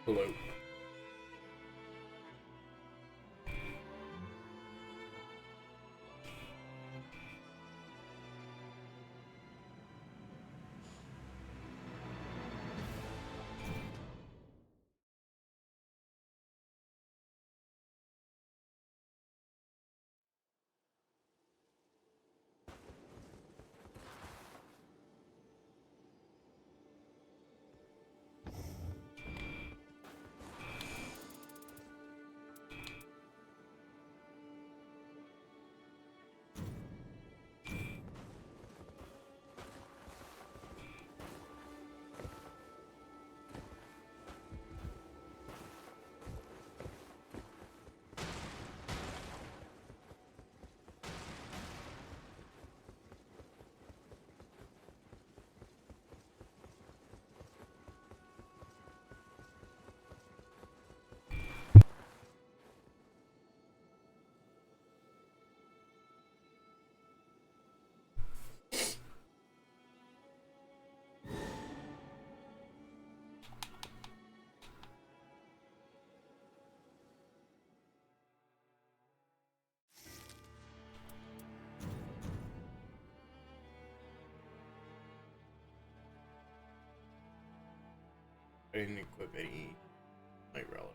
Hello. I didn't equip any light relic.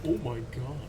Oh my god.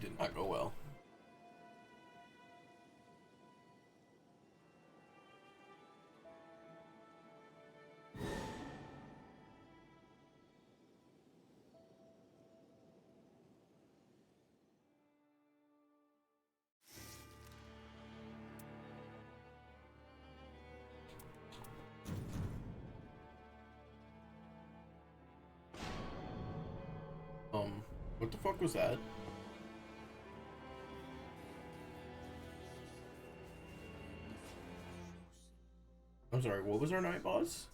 did not go well. What the fuck was that? I'm sorry, what was our night boss?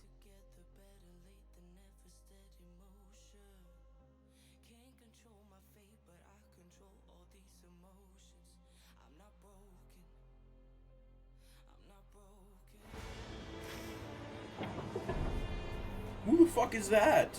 Who the fuck is that?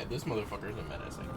Yeah, this motherfucker's a menacing.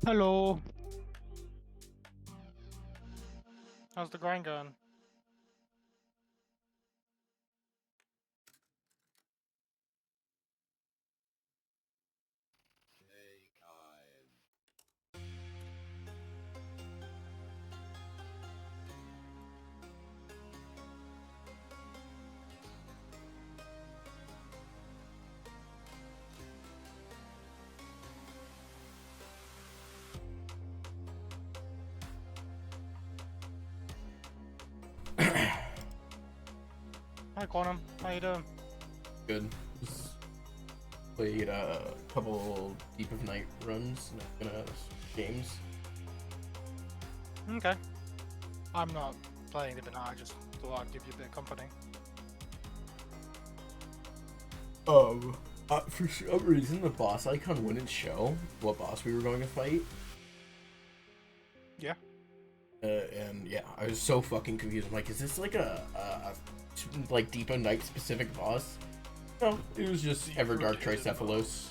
Hello. How's the grind going? Hi, Quantum. How you doing? Good. Just played a couple Deep of Night runs, not gonna games. Okay. I'm not playing it, but I just thought I'd give you a bit of company. For some reason, the boss icon wouldn't show what boss we were going to fight. Yeah. And yeah, I was so fucking confused. I'm like, is this like a like Deep of Night specific boss? No, it was just Everdark Tricephalos.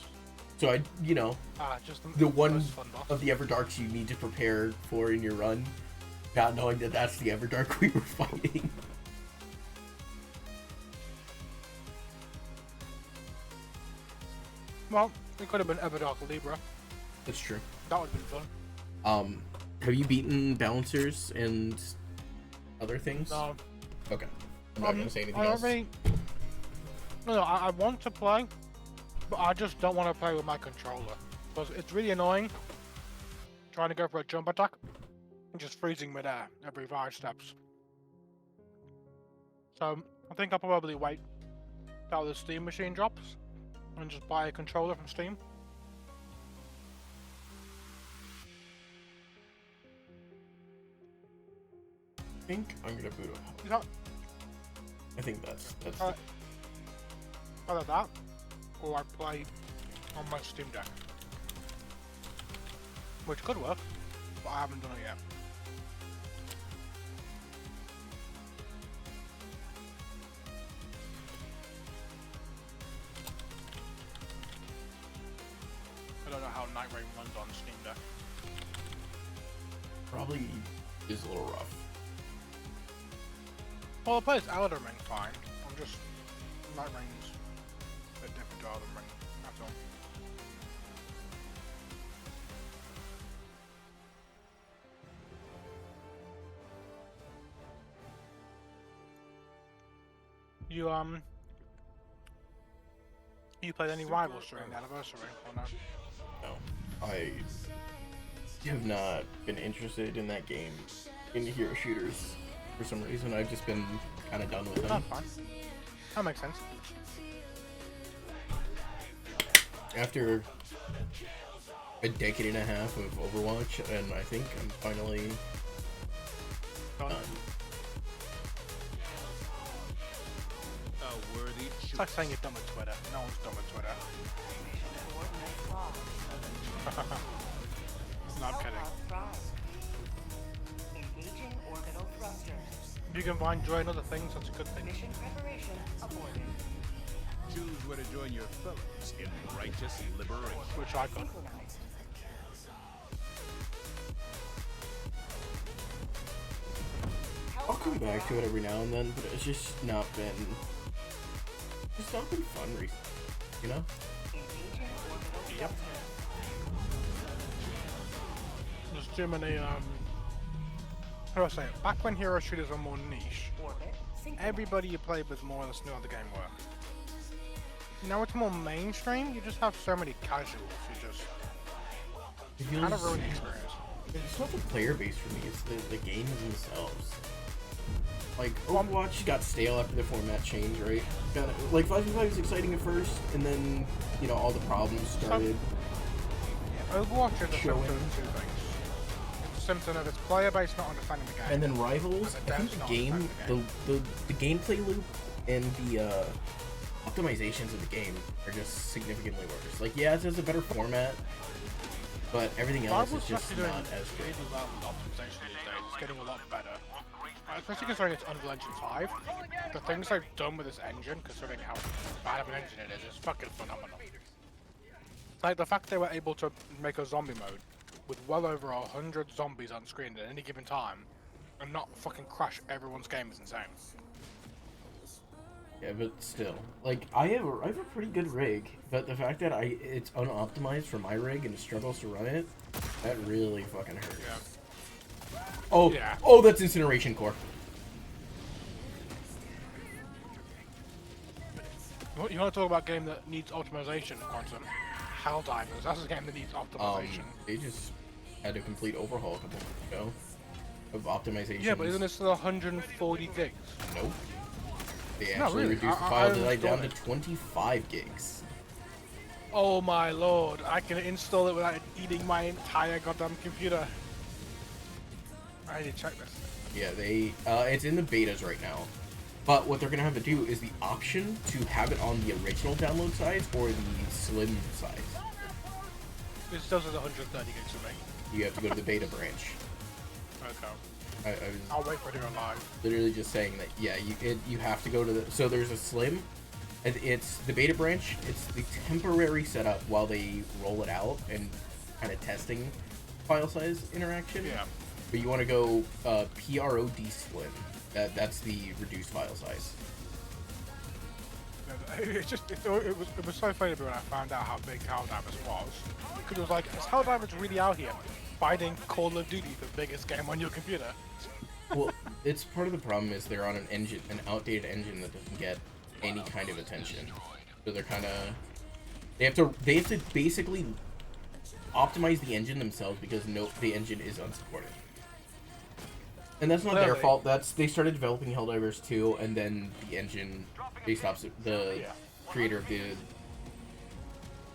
So I, you know, Just the one fun boss. of the Everdarks you need to prepare for in your run, not knowing that that's the Everdark we were fighting. Well, it could have been Everdark Libra. That's true. That would have been fun. Have you beaten balancers and other things? No. Okay. I'm not gonna say anything I don't else. really... No, I want to play, but I just don't want to play with my controller. Because it's really annoying trying to go for a jump attack and just freezing midair every 5 steps. So, I think I'll probably wait till the Steam machine drops and just buy a controller from Steam. I think I'm gonna boot up. Is that I think that's either that, or I play on my Steam Deck. Which could work, but I haven't done it yet. I don't know how NightReign runs on Steam Deck. probably is a little rough. Well, it plays eldenring fine. I'm just... NightReig's a bit different to eldenring, that's all. You played any rivals during the anniversary, or no? No, I have not been interested in that game, in hero shooters, for some reason. I've just been kind of done with them. That's fine. That makes sense. After a decade and a half of Overwatch, and I think I'm finally done. It's like saying you're done with Twitter. No one's done with Twitter. No, I'm kidding. If you can find joy in other things, that's a good thing. Choose where to join your foes in righteous liberation. Which I could. I'll come back to it every now and then, but it's just not been fun recently, you know? Yep. There's too many, how do I say it? Back when hero shooters were more niche, everybody you played with more or less knew how the game worked. Now it's more mainstream, you just have so many casuals who just kind of ruin the experience. It's not the player base for me, it's the games themselves. Like, Overwatch got stale after the format change, right? Like, 5v5 was exciting at first, and then, you know, all the problems started. Overwatch is a symptom of two things. It's a symptom of its player base not understanding the game. And then Rivals, I think the game, the gameplay loop and the optimizations of the game are just significantly worse. Like, yeah, it has a better format, but everything else is just not as good. Really well with optimization these days. It's getting a lot better. Especially considering it's Unreal Engine 5. The things they've done with this engine, considering how bad of an engine it is fucking phenomenal. Like, the fact they were able to make a zombie mode with well over 100 zombies on screen at any given time and not fucking crash everyone's game is insane. Yeah, but still, like I have a pretty good rig, but the fact that it's unoptimized for my rig and it struggles to run it, that really fucking hurts. Yeah. Oh, Yeah. oh, that's incineration core. You want to talk about a game that needs optimization, Quantum? Helldivers. That's a game that needs optimization. They just had a complete overhaul a couple months ago of optimization. Yeah, but isn't it still 140 gigs? Nope. They No, actually really. reduced the file size down to 25 gigs. Oh my lord, I can install it without eating my entire goddamn computer. I need to check this. Yeah, it's in the betas right now. But what they're going to have to do is the option to have it on the original download size or the slim size. This still says 130 gigs for me. You have to go to the beta branch. Okay. I'll wait for it to go live. Literally just saying that, yeah, you have to go to the... So there's a slim, and it's the beta branch. It's the temporary setup while they roll it out and kind of testing file size interaction. Yeah. But you want to go PROD slim. That's the reduced file size. It was so funny when I found out how big Helldivers was. Because it was like, is Helldivers really out here fighting Call of Duty, the biggest game on your computer? Well, it's part of the problem is they're on an outdated engine that doesn't get any kind of attention. So they're kind of they have to basically optimize the engine themselves because the engine is unsupported. And that's not their fault. They started developing Helldivers 2, and then the engine, the creator of the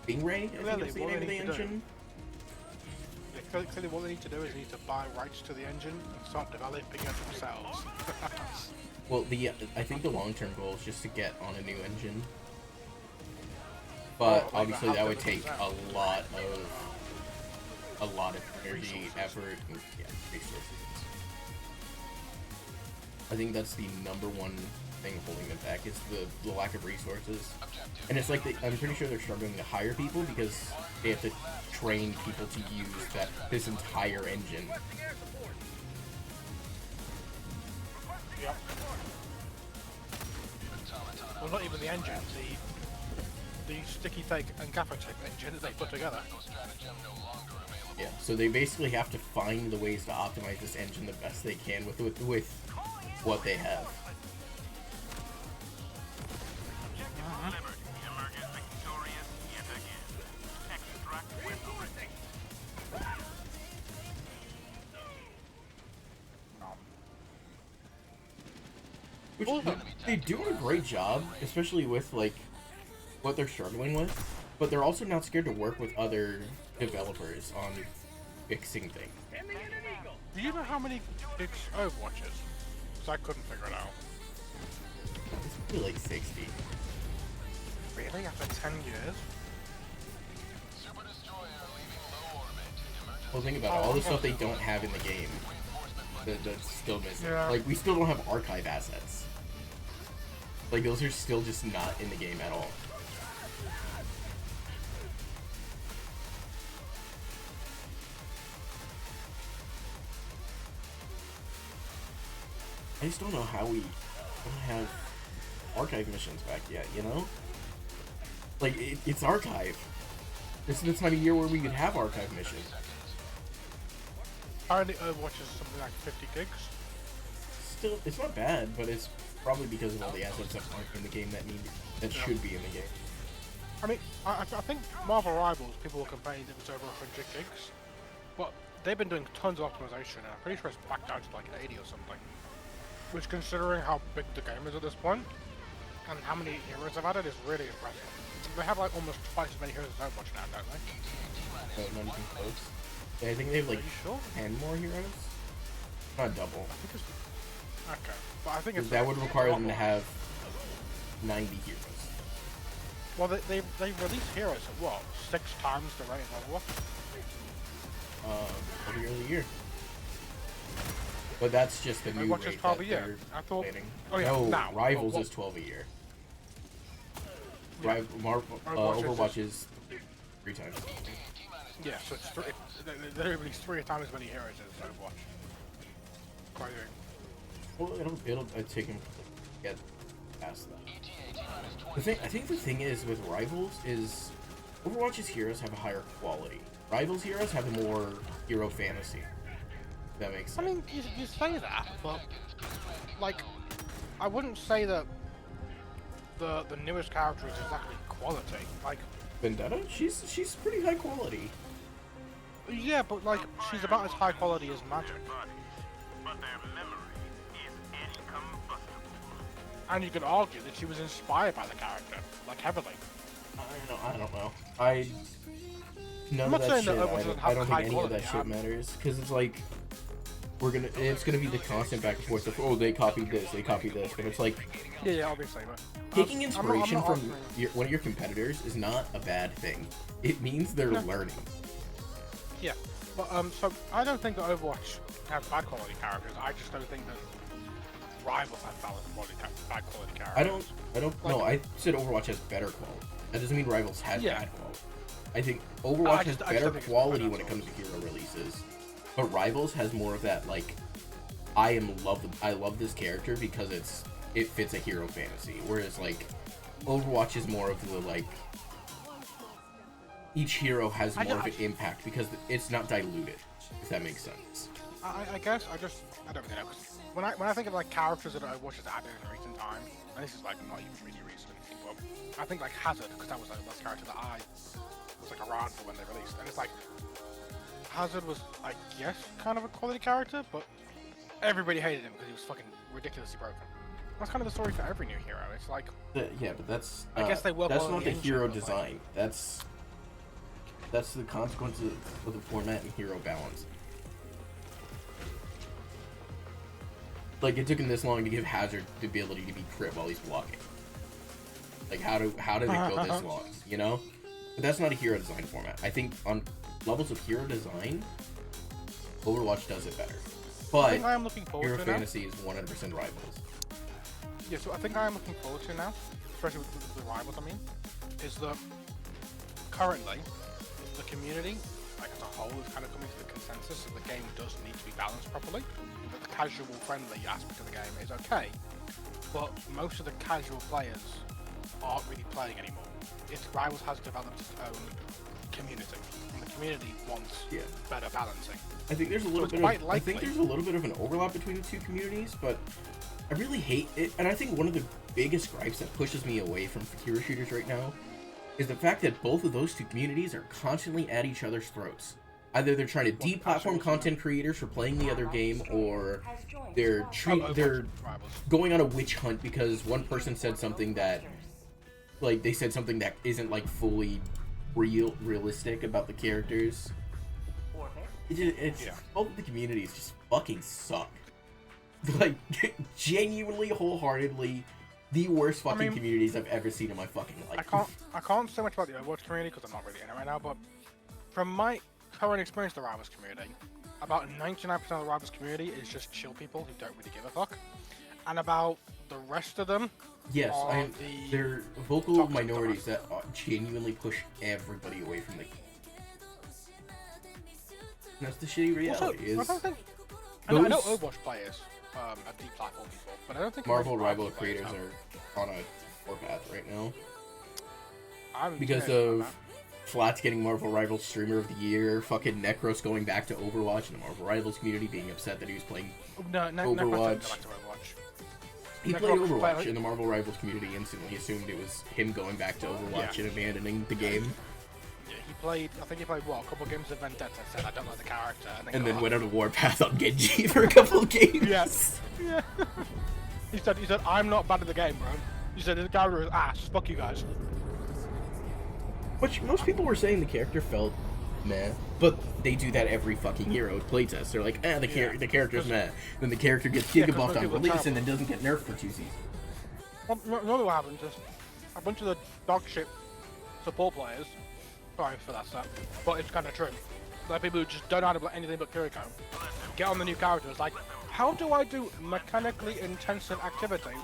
Stingray, I think it's the name of the engine. Clearly what they need to do is they need to buy rights to the engine and start developing it themselves. Well, I think the long-term goal is just to get on a new engine. But obviously that would take a lot of energy, effort, and resources. I think that's the number one thing holding them back is the lack of resources. And it's like I'm pretty sure they're struggling to hire people because they have to train people to use this entire engine. Yep. Well, not even the engine, the sticky tape and gaffer tape engine that they put together. Yeah, so they basically have to find the ways to optimize this engine the best they can with what they have. Which they do a great job, especially with like what they're struggling with, but they're also not scared to work with other developers on fixing things. Do you know how many gigs Overwatch is? Because I couldn't figure it out. It's probably like 60. Really? After 10 years? Well, think about it. All the stuff they don't have in the game that's still missing. Yeah. Like, we still don't have archive assets. Like, those are still just not in the game at all. I just don't know how we don't have archive missions back yet, you know? Like, it's archive. This is the time of year where we could have archive missions. Apparently Overwatch is something like 50 gigs. Still, it's not bad, but it's probably because of all the assets that aren't in the game that should be in the game. I mean, I think Marvel Rivals, people were complaining it was over 100 gigs. But they've been doing tons of optimization, and I'm pretty sure it's back down to like 80 or something. Which, considering how big the game is at this point, and how many heroes they've added, is really impressive. They have like almost twice as many heroes as Overwatch now, don't they? No, not even close. Yeah, I think they have like 10 more heroes. Not double. I think it's... Okay, but I think it's... That would require them to have 90 heroes. Well, they release heroes at what? 6 times the rate of Overwatch? Every other year. But that's just the new Overwatch is rate 12 that a year. they're I thought... planning. Oh yeah, no, now. Rivals is 12 a year. Yeah. Overwatch is 3 times. Yeah, so it's literally 3 times as many heroes as Overwatch. Quite Well, it'll take him to get past that. I think the thing is with Rivals is Overwatch's heroes have a higher quality. Rivals heroes have a more hero fantasy. If that makes sense. I mean, you say that, but like, I wouldn't say that the newest character is exactly quality. Like Vendetta, she's pretty high quality. Yeah, but like, she's about as high quality as Magic. But their memory is incombustible. And you could argue that she was inspired by the character, like heavily. I don't know. I none I'm of not that saying shit. that Overwatch doesn't I have don't high think any of quality, that shit matters because it's like it's gonna be the constant back and forth of they copied this, but it's like Yeah, obviously, but taking inspiration I'm not from arguing. one of your competitors is not a bad thing. It means they're learning. Yeah, but so I don't think that Overwatch has bad quality characters. I just don't think that Rivals have bad quality characters. I don't know. I said Overwatch has better quality. That doesn't mean Rivals has bad quality. I think Overwatch has better quality when it comes to hero releases, but Rivals has more of that like I love this character because it fits a hero fantasy. Whereas like Overwatch is more of the like each hero has more of an impact because it's not diluted. If that makes sense. I guess I don't really know. 'Cause when I think of like characters that Overwatch has added in recent times, and this is like not even really recent, but I think like Hazard, because that was like the last character that I was like around for when they released, and it's like Hazard was, I guess, kind of a quality character, but everybody hated him because he was fucking ridiculously broken. That's kind of the story for every new hero. It's like Yeah, but that's I guess they work that's on not the the engine, hero but, like- design. That's the consequence of the format and hero balance. Like it took him this long to give Hazard the ability to be crit while he's blocking. Like how did it go this long? You know, but that's not a hero design format. I think on levels of hero design, Overwatch does it better. I But think I am looking forward hero to now. fantasy is 100% Rivals. Yeah, so I think I am looking forward to now, especially with the Rivals, I mean, is that currently the community, like as a whole, is kind of coming to the consensus that the game does need to be balanced properly. That the casual friendly aspect of the game is okay, but most of the casual players aren't really playing anymore. Rivals has developed its own community, and the community wants better balancing. I think there's a little bit of I think there's a little bit of an overlap between the two communities, but I really hate it. And I think one of the biggest gripes that pushes me away from hero shooters right now is the fact that both of those two communities are constantly at each other's throats. Either they're trying to deplatform content creators for playing the other game, or they're going on a witch hunt because one person said something that, like, they said something that isn't like fully realistic about the characters. Both of the communities just fucking suck. Like, genuinely, wholeheartedly, the worst fucking communities I've ever seen in my fucking life. I can't say much about the Overwatch community because I'm not really in it right now, but from my current experience with the Rivals community, about 99% of the Rivals community is just chill people who don't really give a fuck. And about the rest of them, yes, they're vocal minorities that genuinely push everybody away from the game. And that's the shitty reality. Also, I know Overwatch players are deplatform people, but I don't think Marvel rival creators are on a warpath right now because of of Flat's getting Marvel Rivals Streamer of the Year, fucking Necros going back to Overwatch, and the Marvel Rivals community being upset that he was playing Overwatch. He played Overwatch, and the Marvel Rivals community instantly assumed it was him going back to Overwatch and abandoning the game. Yeah, I think he played, a couple games of Vendetta, said I don't like the character, and then went on a warpath on Genji for a couple of games. Yes. Yeah. He said, I'm not bad at the game, bro. He said, the character is ass, fuck you guys. Which most people were saying the character felt meh, but they do that every fucking hero playtest. They're like, the character's meh. Then the character gets gigabuffed on release and then doesn't get nerfed for 2 seasons. Well, what happens is a bunch of the dog shit support players, sorry for that stuff, but it's kind of true. Like people who just don't know how to play anything but Kiriko, get on the new character. It's like, how do I do mechanically intensive activity,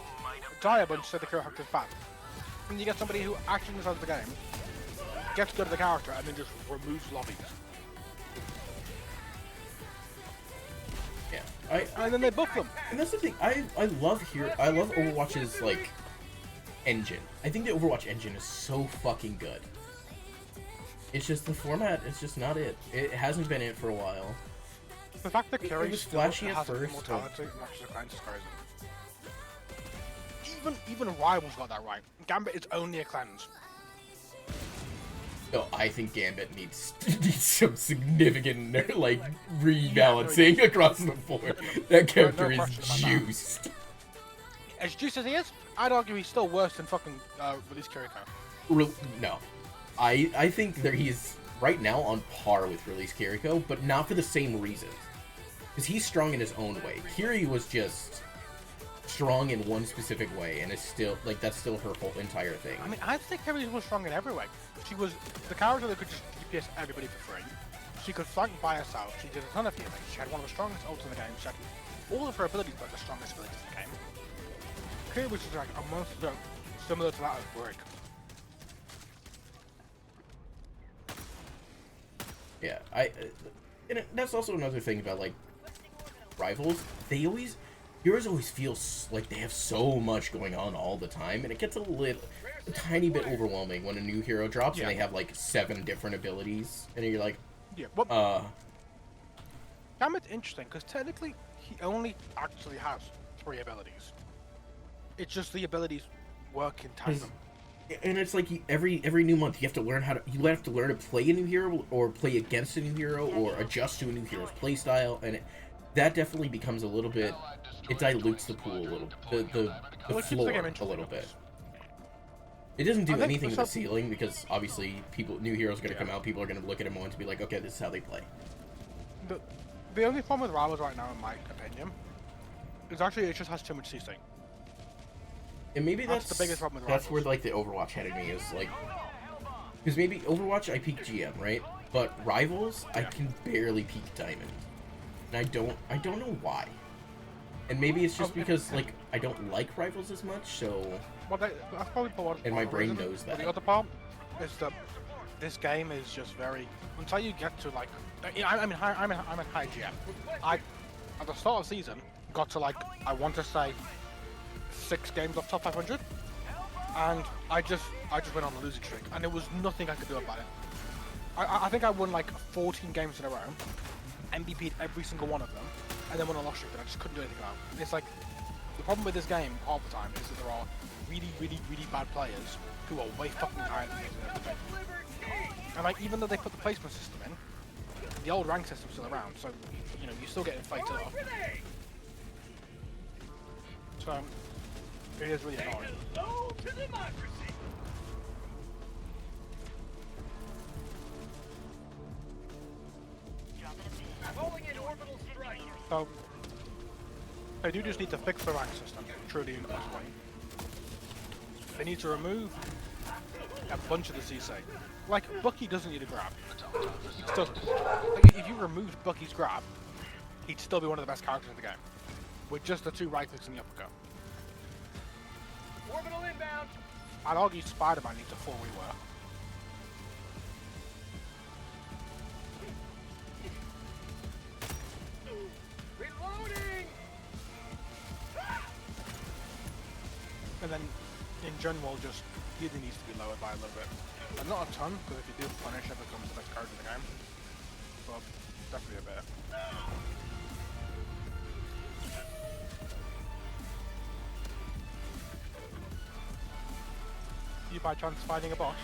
die a bunch so the character's bad? And you get somebody who actually understands the game, gets good at the character, and then just removes lobbies. and then they buff them. And that's the thing. I love Overwatch's like engine. I think the Overwatch engine is so fucking good. It's just the format. It's just not it. It hasn't been it for a while. The fact that Carry was still flashy at has first, immortality, much as a cleanse is crazy. Even Rivals got that right. Gambit is only a cleanse. No, I think Gambit needs some significant like rebalancing across the board. That character is juiced. As juiced as he is, I'd argue he's still worse than fucking Release Kiriko. No, I think that he's right now on par with Release Kiriko, but not for the same reasons. Because he's strong in his own way. Kiri was just strong in one specific way, and it's still like that's still her whole entire thing. I mean, I think Kiri was strong in every way. She was the character that could just DPS everybody for free. She could flank by herself. She did a ton of healing. She had one of the strongest ults in the game. She had all of her abilities, but the strongest abilities in the game. Kiri was just like a monster, similar to that of Brig. Yeah, and that's also another thing about like Rivals. Heroes always feel like they have so much going on all the time, and it gets a tiny bit overwhelming when a new hero drops and they have like 7 different abilities, and you're like, Gambit's interesting because technically he only actually has 3 abilities. It's just the abilities work in tandem. And it's like every new month you have to learn to play a new hero or play against a new hero or adjust to a new hero's playstyle, and that definitely becomes a little bit. It dilutes the pool a little, the floor a little bit. It doesn't do anything with the ceiling because obviously new heroes are going to come out. People are going to look at him and to be like, okay, this is how they play. The only problem with Rivals right now, in my opinion, is actually it just has too much CC. And maybe that's the biggest problem with That's Rivals. where like the Overwatch headed me is like, because maybe Overwatch I peak GM, right? But Rivals I can barely peak Diamond, and I don't know why. And maybe it's just because like I don't like Rivals as much, so. Well, that's probably the one. And my brain knows that. The other part is that this game is just very until you get to like. I'm in high GM. At the start of the season got to like I want to say 6 games off top 500, and I just went on a losing streak, and there was nothing I could do about it. I think I won like 14 games in a row, MVP'd every single one of them, and then won a loss streak that I just couldn't do anything about. It's like the problem with this game half the time is that there are really bad players who are way fucking higher than me. And like even though they put the placement system in, the old rank system's still around, so you know you still get inflated up. So it is really annoying. So they do just need to fix the rank system, truly in the best way. They need to remove a bunch of the CC. Like, Bucky doesn't need a grab. He just doesn't. Like, if you removed Bucky's grab, he'd still be one of the best characters in the game. With just the 2 right clicks and the uppercut. Orbital inbound! I'd argue Spider-Man needs a full rework. Reloading! And then, in general, just healing needs to be lowered by a little bit. And not a ton, because if you do, Punisher becomes the best card in the game. But definitely a bit. You by chance fighting a boss?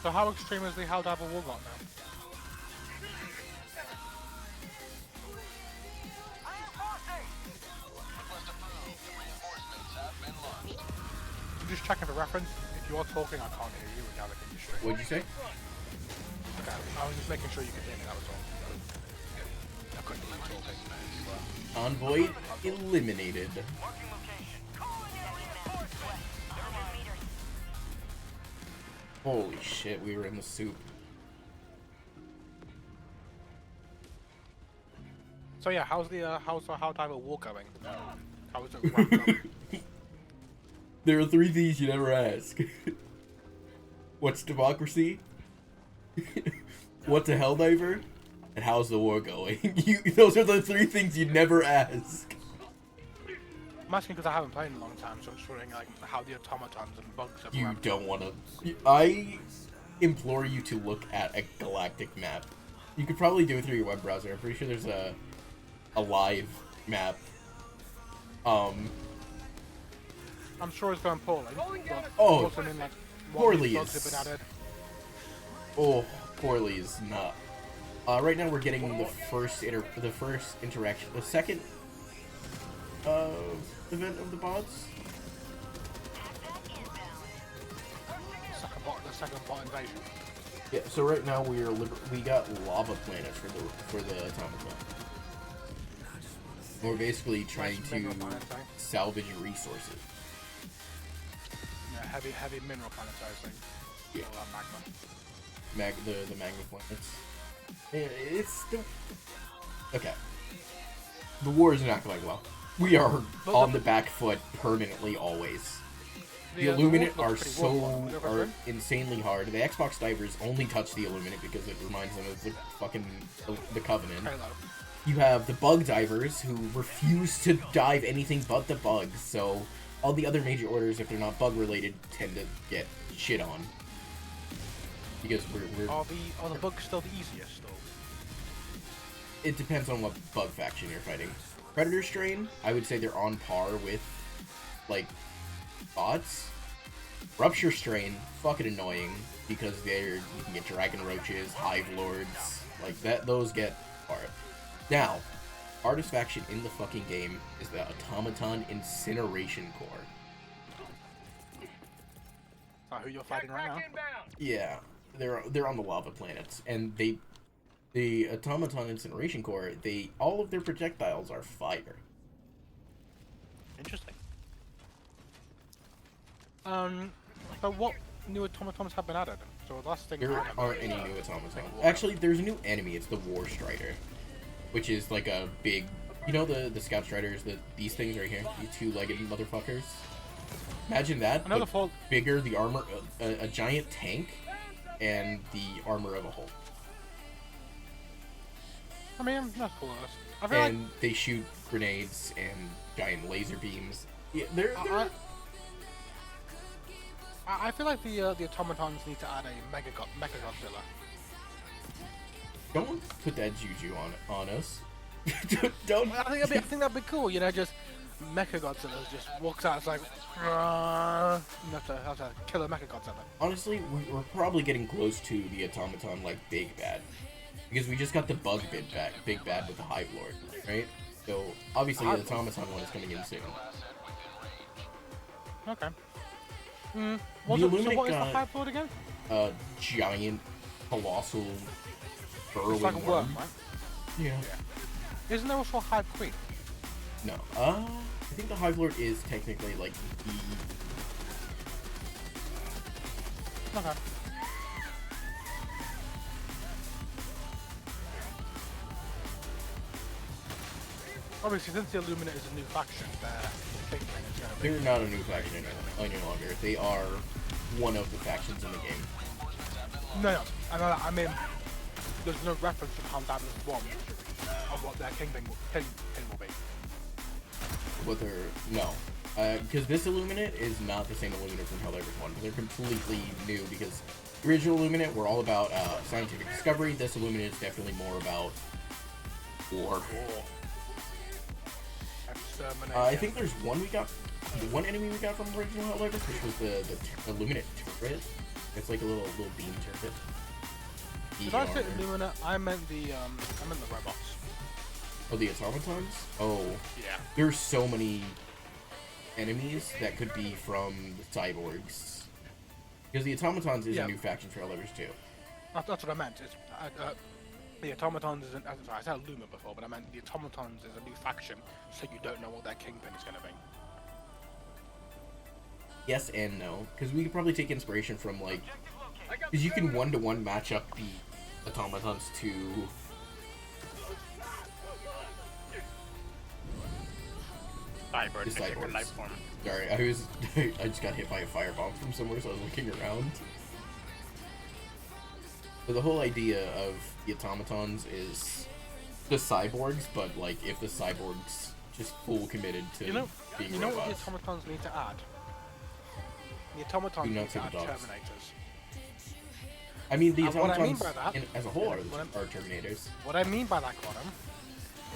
So how extreme is the Helldiver war got now? I'm just checking for reference. If you're talking, I can't hear you. Now in your stream. What'd you say? Okay, I was just making sure you could hear me. That was all. I couldn't hear you talking. Envoy eliminated. Holy shit, we were in the soup. So yeah, how's the Helldiver war going? How is it wrapped up? There are 3 things you never ask. What's democracy? What's a Helldiver? And how's the war going? Those are the 3 things you never ask. I'm asking because I haven't played in a long time, so I'm just wondering like how the automatons and bugs have You ramped don't up. want to... I implore you to look at a galactic map. You could probably do it through your web browser. I'm pretty sure there's a live map. I'm sure it's going poorly. Oh, Also mean, like, poorly bugs have is... been added. Oh, poorly is not. Right now we're getting the first interaction, the second event of the bots. The second bot invasion. Yeah. So right now we got lava planets for the automaton. We're basically trying to salvage resources. Yeah, heavy mineral planets, I think. Yeah. Magma. The magma planets. Yeah, it's still... Okay. The war is not going well. We are on the back foot permanently, always. The Illuminate are insanely hard. The Xbox divers only touch the Illuminate because it reminds them of the fucking the Covenant. Hello. You have the bug divers who refuse to dive anything but the bugs, so all the other major orders, if they're not bug related, tend to get shit on. Because we're Are the bugs still the easiest, though? It depends on what bug faction you're fighting. Predator Strain, I would say they're on par with, like, bots. Rupture Strain, fucking annoying, because you can get Dragon Roaches, Hive Lords, like that. Those get hard. Now, hardest faction in the fucking game is the Automaton Incineration Core. Who you're fighting right now? Yeah, they're on the lava planets, and the Automaton Incineration Core, all of their projectiles are fire. Interesting. But what new automatons have been added? So the last thing There aren't any new automaton. Actually, there's a new enemy. It's the War Strider, which is like a big, you know, the Scout Striders, these things right here, these 2-legged motherfuckers. Imagine that, but bigger, the armor, a giant tank, and the armor of a Hulk. I mean, that's cool. I feel like they shoot grenades and giant laser beams. Yeah, I feel like the automatons need to add a Mega Godzilla. Don't put that juju on us. Don't. I think that'd be cool. You know, just Mecha Godzilla just walks out. It's like, you have to kill a Mecha Godzilla. Honestly, we're probably getting close to the automaton like Big Bad, because we just got the bug Big Bad with the Hive Lord, right? So obviously the automaton one is coming in soon. Okay. The What is the got Hive Lord again? Giant, colossal, burrowing It's like a worm, right? Yeah. Isn't there also a Hive Queen? No. I think the Hive Lord is technically like the... Okay. Obviously, since the Illuminate is a new faction, they're not a new faction any longer. They are one of the factions in the game. No. I mean, there's no reference to how that was one of what their king will be. No. Because this Illuminate is not the same Illuminate from Helldivers 1. They're completely new, because the original Illuminate were all about scientific discovery. This Illuminate is definitely more about war. I think there's one enemy we got from original Helldivers, which was the Illuminate turret. It's like a little beam turret. Did I say Lumina? I meant the robots. Oh, the automatons? Oh. Yeah. There's so many enemies that could be from the cyborgs. Because the automatons is a new faction for Helldivers too. That's what I meant. It's, the automatons is I said Luma before, but I meant the automatons is a new faction, so you don't know what their kingpin is going to be. Yes and no, because we could probably take inspiration from like, because you can 1-to-1 match up the automatons to. Cyborg, life form. Sorry, I just got hit by a firebomb from somewhere, so I was looking around. So the whole idea of the automatons is the cyborgs, but like if the cyborgs just full committed to being you know robots. what the automatons need to add? The automatons need to add Terminators. I mean, the what I mean automatons by that, as a whole are Terminators. What I mean by that, Quantum,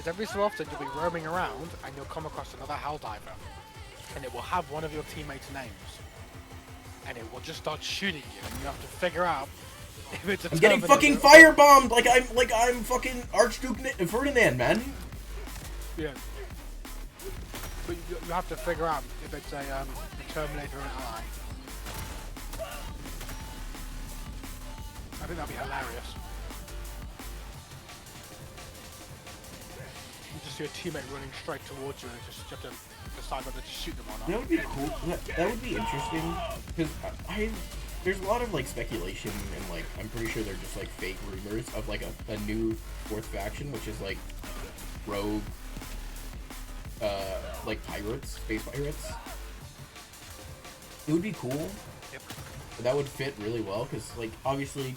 is every so often you'll be roaming around and you'll come across another Helldiver, and it will have one of your teammates' names, and it will just start shooting you, and you have to figure out if it's a I'm getting Terminator fucking firebombed like I'm fucking Archduke Ferdinand, man. Yeah. But you have to figure out if it's a Terminator or an ally. I think that'd be hilarious. You just see a teammate running straight towards you and you have to decide whether to shoot them or not. That would be cool. That would be interesting because there's a lot of like speculation and like I'm pretty sure they're just like fake rumors of like a new fourth faction, which is like rogue, like pirates, space pirates. It would be cool. Yep. But that would fit really well because like obviously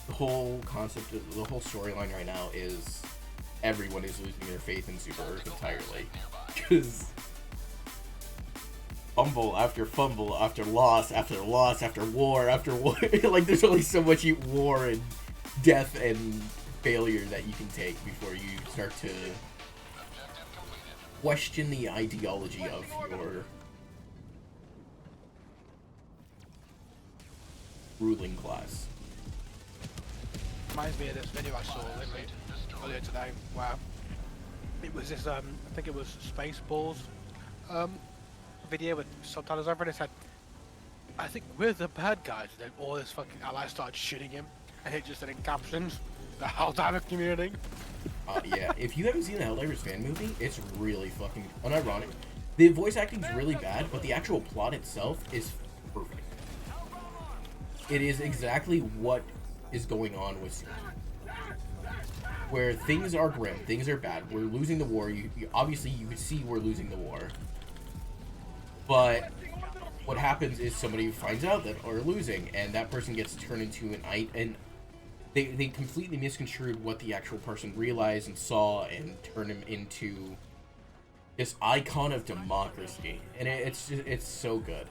the whole concept of the whole storyline right now is everyone is losing their faith in Super Earth entirely because fumble after fumble after loss after loss after war like there's only so much war and death and failure that you can take before you start to question the ideology of your ruling class. Reminds me of this video I saw earlier today where it was this I think it was Spaceballs video with subtitles over it. It said, I think we're the bad guys, and then all this fucking allies started shooting him, and it just said in captions, the Helldiver community. Yeah, if you haven't seen the Helldivers fan movie, it's really fucking unironic. The voice acting's really bad, but the actual plot itself is perfect. It is exactly what is going on with Super. Where things are grim, things are bad, we're losing the war, obviously you can see we're losing the war. But what happens is somebody finds out that we're losing, and that person gets turned into an and they completely misconstrued what the actual person realized and saw and turned him into this icon of democracy. And it's so good.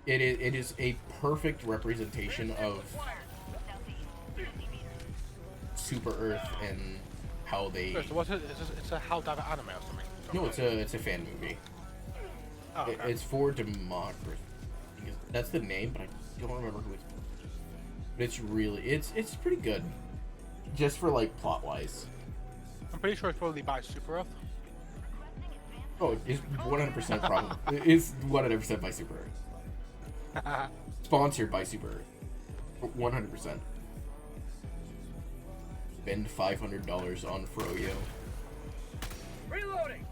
It is a perfect representation of Super Earth and how they. So what's it? It's a Helldiver anime or something? No, it's a fan movie. Oh, okay. It's for democracy. That's the name, but I don't remember who it's. But it's really it's pretty good, just for like plot wise. I'm pretty sure it's probably by Super Earth. Oh, it's 100% probably. It's 100% by Super Earth. Sponsored by Super Earth. 100%. Spend $500 on Froyo. Reloading.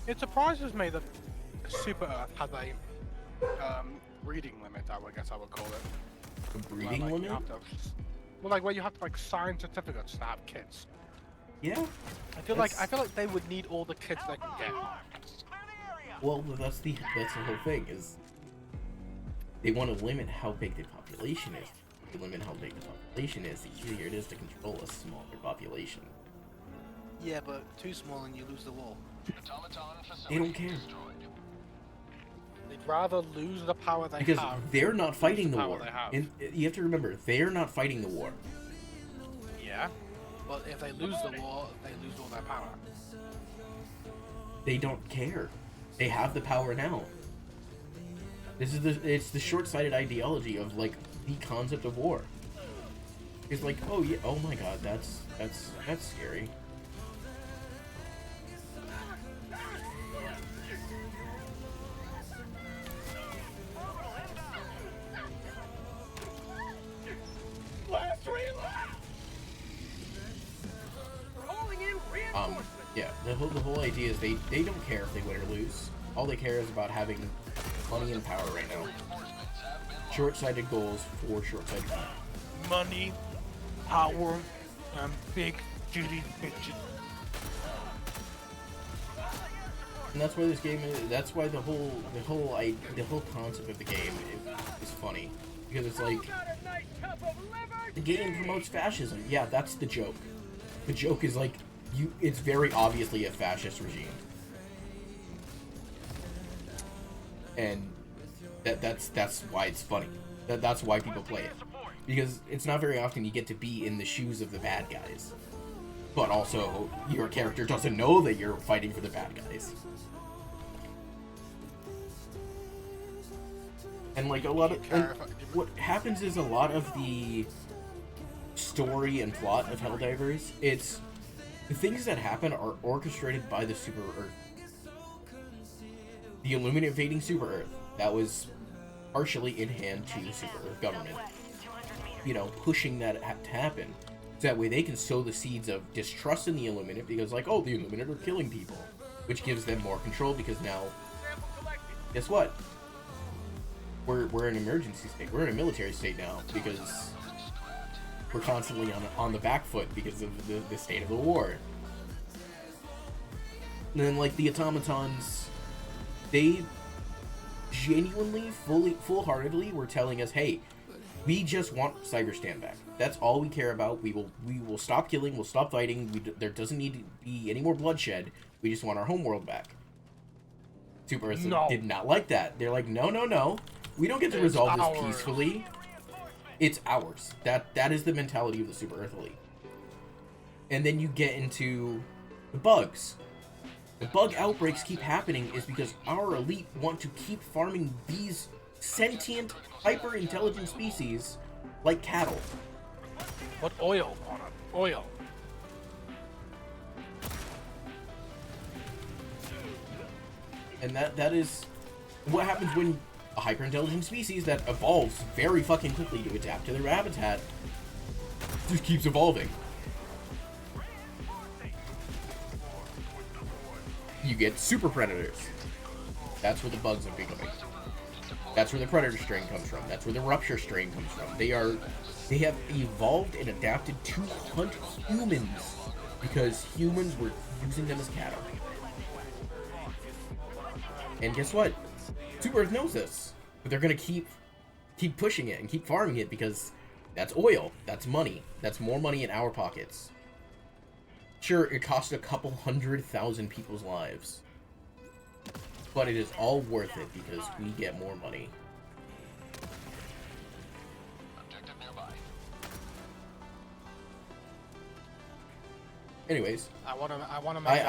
It surprises me that Super Earth has a reading limit. I guess I would call it. A breeding Where, like, limit? you have to, well, like where you have to like sign certificates to have kids. Yeah. I feel like they would need all the kids they can get. Well, that's the whole thing is they want to limit how big the population is. If you limit how big the population is, the easier it is to control a smaller population. Yeah, but too small and you lose the war. They don't care. They'd rather lose the power they Because have. they're not fighting the power war. they have. And you have to remember, they're not fighting the war. Yeah, but if they lose the war, they lose all their power. They don't care. They have the power now. It's the short-sighted ideology of like the concept of war. It's like, oh yeah, oh my god, that's scary. Yeah, the whole idea is they don't care if they win or lose. All they care is about having money and power right now. Short-sighted goals for short-sighted people. Money, power, and big duty bitches. And that's why this game is. That's why the whole concept of the game is funny, because it's like the game promotes fascism. Yeah, that's the joke. The joke is like it's very obviously a fascist regime, and that's why it's funny. That's why people play it, because it's not very often you get to be in the shoes of the bad guys, but also your character doesn't know that you're fighting for the bad guys. And like what happens is a lot of the story and plot of Helldivers, it's the things that happen are orchestrated by the Super Earth. The Illuminate invading Super Earth, that was partially in hand to the Super Earth government. You know, pushing that to happen. So that way they can sow the seeds of distrust in the Illuminate, because like, oh, the Illuminate are killing people. Which gives them more control, because now, guess what? We're in an emergency state. We're in a military state now, because we're constantly on the back foot because of the state of the war. And then, like, the automatons, they genuinely, full-heartedly were telling us, hey, we just want Cyberstan back. That's all we care about. We will stop killing, we'll stop fighting, there doesn't need to be any more bloodshed. We just want our homeworld back. Super Earth did not like that. They're like, no. We don't get to resolve this peacefully. It's ours. That is the mentality of the Super Earth Elite. And then you get into the bugs. The bug outbreaks keep happening is because our elite want to keep farming these sentient, hyper-intelligent species like cattle. What oil on it? Oil. And that is what happens when a hyper-intelligent species that evolves very fucking quickly to adapt to their habitat just keeps evolving. You get super predators. That's where the bugs are becoming. That's where the predator strain comes from. That's where the rupture strain comes from. They have evolved and adapted to hunt humans because humans were using them as cattle. And guess what? Super Earth knows this, but they're gonna keep pushing it and keep farming it because that's oil, that's money, that's more money in our pockets. Sure, it cost a couple 100,000 people's lives, but it is all worth it because we get more money. Anyways, I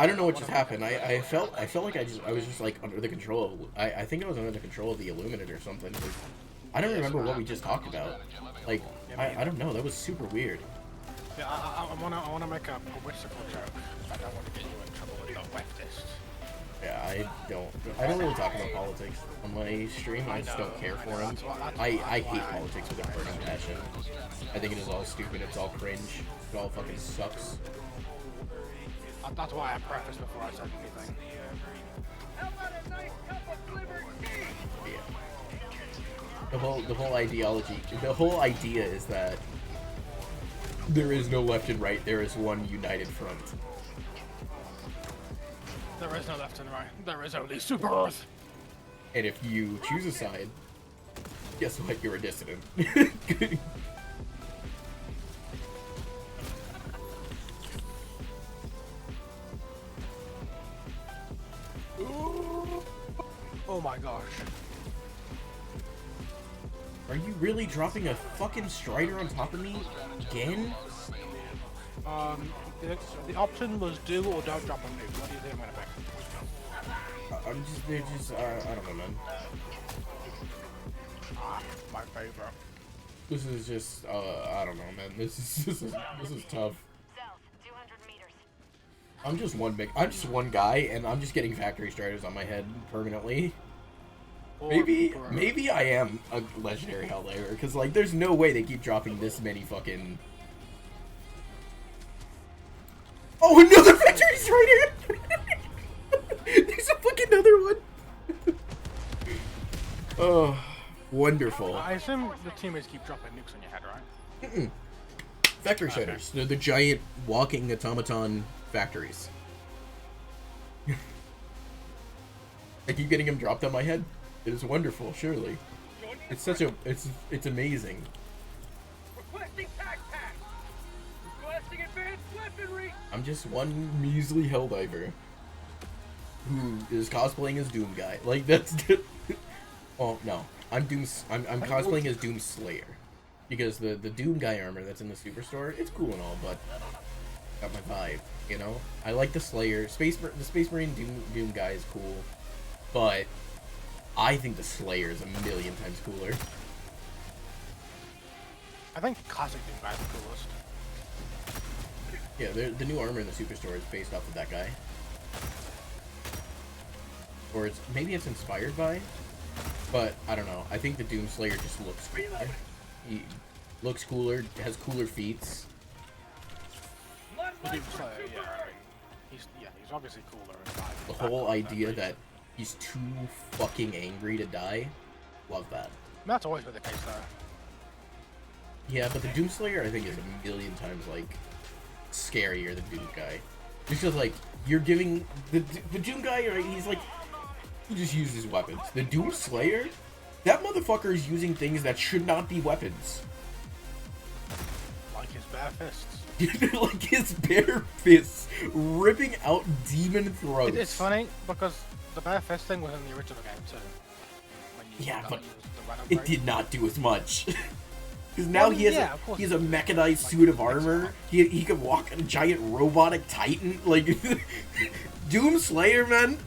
don't know what just happened. I felt like I was just like under the control. I think I was under the control of the Illuminate or something. I don't remember what we just talked about. Like I don't know. That was super weird. Yeah, I wanna make a political joke. I don't want to get you in trouble with the leftist. Yeah, I don't really talk about politics on my stream. I just don't care for them. I hate politics with a burning passion. I think it is all stupid. It's all cringe. It all fucking sucks. That's why I preface before I said anything. Yeah. The whole ideology, the whole idea is that there is no left and right. There is one united front. There is no left and right. There is only Super Earth. And if you choose a side, guess what? You're a dissident. Oh my gosh. Are you really dropping a fucking Strider on top of me again? The option was do or don't drop a nuke. What do you think I'm gonna pick? I don't know, man. My favorite. This is just, I don't know, man. This is tough. South, 200 meters. I'm just one guy, and I'm just getting factory striders on my head permanently. Maybe I am a legendary Helldiver, because, like, there's no way they keep dropping this many fucking... Oh, another factory strider! There's a fucking another one! Oh, wonderful. I assume the teammates keep dropping nukes on your head, right? Factory striders. They're the giant walking automaton factories. I keep getting them dropped on my head. It is wonderful, surely. It's such a... It's amazing. Requesting tac pack. Requesting advanced weaponry. I'm just one measly Helldiver who is cosplaying as Doom Guy. Like, that's... Oh, no. I'm cosplaying as Doom Slayer. Because the Doom Guy armor that's in the Superstore, it's cool and all, but... Got my vibe, you know? I like the Slayer. The Space Marine Doom Guy is cool. But... I think the Slayer is a million times cooler. I think classic Doom Guy is the coolest. Yeah, the new armor in the Superstore is based off of that guy. Or maybe it's inspired by, but I don't know. I think the Doom Slayer just looks cooler. He looks cooler, has cooler feats. The Doom Slayer, yeah. He's obviously cooler. The whole idea that he's too fucking angry to die, love that. That's always been the case, though. Yeah, but the Doom Slayer I think is a million times like scarier than Doom Guy. It's just like you're giving the Doom Guy, right? He's like he just uses weapons. The Doom Slayer, that motherfucker is using things that should not be weapons. Like his bare fists. Like his bare fists ripping out demon throats. It's funny because the bare fist thing was in the original game too. When you Yeah, but use the red it upgrade. did not do as much. Because now he has of course he has a it did. mechanized Like, suit of armor. He can walk on a giant robotic titan. Like Doom Slayer, man.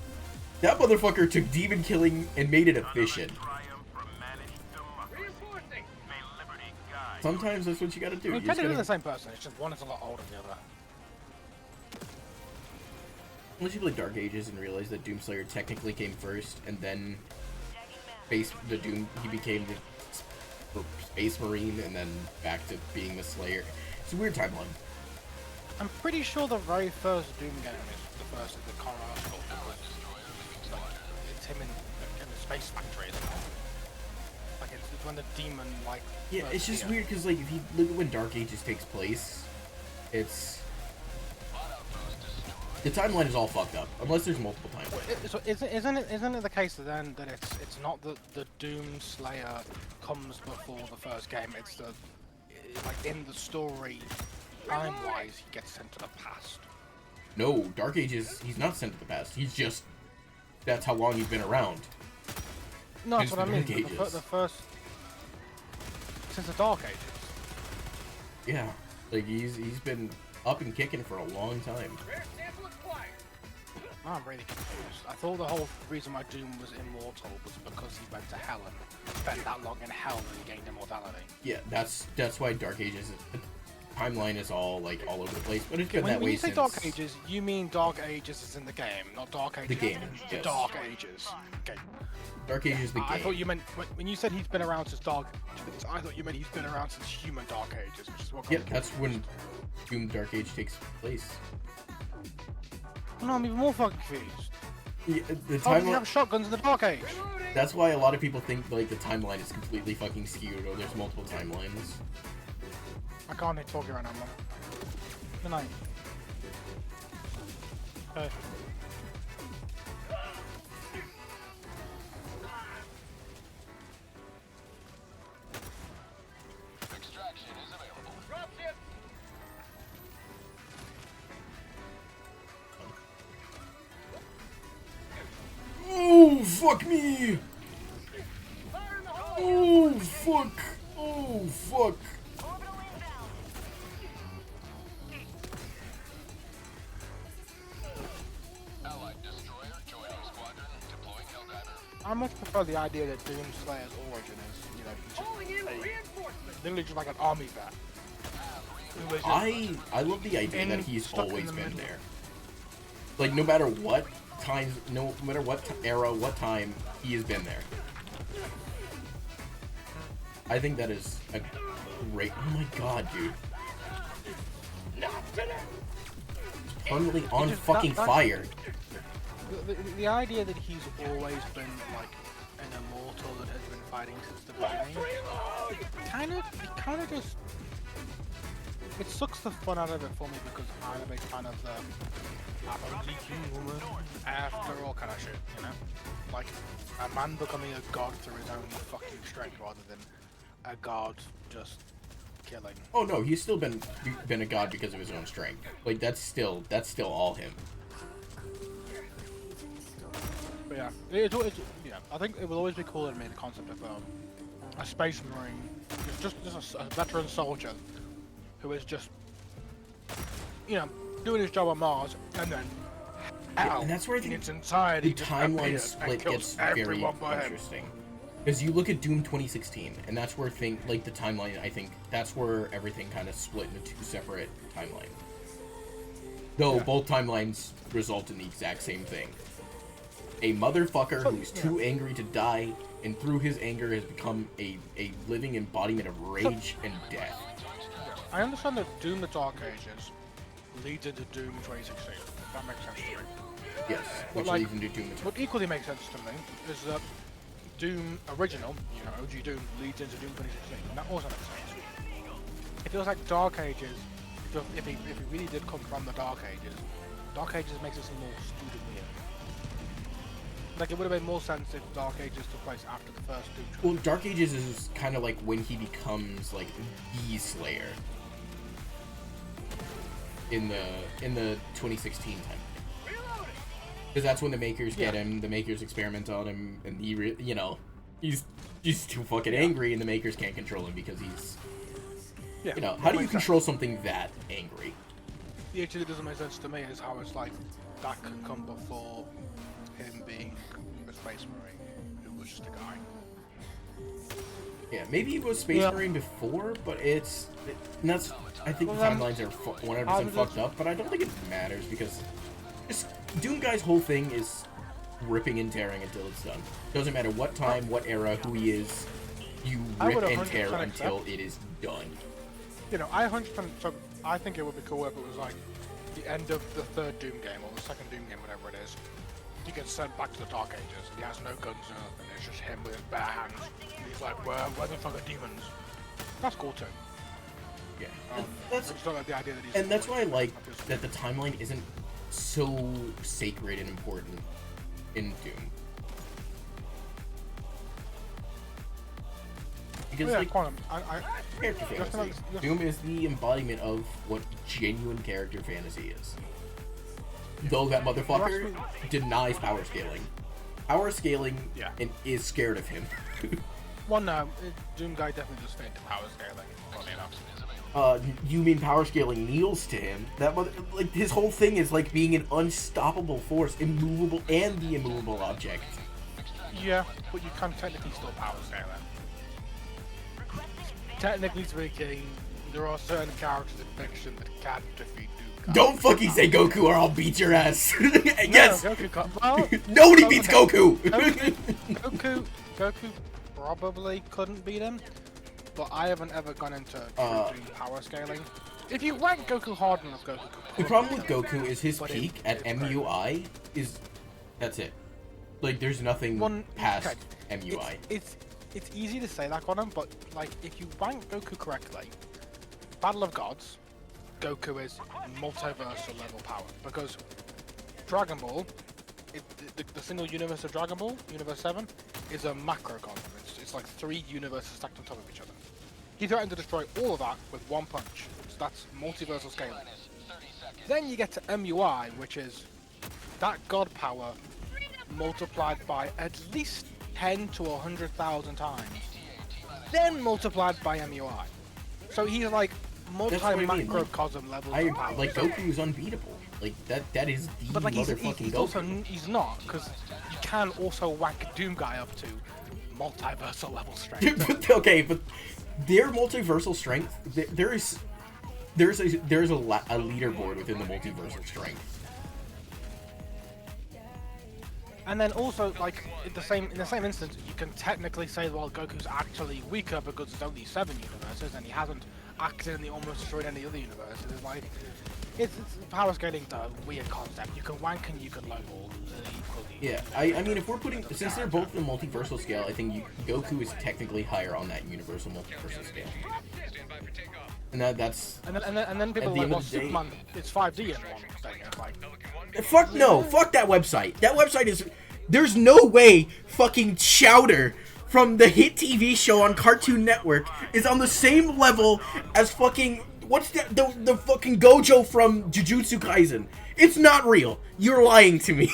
That motherfucker took demon killing and made it efficient. Reinforcing. May liberty guide. Sometimes that's what you gotta do. I mean, You just technically gotta- the same person. It's just one is a lot older than the other. Unless you play Dark Ages and realize that Doom Slayer technically came first, and then he became the Space Marine, and then back to being the Slayer. It's a weird timeline. I'm pretty sure the very first Doom game is the first of the chronological. Like, it's him in the space factory, isn't it? Like it's when the demon like. Yeah, first it's just appeared. weird because like if you look at when Dark Ages takes place, it's the timeline is all fucked up unless there's multiple timelines. So isn't it the case then that it's not that the Doom Slayer comes before the first game? It's the like in the story, time-wise, he gets sent to the past. No, Dark Ages, he's not sent to the past. He's just that's how long he's been around. No, that's It's what I the mean. Dark Ages. The first since the Dark Ages. Yeah, like he's been up and kicking for a long time. Rare sample acquired. Now I'm really confused. I thought the whole reason why Doom was immortal was because he went to hell and spent that long in hell and gained immortality. Yeah, that's why Dark Ages timeline is all like all over the place, but it's been that When way you say since Dark Ages, you mean Dark Ages is in the game, not Dark Ages. The game, in the yes. Dark Ages. Okay. Dark Ages the game. I thought you meant when you said he's been around since Dark Ages. I thought you meant he's been around since Human Dark Ages, which is what. got Yeah, me that's when Doom Dark Age takes place. confused. No, I'm even more fucking confused. Yeah, the How does he timeline. have shotguns in the Dark Age? That's why a lot of people think like the timeline is completely fucking skewed, or there's multiple timelines. I can't hear talking right now, man. Good night. Okay. Extraction is available. Dropship. Oh fuck me! Fire in the hole. Oh fuck! Oh fuck! Orbital inbound. Allied destroyer joining squadron, deploying Helldiver. I much prefer the idea that Doom Slayer's origin is, Calling in reinforcements. literally just like an army vet. Who is I love the idea that he's stuck in always the been middle. there. Like, no matter what time, no matter what era, what time, he has been there. I think that is a great. Oh my god, dude! Permanently on fucking fire. The idea that he's always been like an immortal that has been fighting since the beginning, it kind of just, it sucks the fun out of it for me because I'm a big fan of the human after all kind of shit, you know? Like a man becoming a god through his own fucking strength rather than a god just killing. Oh no, he's still been a god because of his own strength. Like that's still all him. But yeah, yeah, I think it will always be cool to me the concept of a space marine, just a veteran soldier who is just, you know, doing his job on Mars, and then Yeah, and that's where I think its entirety the timeline just split kills gets very everyone by him. interesting. Because you look at Doom 2016, and that's where the timeline, I think, that's where everything kind of split into two separate timelines. Though both timelines result in the exact same thing. A motherfucker who's too angry to die, and through his anger has become a living embodiment of rage and death. I understand that Doom the Dark Ages leads into Doom 2016. That makes sense to me. Yes, which like, leads into Doom. What equally makes sense to me is that Doom original, you know, OG Doom, leads into Doom 2016. And that also makes sense. It feels like Dark Ages, if he really did come from the Dark Ages makes it seem more stupid and weird. Like, it would have made more sense if Dark Ages took place after the first Doom. Well, Dark Ages is kind of like when he becomes, like, the Slayer. In the 2016 time. Because that's when the makers get him, the makers experiment on him, and he's too fucking angry, and the makers can't control him because he's, how do you control something that angry? The issue that doesn't make sense to me is how it's like, that could come before him being a space marine, who was just a guy. Yeah, maybe he was Space Marine before, but I think the timelines are 100% fucked up, but I don't think it matters because Doom Guy's whole thing is ripping and tearing until it's done. Doesn't matter what time, what era, who he is, you rip and tear until it is done. You know, I 100%, so I think it would be cool if it was like the end of the third Doom game, or the second Doom game, whatever it is. He gets sent back to the Dark Ages, and he has no guns or nothing, it's just him with his bare hands. And he's like, where the fuck are demons? That's cool too. Yeah, I just don't like the idea that he's... And that's why I like that the timeline isn't so sacred and important in Doom. Because Quantum, character fantasy. Doom is the embodiment of what genuine character fantasy is. Though that motherfucker denies power scaling. Power scaling and is scared of him. Well, no, Doom Guy definitely just faked power scaling, funny enough. You mean power scaling kneels to him? That like his whole thing is like being an unstoppable force, immovable and the immovable object. Yeah, but you can technically still power scale him. Technically speaking, there are certain characters in fiction that can defeat Doom. Don't fucking say Goku or I'll beat your ass. Yes. No, Goku can't. Well, nobody beats Goku. Goku probably couldn't beat him, but I haven't ever gone into doing power scaling. If you rank Goku hard enough, Goku could. The problem with Goku is his peak at MUI is that's it. Like there's nothing past MUI. It's easy to say that on him, but like if you rank Goku correctly, Battle of Gods, Goku is multiversal level power because Dragon Ball, the single universe of Dragon Ball, Universe 7, is a macrocosm. It's like 3 universes stacked on top of each other. He threatened to destroy all of that with one punch. So that's multiversal scaling. Then you get to MUI, which is that god power multiplied by at least 10 to 100,000 times, then multiplied by MUI. So he's like multi-macrocosm level of power. Like Goku is unbeatable. Like that is the but like motherfucking he's Goku. Also, he's not, because you can also whack Doom Guy up to multiversal level strength. Okay, but their multiversal strength, there's a leaderboard within the multiversal strength. And then also, like, in the same instance, you can technically say, well, Goku's actually weaker because there's only 7 universes, and he hasn't accidentally almost destroyed any other universes. It's like, it's power scaling to a weird concept. You can wank and you can lowball equally. Yeah, I mean, if we're putting, since they're both the multiversal scale, I think Goku is technically higher on that universal multiversal scale. And that's. And then people are like, well, Superman, it's 5D in one thing. It's like, fuck no, fuck that website. That website is. There's no way fucking Chowder from the hit TV show on Cartoon Network is on the same level as fucking. What's that? The fucking Gojo from Jujutsu Kaisen. It's not real. You're lying to me.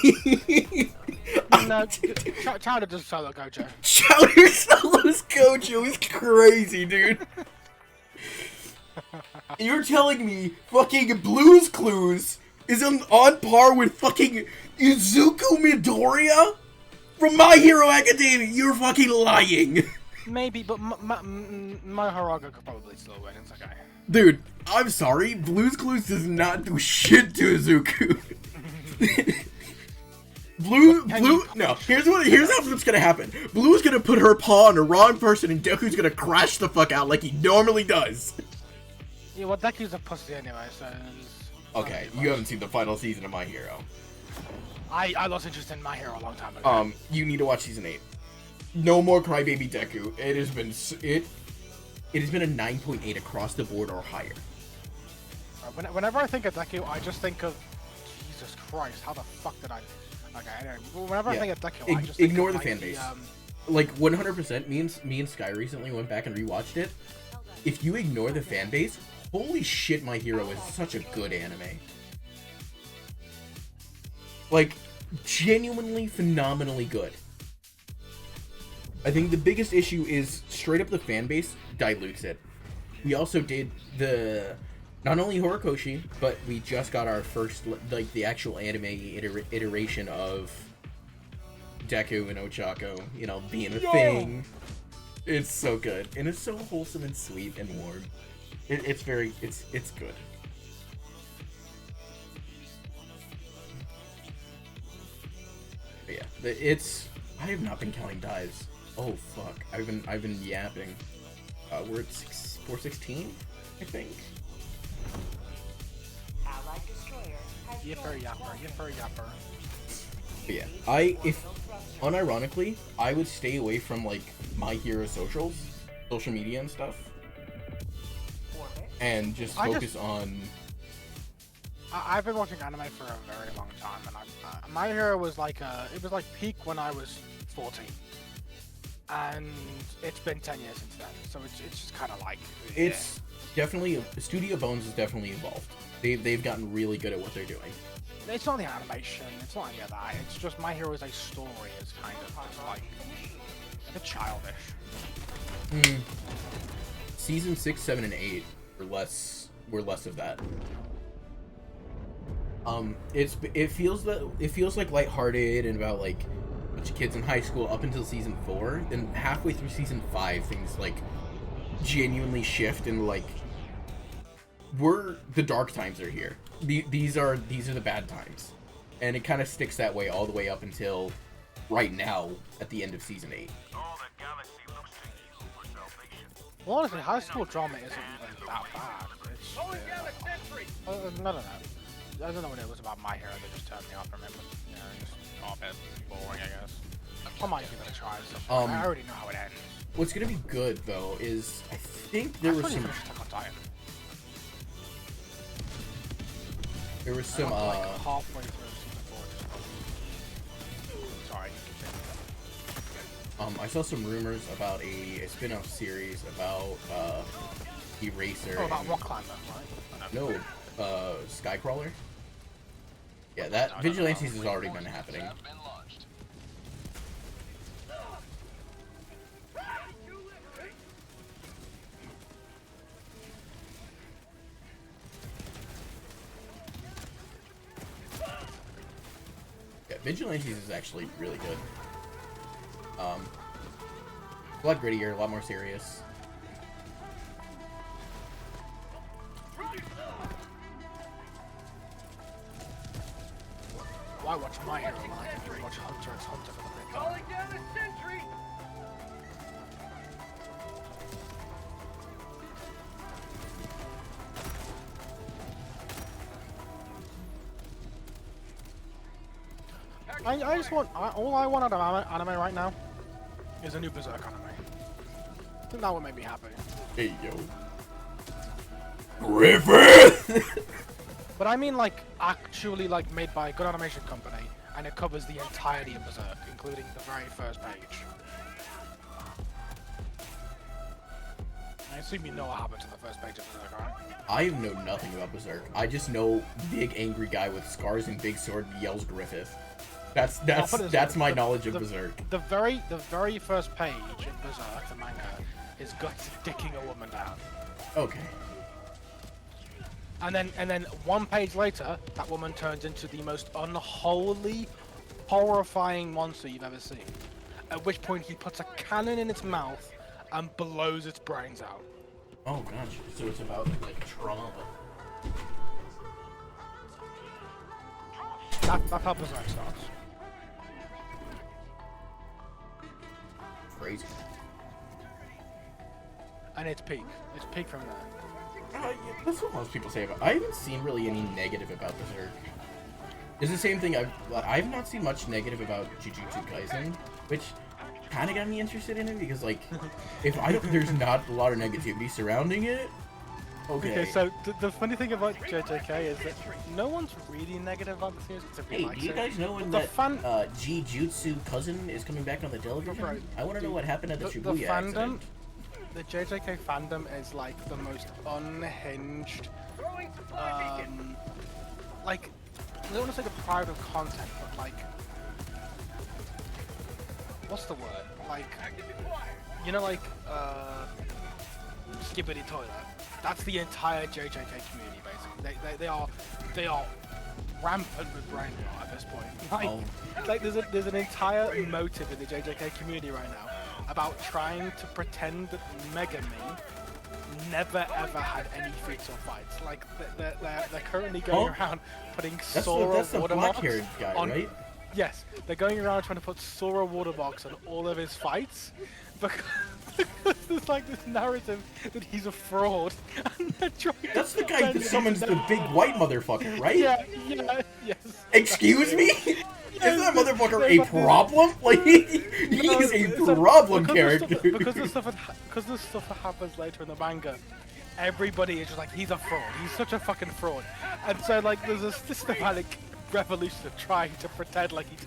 no, Chowder does solo Gojo. Chowder solos Gojo is crazy, dude. You're telling me fucking Blue's Clues is on par with fucking Izuku Midoriya from My Hero Academia? You're fucking lying. Maybe, but my Haraga could probably still win. It's okay. Dude, I'm sorry. Blue's Clues does not do shit to Izuku. No. Here's how it's gonna happen. Blue's gonna put her paw on the wrong person, and Deku's gonna crash the fuck out like he normally does. Yeah, well, Deku's a pussy anyway, so. Okay, you haven't seen the final season of My Hero. I lost interest in My Hero a long time ago. You need to watch season 8. No more Crybaby Deku. It has been a 9.8 across the board or higher. Whenever I think of Deku, I just think of Jesus Christ. How the fuck did I? Okay, anyway, whenever I think of Deku, I just ignore think the of, fan base. like, 100%. Me and Sky recently went back and rewatched it. If you ignore the fan base, holy shit, My Hero is such a good anime. Like, genuinely, phenomenally good. I think the biggest issue is straight up the fan base dilutes it. We also did not only Horikoshi, but we just got our first, like, the actual anime iteration of Deku and Ochako, you know, being a thing. It's so good, and it's so wholesome and sweet and warm. It's good. But yeah, I have not been counting dives. Oh fuck, I've been yapping. We're at 416, I think. Yipper yapper. But yeah, unironically, I would stay away from, like, My Hero social media and stuff, and just focus on. I've been watching anime for a very long time, and My Hero was like it was like peak when I was 14, and it's been 10 years since then, so it's just kind of like. It's definitely Studio Bones has definitely evolved. They've gotten really good at what they're doing. It's not the animation, it's not any of that. It's just My Hero as a story is kind of just like a bit childish. Season 6, 7, and 8 were less of that. It feels like lighthearted and about, like, a bunch of kids in high school up until season 4. Then halfway through season 5, things, like, genuinely shift and, like, the dark times are here. These are the bad times, and it kind of sticks that way all the way up until right now at the end of season 8. Well, honestly, high school drama isn't even that bad. It's none of that. I don't know what it was about My Hero that just turned me off from it, but you know, just a bit boring, I guess. I might give it a try. I already know how it ends. What's gonna be good though is I think there was some. There was some like halfway through season 4. Sorry, I saw some rumors about a spin-off series about Eraser. Oh, about Rock Climber, right? No, Skycrawler. Yeah, that Vigilantes has already been happening. Yeah, Vigilantes is actually really good. A lot grittier, a lot more serious. Why watch my hero when I can just watch Hunter as Hunter for the big guy? Calling down a sentry. I just want, all I want out of anime right now is a new Berserk anime. I think that would make me happy. Hey, yo. Griffith! But I mean like, actually like made by a good animation company, and it covers the entirety of Berserk, including the very first page. I assume you know what happens in the first page of Berserk, right? I know nothing about Berserk. I just know big angry guy with scars and big sword yells Griffith. That's my knowledge of Berserk. The very first page in Berserk, the manga, is Guts dicking a woman down. Okay. And then 1 page later, that woman turns into the most unholy, horrifying monster you've ever seen. At which point he puts a cannon in its mouth and blows its brains out. Oh gosh. So it's about like trauma. That's how Berserk starts. Crazy. And it's peak. It's peak from there. Yeah, that's what most people say about. I haven't seen really any negative about Berserk. It's the same thing. I've not seen much negative about Jujutsu Kaisen, which kind of got me interested in it because like, if there's not a lot of negativity surrounding it. Okay. So the funny thing about JJK is that no one's really negative about the series except Hey, do you guys know when that Jujutsu Cousin is coming back on the television? Right. I want to know what happened at the Shibuya accident. The JJK fandom is like the most unhinged, like, I don't want to say deprived of content, but like, what's the word? Like, you know, like, Skibbity Toilet. That's the entire JJK community, basically. They are rampant with brain rot at this point. Like there's an entire motive in the JJK community right now about trying to pretend that Megami never ever had any feats or fights. Like they're currently going around putting Sora watermarks guy, on. Right? Yes, they're going around trying to put Sora watermarks on all of his fights because there's like this narrative that he's a fraud. And they're trying That's the guy that summons the big white motherfucker, right? Yeah, yes. Excuse me? Is that motherfucker a problem? Like, he is a problem character. Because the stuff that happens later in the manga, everybody is just like, he's a fraud. He's such a fucking fraud. And so like, there's a systematic revolution of trying to pretend like he's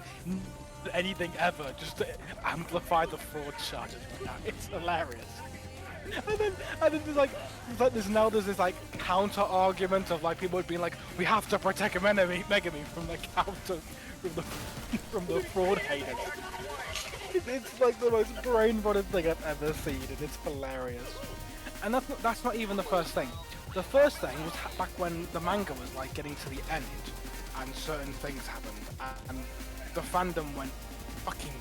anything ever, just to amplify the fraud charges. It's hilarious. And then there's this like counter argument of like people being like, we have to protect Megami from the counter from the fraud haters. It's like the most brain-rotted thing I've ever seen, and it's hilarious. And that's not even the first thing. The first thing was back when the manga was like getting to the end, and certain things happened, and the fandom went fucking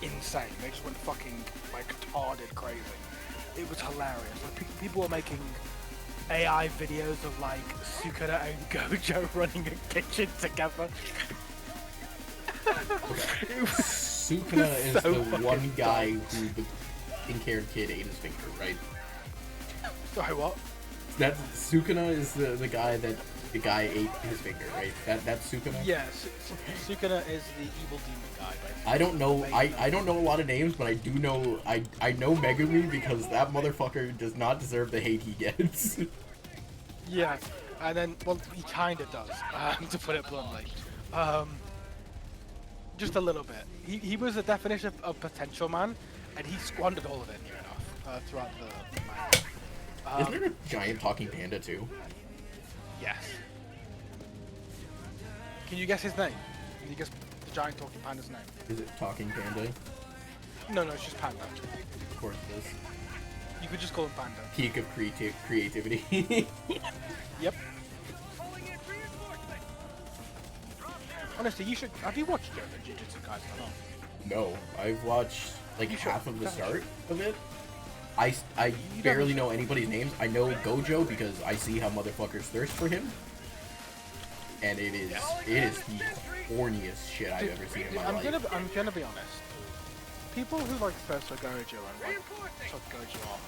insane. They just went fucking like retarded crazy. It was hilarious. Like people were making AI videos of like Sukuna and Gojo running a kitchen together. Sukuna is so the one fucking guy who the pink-haired kid ate his finger, right? Sorry, what? That Sukuna is the guy that the guy ate his finger, right? That's Sukuna? Yeah, Sukuna is the evil demon guy, basically. I don't know I don't know a lot of names, but I do know I know Megami because that motherfucker does not deserve the hate he gets. Yeah, and then well he kinda does, to put it bluntly. Just a little bit. He was the definition of potential man, and he squandered all of it near enough throughout the manga. Isn't there a giant talking panda too? Yes. Can you guess his name? Can you guess the giant talking panda's name? Is it talking panda? No, it's just panda. Of course it is. You could just call him panda. Peak of creativity. Yep. Honestly, you should. Have you watched Jujutsu Kaisen or not? No, I've watched like You should. half of the That's start of it. I barely know anybody's names. I know Gojo because I see how motherfuckers thirst for him, and it is the horniest shit I've ever seen in my life. I'm gonna be honest. People who like thirst for Gojo and like took Gojo off,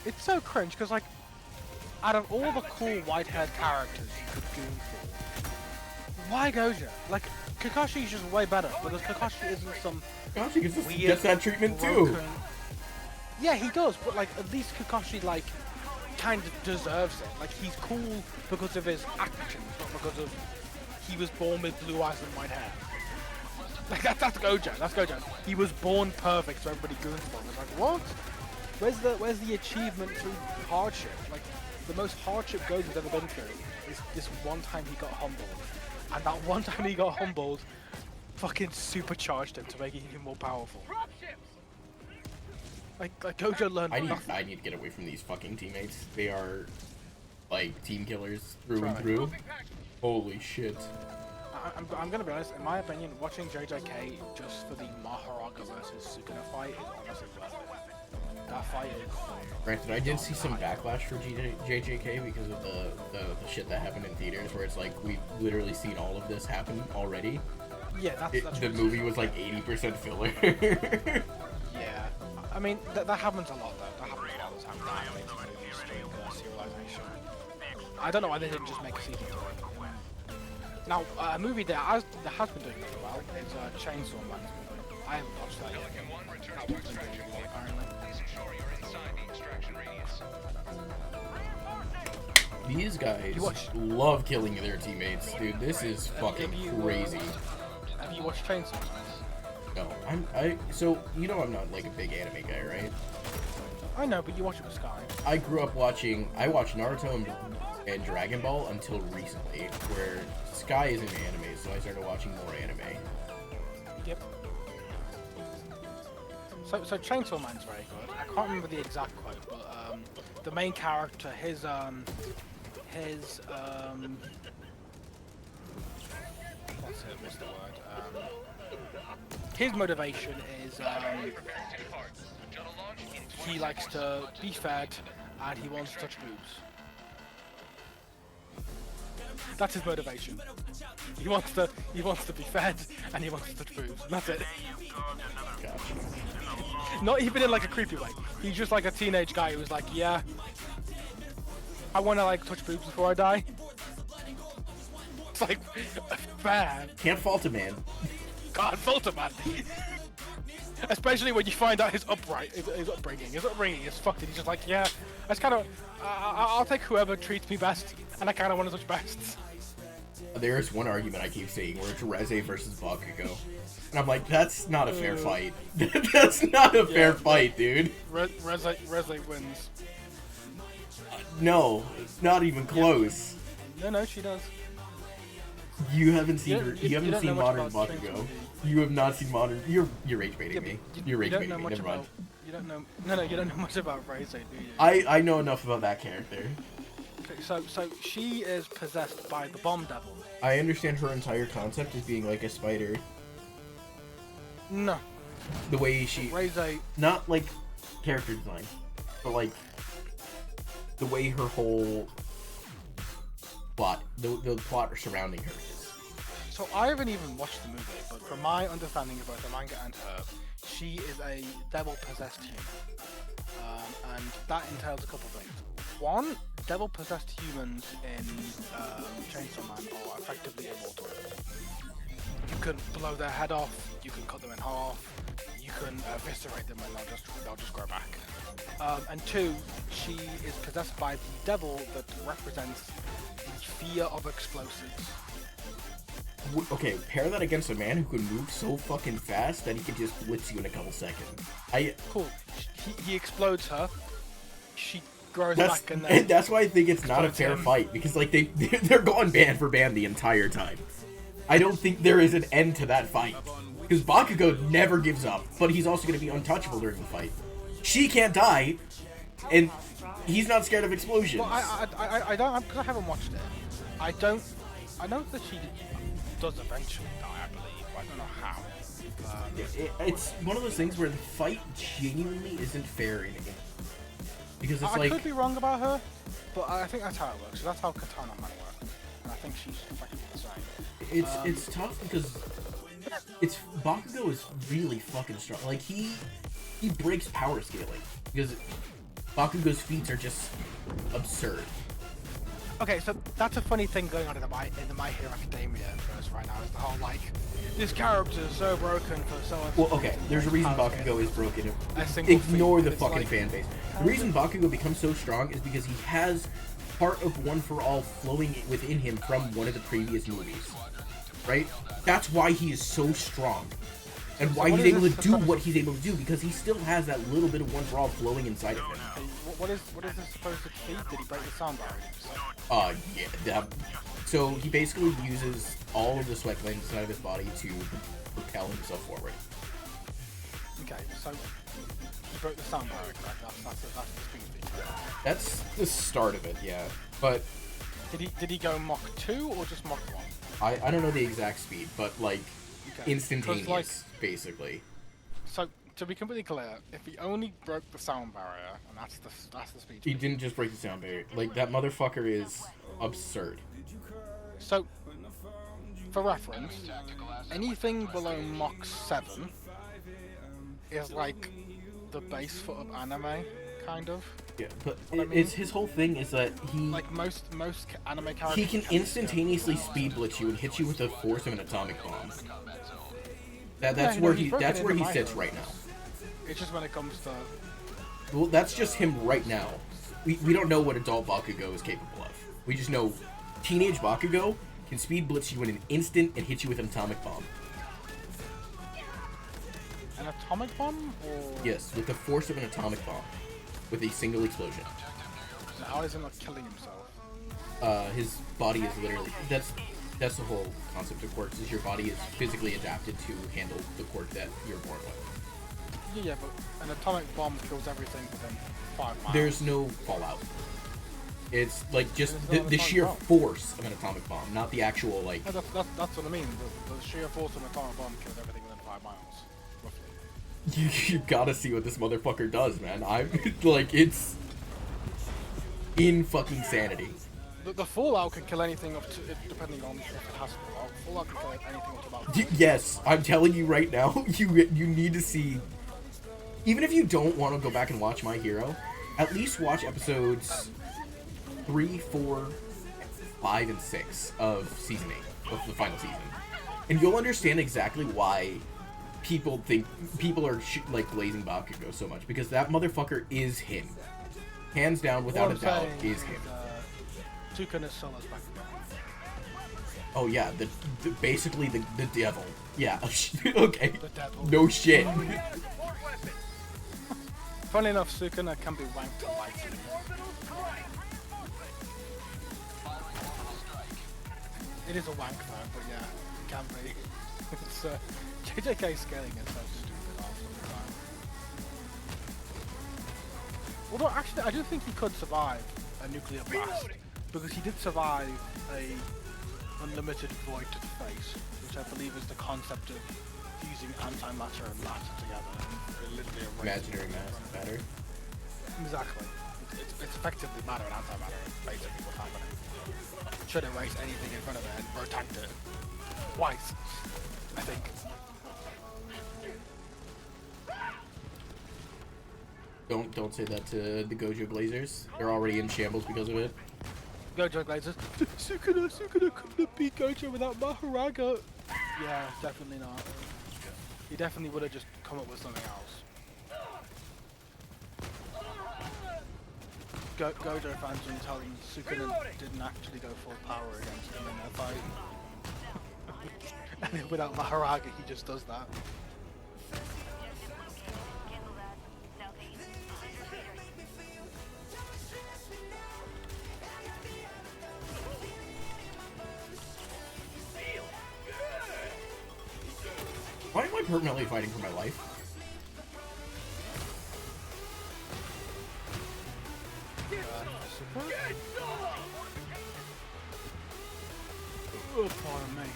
it's so cringe because like, out of all the cool white-haired characters you could goon for, why Gojo? Like, Kakashi's just way better because Kakashi isn't some Kakashi weird, gets that treatment too. broken... Yeah, he does, but like at least Kakashi like kind of deserves it. Like he's cool because of his actions, not because of he was born with blue eyes and white hair. Like that's Gojo. That's Gojo. He was born perfect, so everybody goons for him. It's like what? Where's the achievement through hardship? Like the most hardship Gojo's ever been through is this one time he got humbled, and that one time he got humbled, fucking supercharged him to make him even more powerful. Like Gojo learned nothing. I need to get away from these fucking teammates. They are like team killers through and through. Holy shit. I'm gonna be honest, in my opinion, watching JJK just for the Maharaga versus Sukuna fight is honestly worth it. That fight is... Granted, I did see some backlash for JJK because of the shit that happened in theaters where it's like, we've literally seen all of this happen already. Yeah, that's the movie was like 80% filler. Yeah. I mean, that happens a lot though. That happens all the time. That makes movies through serialization. I don't know why they didn't just make a season 3. Now, a movie that has been doing really well is Chainsaw Man. I haven't watched that yet. That one's been doing really well, apparently. These guys love killing their teammates, dude. This is fucking crazy. Have you watched Chainsaw Man? No, so you know I'm not like a big anime guy, right? I know, but you watch it with Sky. I grew up watching. I watched Naruto and Dragon Ball until recently, where Sky is into anime, so I started watching more anime. Yep. So Chainsaw Man's very good. I can't remember the exact quote, but the main character, his what's the word? His motivation is he likes to be fed and he wants to touch boobs. That's his motivation. He wants to be fed and he wants to touch boobs. And that's it. Gotcha. Not even in like a creepy way. He's just like a teenage guy who's like, yeah, I want to like touch boobs before I die. It's like bad. Can't fault a man. God, fault a man. Especially when you find out his upbringing is fucked. And he's just like, yeah, that's kind of. I'll take whoever treats me best, and I kind of want to touch best. There's one argument I keep seeing where it's Reze versus Bakugo, and I'm like, that's not a fair fight. That's not a fair fight, dude. Reze wins. No, not even close. No, she does. You haven't seen modern about Bakugo. You have not seen modern. You're rage baiting me. You're rage baiting me. Never mind. You don't know. No, you don't know much about Reze, do you? I know enough about that character. Okay, so she is possessed by the bomb devil. I understand her entire concept is being like a spider. No. The way she... Reze... Not like character design, but like the way her whole plot, the plot surrounding her is. So I haven't even watched the movie, but from my understanding of both the manga and her, she is a devil-possessed human. And that entails a couple things. One, devil-possessed humans in Chainsaw Man are effectively immortal. You can blow their head off, you can cut them in half, you can eviscerate them and they'll just grow back. And two, she is possessed by the devil that represents the fear of explosives. Okay, pair that against a man who can move so fucking fast that he can just blitz you in a couple seconds. Cool. He explodes her. She grows back and then... That's why I think it's not a fair fight, because like they're going band for band the entire time. I don't think there is an end to that fight. Because Bakugo never gives up, but he's also going to be untouchable during the fight. She can't die, and he's not scared of explosions. Well, I don't, because I haven't watched it. I know that she does eventually die, I believe, but I don't know how. It's one of those things where the fight genuinely isn't fair in it. Because it's I could be wrong about her, but I think that's how it works. That's how Katana might work. And I think she's effectively the same. It's tough because Bakugo is really fucking strong. Like he breaks power scaling because Bakugo's feats are just absurd. Okay, so that's a funny thing going on in the My Hero Academia verse right now. Is the whole like this character is so broken for so. Well, okay, there's a reason Bakugo is broken. Ignore the fucking fan base. The reason Bakugo becomes so strong is because he has part of One for All flowing within him from one of the previous movies, right? That's why he is so strong, and why he's able to do what he's able to do, because he still has that little bit of One for All flowing inside of him. What is this supposed to be? Did he break the sound barrier? Yeah. So he basically uses all of the sweat glands inside of his body to propel himself forward. Okay, so he broke the sound barrier, correct? That's the speed feature. That's the start of it, yeah. But did he go Mach 2 or just Mach 1? I don't know the exact speed, but like instantaneous, like, basically. So to be completely clear, if he only broke the sound barrier, and that's the speed. He didn't just break the sound barrier. Like that motherfucker is absurd. So, for reference, anything below Mach 7 is like the base foot of anime, kind of. Yeah, but it's his whole thing is that he like most anime characters. He can instantaneously speed blitz you and hit you with the force of an atomic bomb. That's where he sits right now. It's just when it comes to. Well, that's just him right now. We don't know what adult Bakugo is capable of. We just know teenage Bakugo can speed blitz you in an instant and hit you with an atomic bomb. An atomic bomb? Or... Yes, with the force of an atomic bomb. With a single explosion. So how is he not killing himself? His body is literally... That's the whole concept of quirks, is your body is physically adapted to handle the quirk that you're born with. Yeah, but an atomic bomb kills everything within 5 miles. There's no fallout. It's like just the sheer force of an atomic bomb, not the actual like... No, that's what I mean. The sheer force of an atomic bomb kills everything within 5 miles. You gotta see what this motherfucker does, man. I'm like, it's in fucking sanity. The fallout can kill anything up to, depending on if it has fallout. Fallout can kill anything up to about. Yes, I'm telling you right now. You need to see. Even if you don't want to go back and watch My Hero, at least watch episodes 3, 4, 5, and 6 of season 8 of the final season, and you'll understand exactly why people are like blazing Bakugo so much, because that motherfucker is him, hands down, without a doubt, is him. Sukuna Solo's Bakugo. Oh yeah, basically the devil. Yeah. Okay. The devil. No shit. Funny enough, Sukuna can be wanked to light. It is a wank though, but yeah, it can be. It's JJK scaling is so stupid all the time. Although actually, I do think he could survive a nuclear blast, because he did survive a unlimited void to the face, which I believe is the concept of fusing antimatter and matter together and literally Imaginary matter. Exactly. It's effectively matter and antimatter. Basically, what's happening. Should erase anything in front of it and protect it twice, I think. Don't say that to the Gojo Blazers. They're already in shambles because of it. Gojo Blazers. Sukuna couldn't beat Gojo without Maharaga. Yeah, definitely not. He definitely would have just come up with something else. Gojo fans will tell him Sukuna didn't actually go full power against him in that fight. And without Maharaga, he just does that. Why am I permanently fighting for my life? Oh, pardon me.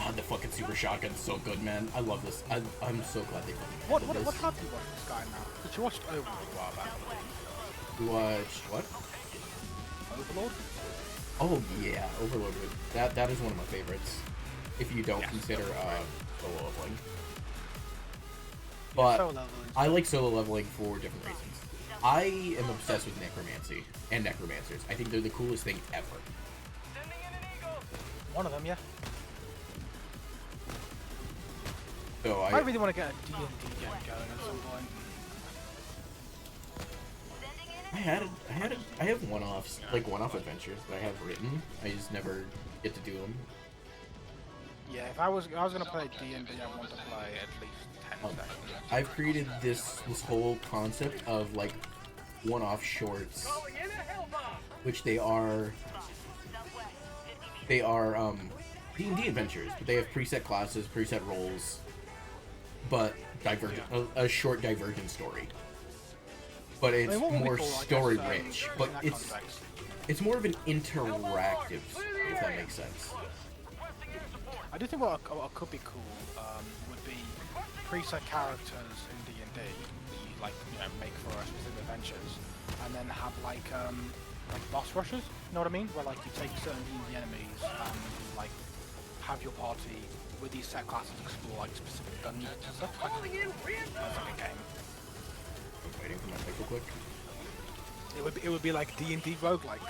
God, the fucking super shotgun's so good, man. I love this. I'm so glad they fucking What added this. have you watched this guy now? Did you watch Overlord a while back? You watched what? Overlord? Oh yeah, Overlord. That is one of my favorites. If you don't consider solo leveling. But Solo leveling. I like solo leveling for different reasons. I am obsessed with necromancy and necromancers. I think they're the coolest thing ever. One of them, yeah. So I really want to get a D&D game going at some point. I have one-offs, like one-off adventures that I have written. I just never get to do them. Yeah, if I was gonna play D&D, I want to play at least 10 sessions. I've created this whole concept of like one-off shorts, Calling in a hell bomb. which they are D&D adventures, but they have preset classes, preset roles, but divergent, a short divergent story. But it's what would be more cool, I guess, story rich, in but that it's context. it's more of an interactive story, if that makes sense. I do think what could be cool would be preset characters in D&D that you like, make for specific adventures, and then have like boss rushes. You know what I mean? Where like you take certain D&D enemies and like have your party with these set classes explore like specific dungeons and stuff. Like, Calling in that's reinforcements. like a game. I'm waiting for my pick real quick. It would be like D&D roguelike.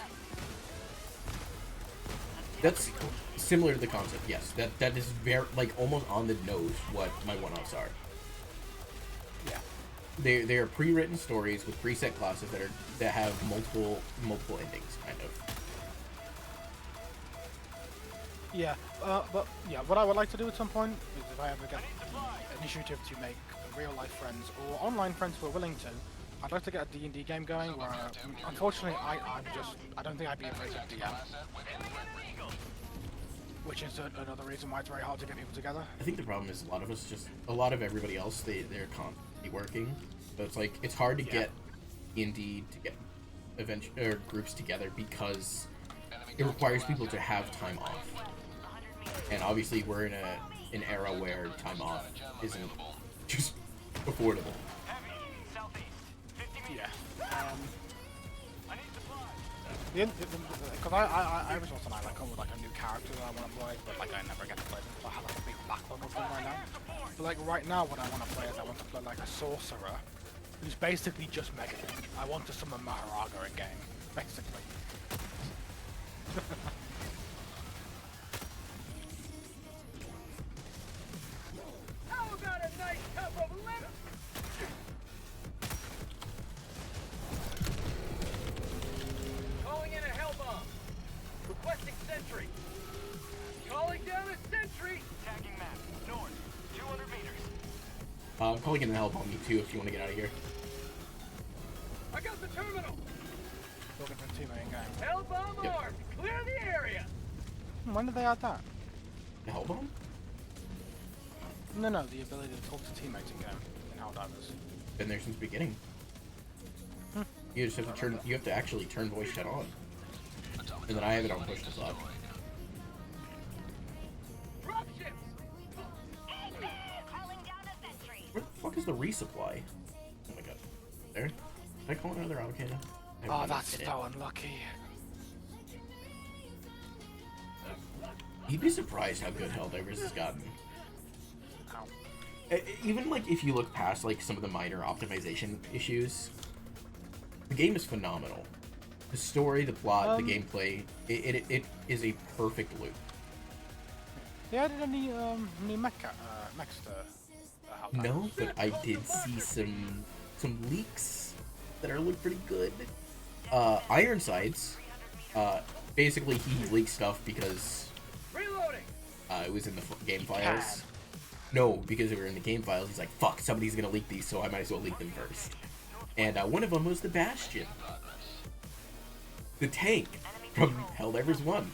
That's similar to the concept, yes. That is very, like, almost on the nose what my one-offs are. Yeah. They are pre-written stories with preset classes that have multiple endings, kind of. Yeah, but yeah, what I would like to do at some point is if I ever get the initiative to make real life friends or online friends who are willing to, I'd like to get a D&D game going where, unfortunately, I don't think I'd be a very good DM. Which is another reason why it's very hard to get people together. I think the problem is a lot of everybody else, they're constantly working. So it's like, it's hard to get indie to get groups together because it requires people to have time off. And obviously we're in an era where time off isn't just affordable. Yeah. Because I was also like come with like a new character that I want to play, but like I never get to play them. So I have like a big backlog of them right now. But like right now, what I want to play is I want to play like a sorcerer, who's basically just Megadon. I want to summon Maharaga in game, basically. How about a nice cup of lemon? Calling in a hell bomb. Requesting sentry. Calling down a sentry. Tagging map. North. 200 meters. I'm calling in the help on me too if you want to get out of here. I got the terminal. Looking for a teammate in game. Hell bomb Yep. armed. Clear the area. When did they add that? The hell bomb? No, the ability to talk to teammates in game in Helldivers. Been there since the beginning. You just have to you have to actually turn voice chat on. And then I have it on push to talk. Drop ships. Calling down a sentry. Where the fuck is the resupply? Oh my god. There? Did I call another avocado? Oh, that's so unlucky. You'd be surprised how good Helldivers has gotten. Ow. Even like if you look past like some of the minor optimization issues, the game is phenomenal. The story, the plot, the gameplay, it is a perfect loop. They added any mechs to Helldivers? No, but I did see some leaks that look pretty good. Ironsides, basically he leaked stuff because Reloading. it was in the game files. No, because they were in the game files. He's like, fuck, somebody's gonna leak these, so I might as well leak them first. And one of them was the Bastion. The tank from Helldivers 1.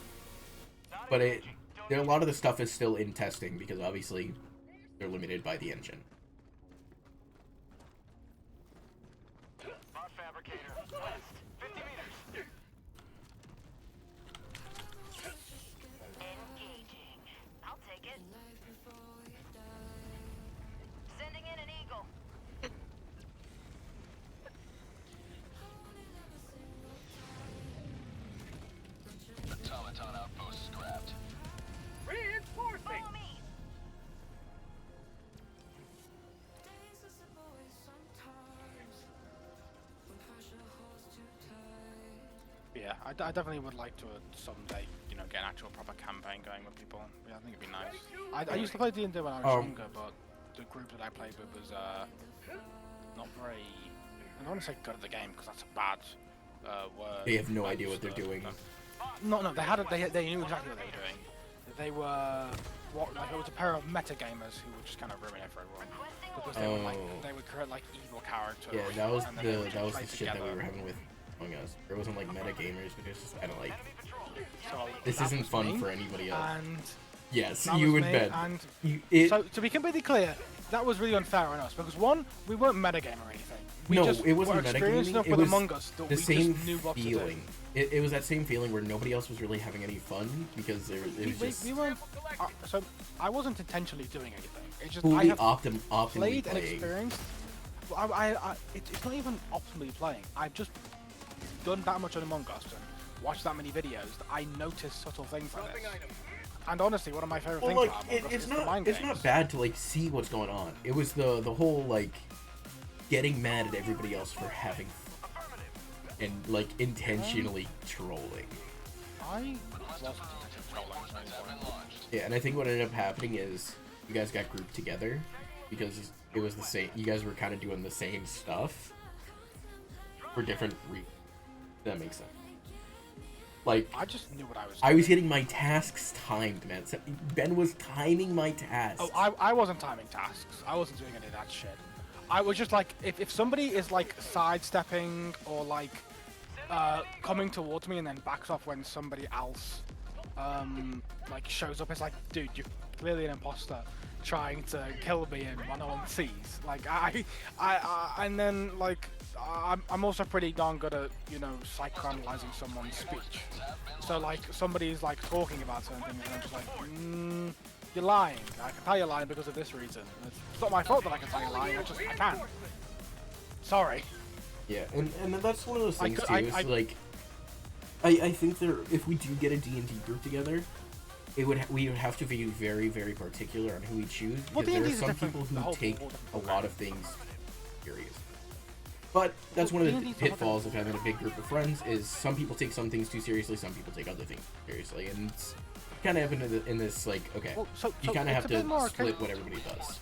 But a lot of the stuff is still in testing because obviously they're limited by the engine. Bot fabricator. West. 50 meters. Engaging. I'll take it. I definitely would like to someday, you know, get an actual proper campaign going with people. Yeah, I think it'd be nice. I used to play D&D when I was younger, but the group that I played with was not very. I don't want to say good at the game because that's a bad word. They have no idea what they're doing. No, they had it. They knew exactly what they were doing. They were like it was a pair of meta gamers who would just kind of ruin it for everyone because they would create like evil characters. Yeah, that was and then they would the play shit that we together. were having with Among Us. It wasn't like meta gamers, but it was just kind of like, So this that isn't was fun me, for anybody else. And Yes, that you was and me, Ben. And so to be completely clear, that was really unfair on us because one, we weren't metagame or anything. We No, just it wasn't were experienced metagaming, enough it with was Among Us that the we same just knew what feeling. to do. It was that same feeling where nobody else was really having any fun because it was just We weren't. So I wasn't intentionally doing anything. It's just fully I have optimally played and playing. experienced. It's not even optimally playing. I've just done that much on Among Us and watched that many videos that I notice subtle things like this. And honestly, one of my favorite Well, things like about Among Us it's is the mind not games. bad to like see what's going on. It was the whole like getting mad at everybody else for having fun and like intentionally trolling. I wasn't trolling anyone. Yeah, and I think what ended up happening is you guys got grouped together because it was the same. You guys were kind of doing the same stuff for different reasons. That makes sense. Like, I just knew what I was doing. I was getting my tasks timed, man. So Ben was timing my tasks. Oh, I wasn't timing tasks. I wasn't doing any of that shit. I was just like, if somebody is like sidestepping or like coming towards me and then backs off when somebody else like shows up, it's like, dude, you're clearly an imposter trying to kill me and no one sees. Like and then like I'm also pretty darn good at, you know, psychoanalyzing someone's speech. So like somebody's like talking about certain things and I'm just like, you're lying. I can tell you're lying because of this reason. It's not my fault that I can tell you're lying. I can. Sorry. Yeah, and that's one of those things too. I Like, I think if we do get a D&D group together, we would have to be very, very particular on who we choose because there are some people who take a lot of things serious. But that's one of the pitfalls of having a big group of friends is some people take some things too seriously, some people take other things seriously, and it's kind of in this like, okay, you kind of have to split what everybody does.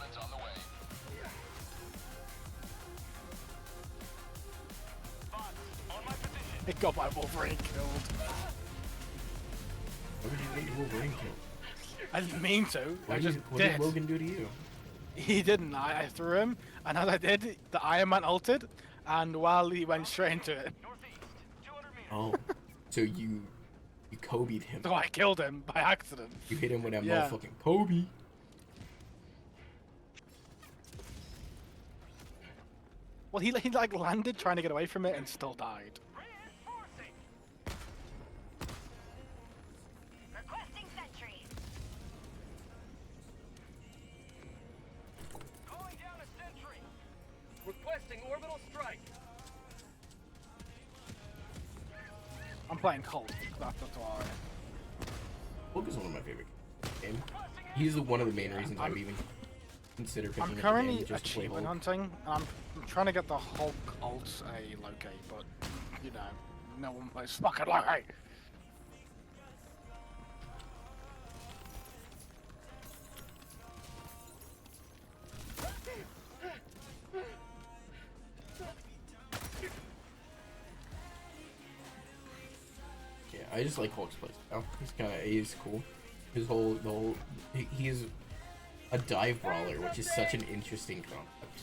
It got my Wolverine killed. What did you get Wolverine killed? I didn't mean to. What I just did Logan do to you? He didn't. I threw him, and as I did, the Iron Man ulted, and while he went straight into it, Oh, so you Kobe'd him. so I killed him by accident. You hit him with that Yeah. motherfucking Kobe. Well, he like landed trying to get away from it and still died. Requesting sentry. Calling down a sentry. Requesting orbital strike. I'm playing Hulk. That's why. Hulk is one of my favorite games. He's one of the main reasons I've even considered picking I'm up the currently game just to play achievement Hulk. hunting, and I'm trying to get the Hulk ult a Loki, but you know, no one plays fucking Loki. Yeah, I just like Hulk's playstyle. He's cool. He is a dive brawler, which is such an interesting concept.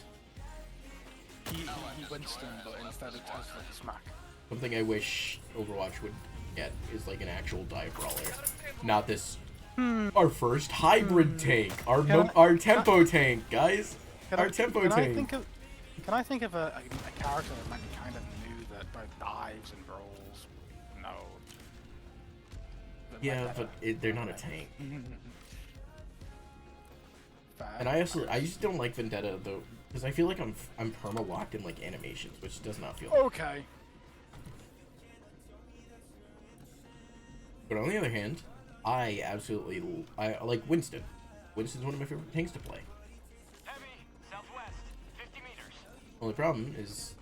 He Winston, but instead it does like smack. Something I wish Overwatch would get is like an actual dive brawler, not this. Our first hybrid tank, our tempo tank, guys. Our tempo tank. Can I think of a character that might be kind of new that both dives and brawls? No. Yeah, but they're not a tank. Fair. And I just don't like Vendetta though, because I feel like I'm perma locked in like animations, which does not feel. Okay. But on the other hand, I like Winston. Winston's one of my favorite tanks to play. Heavy, southwest, 50 meters. Only problem is,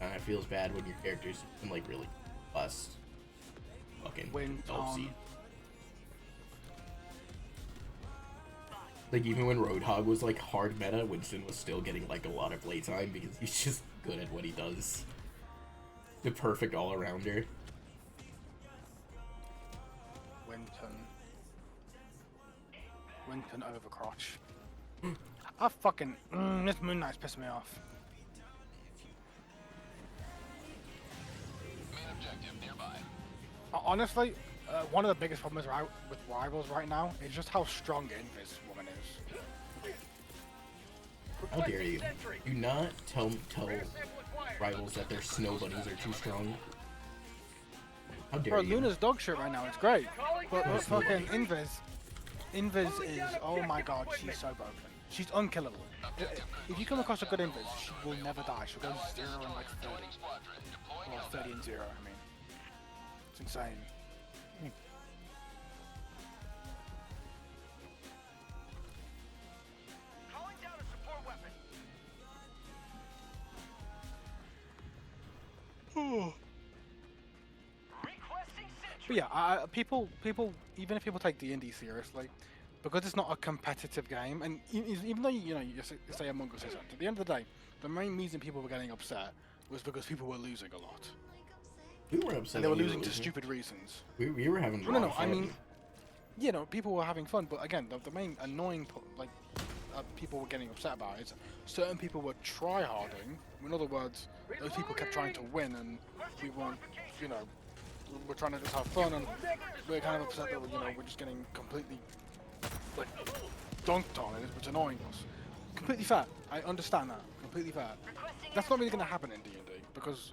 it feels bad when your characters can like really bust. fucking Went dope on. seat. Like, even when Roadhog was, like, hard meta, Winston was still getting, like, a lot of playtime because he's just good at what he does. The perfect all-arounder. Winton Overcrotch. I fucking... this Moon Knight's pissing me off. Honestly, one of the biggest problems with Rivals right now is just how strong Invis woman is. How dare you? Do not tell Rivals that their snow bunnies are too strong. How dare Bro, you? Luna's dog shit right now, it's great. But fucking Invis is, oh my god, she's so broken. She's unkillable. If you come across a good Invis, she will never die. She'll go 0 and like 30. Or 30 and 0, I mean. It's insane. Calling down a support weapon. Requesting sentry. But yeah, people, even if people take D&D seriously, because it's not a competitive game, and even though you say Among Us isn't, at the end of the day, the main reason people were getting upset was because people were losing a lot, We were upset. and they were that we losing to stupid reasons. We were having a lot of I fun. mean, people were having fun, but again, the main annoying people were getting upset about is certain people were try-harding. In other words, those people kept trying to win, and we weren't, we're trying to just have fun, and we're kind of upset that we're just getting completely dunked on it, which is annoying us. Completely fair. I understand that. Completely fair. That's not really going to happen in D&D because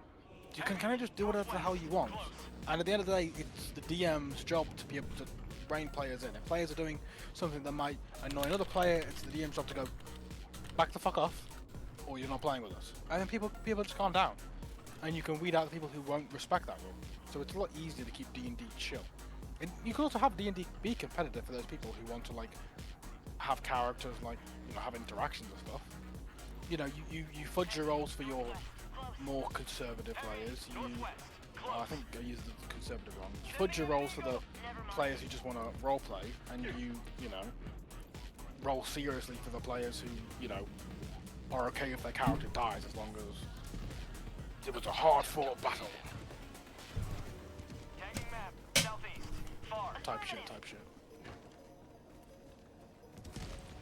you can kind of just do whatever the hell you want. And at the end of the day, it's the DM's job to be able to rein players in. If players are doing something that might annoy another player, it's the DM's job to go back the fuck off, or you're not playing with us. And then people just calm down, and you can weed out the people who won't respect that rule. So it's a lot easier to keep D&D chill. And you can also have D&D be competitive for those people who want to have characters, have interactions and stuff. You fudge your roles for your more conservative players. I think I used the conservative wrong. You fudge your roles for the players who just want to roleplay, and you roll seriously for the players who are okay if their character dies as long as it was a hard-fought battle. Tagging map. Southeast. Far. Type shit.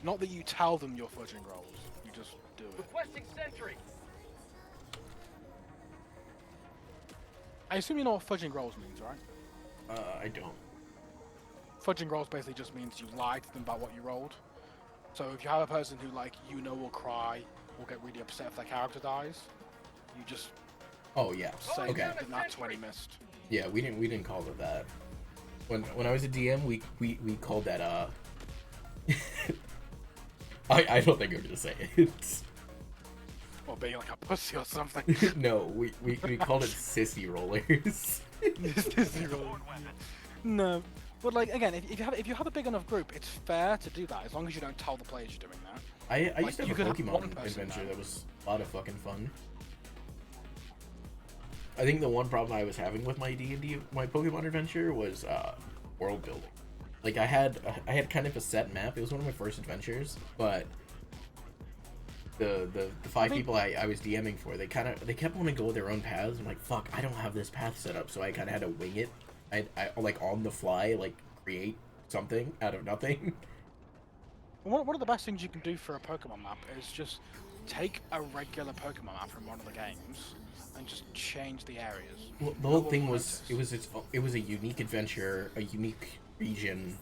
Not that you tell them you're fudging rolls, you just do it. Requesting sentry. I assume you know what fudging rolls means, right? I don't. Fudging rolls basically just means you lie to them about what you rolled. So if you have a person who will cry or get really upset if their character dies, you just Oh yeah. say Okay. that not 20 missed. Yeah, we didn't call it that. When I was a DM, we called that I don't think I'm gonna say it. Or being like a pussy or something. No, we called it sissy rollers. No. But again, if you have a big enough group, it's fair to do that as long as you don't tell the players you're doing that. I used to you have a could have one Pokemon person adventure now. that was a lot of fucking fun. I think the one problem I was having with my my Pokemon adventure was world building. Like I had kind of a set map. It was one of my first adventures, but the five people I was DMing for, they kept wanting to go their own paths. I'm like, fuck, I don't have this path set up, so I kind of had to wing it. I on the fly create something out of nothing. One of the best things you can do for a Pokemon map is just take a regular Pokemon map from one of the games and just change the areas. Well, the whole thing was it was a unique adventure, a unique region,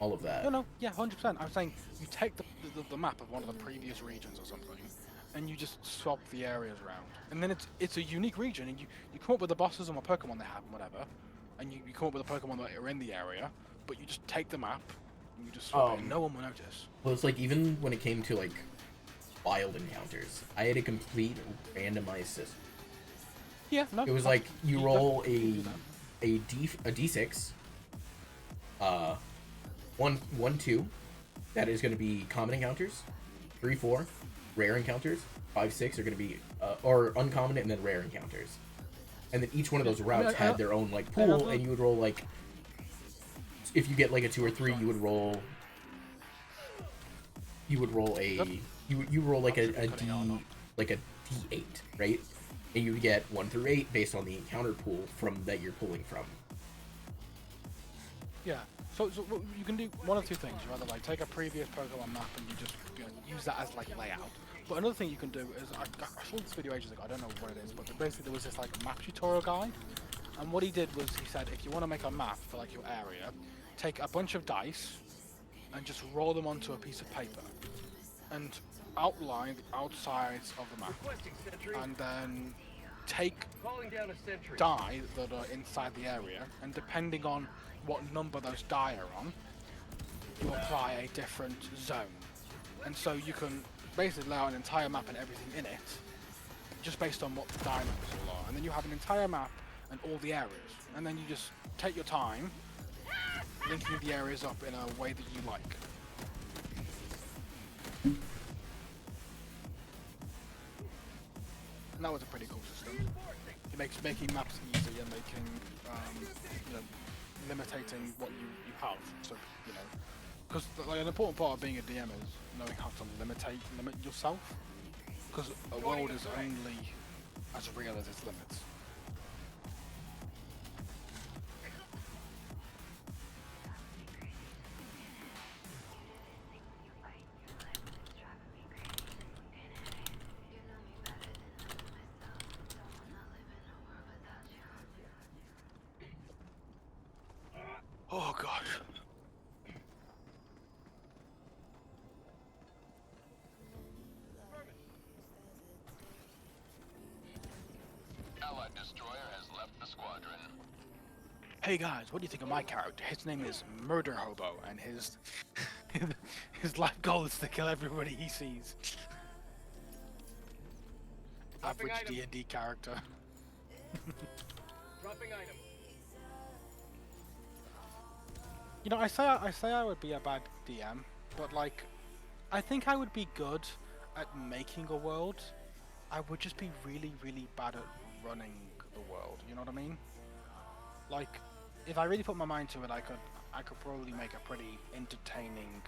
all of that. No, yeah, 100%. I'm saying you take the map of one of the previous regions or something, and you just swap the areas around, and then it's a unique region, and you come up with the bosses and what Pokemon they have and whatever, and you come up with the Pokemon that are in the area, but you just take the map and you just swap it, and no one will notice. Well, it's even when it came to wild encounters, I had a complete randomized system. Yeah, no. It was you roll a d6, 1, 2, that is going to be common encounters. 3, 4, rare encounters. 5, 6 are going to be or uncommon and then rare encounters. and then each one of those routes I- had their own like pool, and you would roll like, if you get like a 2 or 3, you would roll a you roll like a d like a d8, right? And you would get 1 through 8 based on the encounter pool from that you're pulling from. Yeah. So what you can do one of two things. You either like take a previous Pokemon map and you just use that as like layout. But another thing you can do is I saw this video ages ago. I don't know what it is, but basically there was this like map tutorial guide, and what he did was he said if you want to make a map for like your area, take a bunch of dice and just roll them onto a piece of paper and outline the outsides of the map, Requesting sentry. and then take Calling down a sentry. die that are inside the area, and depending on what number those die are on, you apply a different zone. And so you can basically lay out an entire map and everything in it, just based on what the die numbers all are. And then you have an entire map and all the areas. And then you just take your time, linking the areas up in a way that you like. And that was a pretty cool system. It makes making maps easy and making, limitating what you have. So, because like, an important part of being a DM is knowing how to limit yourself. Because a world is only as real as its limits. Oh gosh. Allied destroyer has left the squadron. Hey guys, what do you think of my character? His name is Murder Hobo, and his his life goal is to kill everybody he sees. Average item. D&D character. Dropping item. You know, I say I would be a bad DM, but like, I think I would be good at making a world. I would just be really, really bad at running the world. You know what I mean? Like, if I really put my mind to it, I could probably make a pretty entertaining,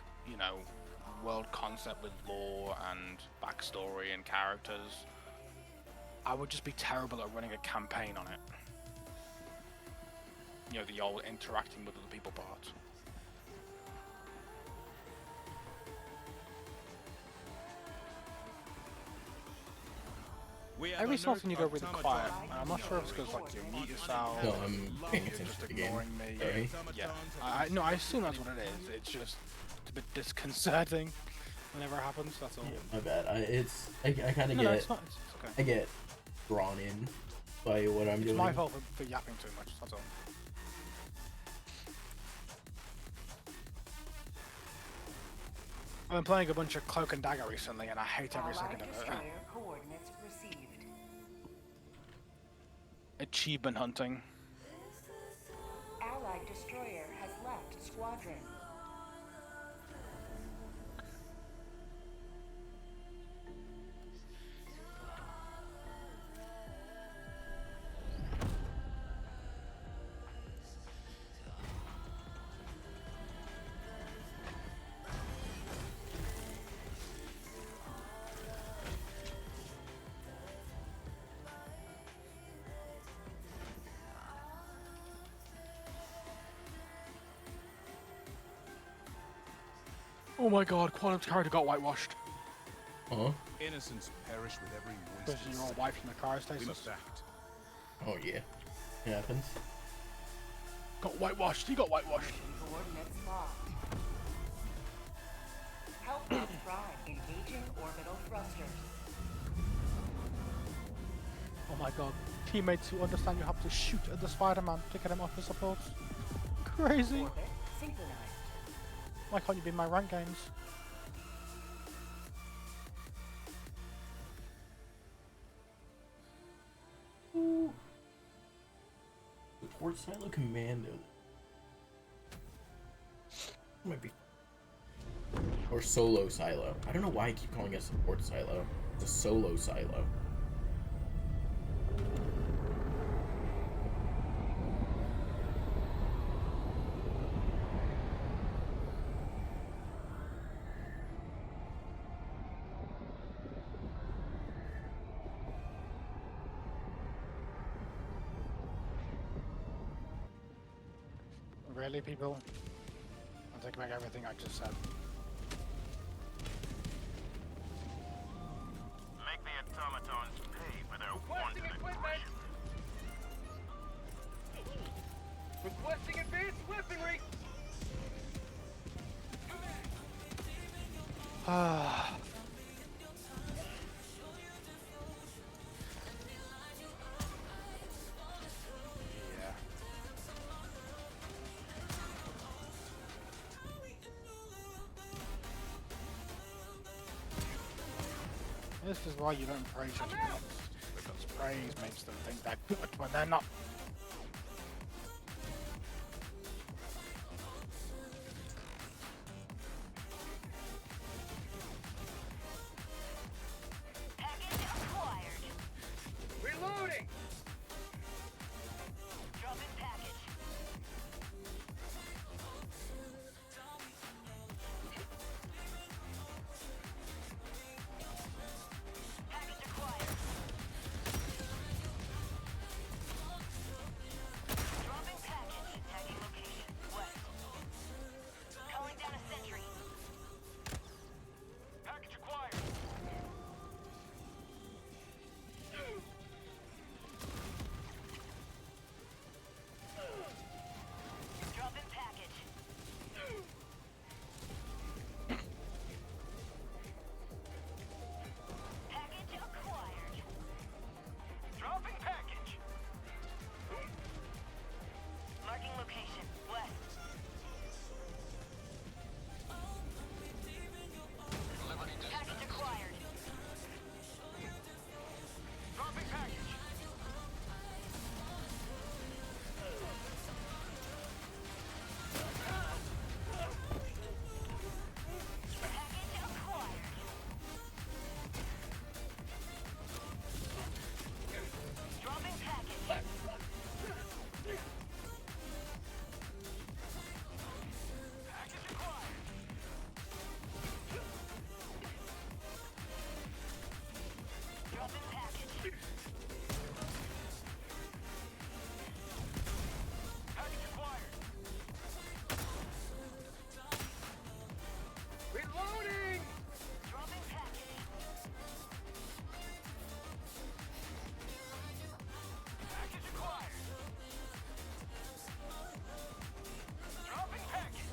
world concept with lore and backstory and characters. I would just be terrible at running a campaign on it. The old interacting with other people part. Every so often you go really quiet, and I'm not sure if it's because like you mute yourself. No, I'm paying attention just to the game. ignoring me. Sorry. Yeah. I assume that's what it is. It's just a bit disconcerting whenever it happens. That's all. Yeah, my bad. I kind of No, get it's not. It's okay. I get drawn in by what I'm It's doing. my fault for yapping too much. That's all. I've been playing a bunch of Cloak and Dagger recently, and I hate every second of it. Destroyer coordinates received. Achievement hunting. Allied destroyer has left squadron. Oh my god, Quantum's character got whitewashed. Huh? Innocents perish with every Because wasted you're all second. wiped from the We must cryostasis. act. Oh yeah. It happens. Got whitewashed, he got whitewashed. Coordinates locked. Helldivers prime engaging orbital thrusters. Oh my god. Teammates who understand you have to shoot at the Spider-Man to get him off the supports. Crazy. Orbit synchronized. Why can't you be in my rank games? Ooh. Support silo commando. Might be. Or solo silo. I don't know why I keep calling it support silo. It's a solo silo. Really, people? I'll take back everything I just said. Make the automatons pay for their Requesting wanton equipment! aggression. Requesting advanced weaponry! Ah. Yeah. This is why you don't praise your teammates, because praise makes them think they're good when they're not. Package acquired. Reloading! Dropping package. Package acquired. Dropping package. Tagging location. West. Calling down a sentry. Package acquired! Dropping package. Package acquired. Dropping package! Marking location. West. Package acquired. Dropping package! Package acquired. Dropping package. Package acquired! Dropping package. Package acquired! Reloading! Dropping package. Package acquired! Dropping package!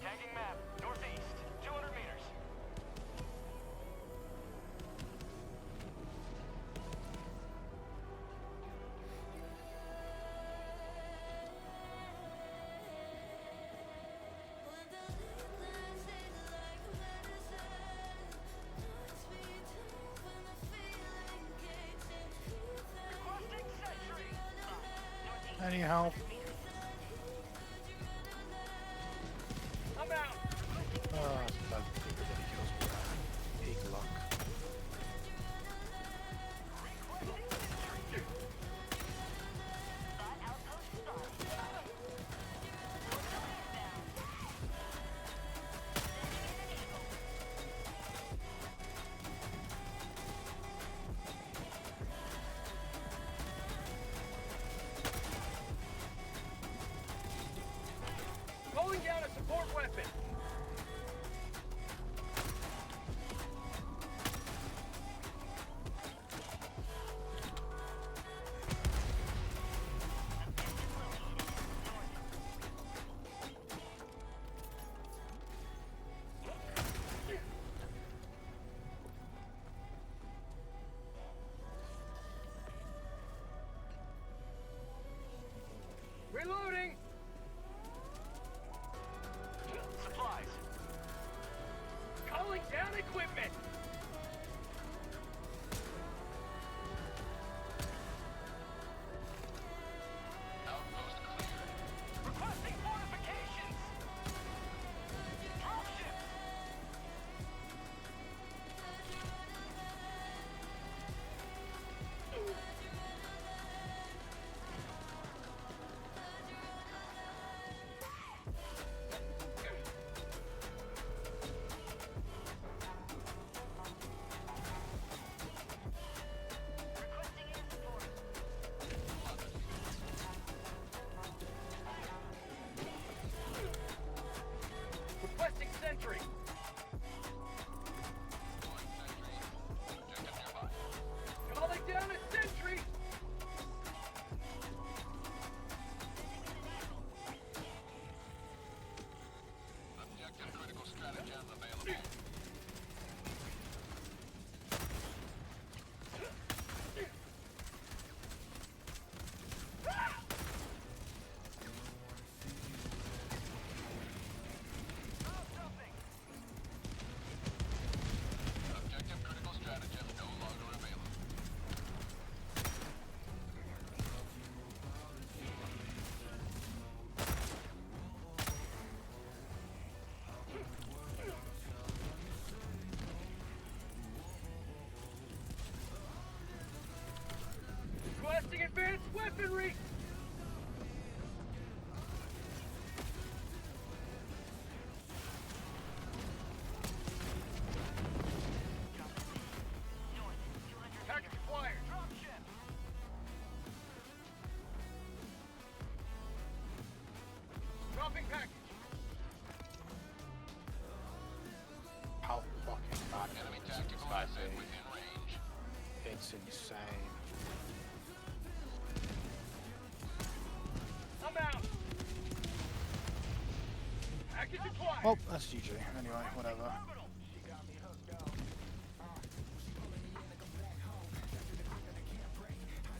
Tagging map, northeast, 200 meters. Requesting sentry! Any help? I'm out! Oh, that everybody kills me. Pig luck. Spot outpost spotted. Down. Weaponry! Package acquired. Dropship. Dropping package. How fucking bad enemy tactical asset within range. It's insane. I'm out. Package acquired. Oh, that's GG. Anyway, whatever.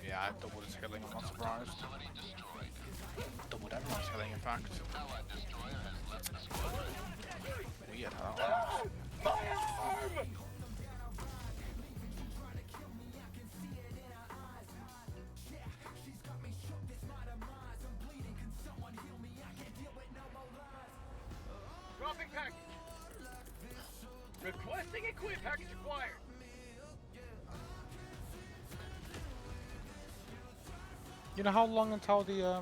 Yeah, I doubled his healing, I'm not surprised. Doubled everyone's healing, in fact. Weird how that works. My arm! Dropping package. Requesting equip. Package acquired. You know how long until the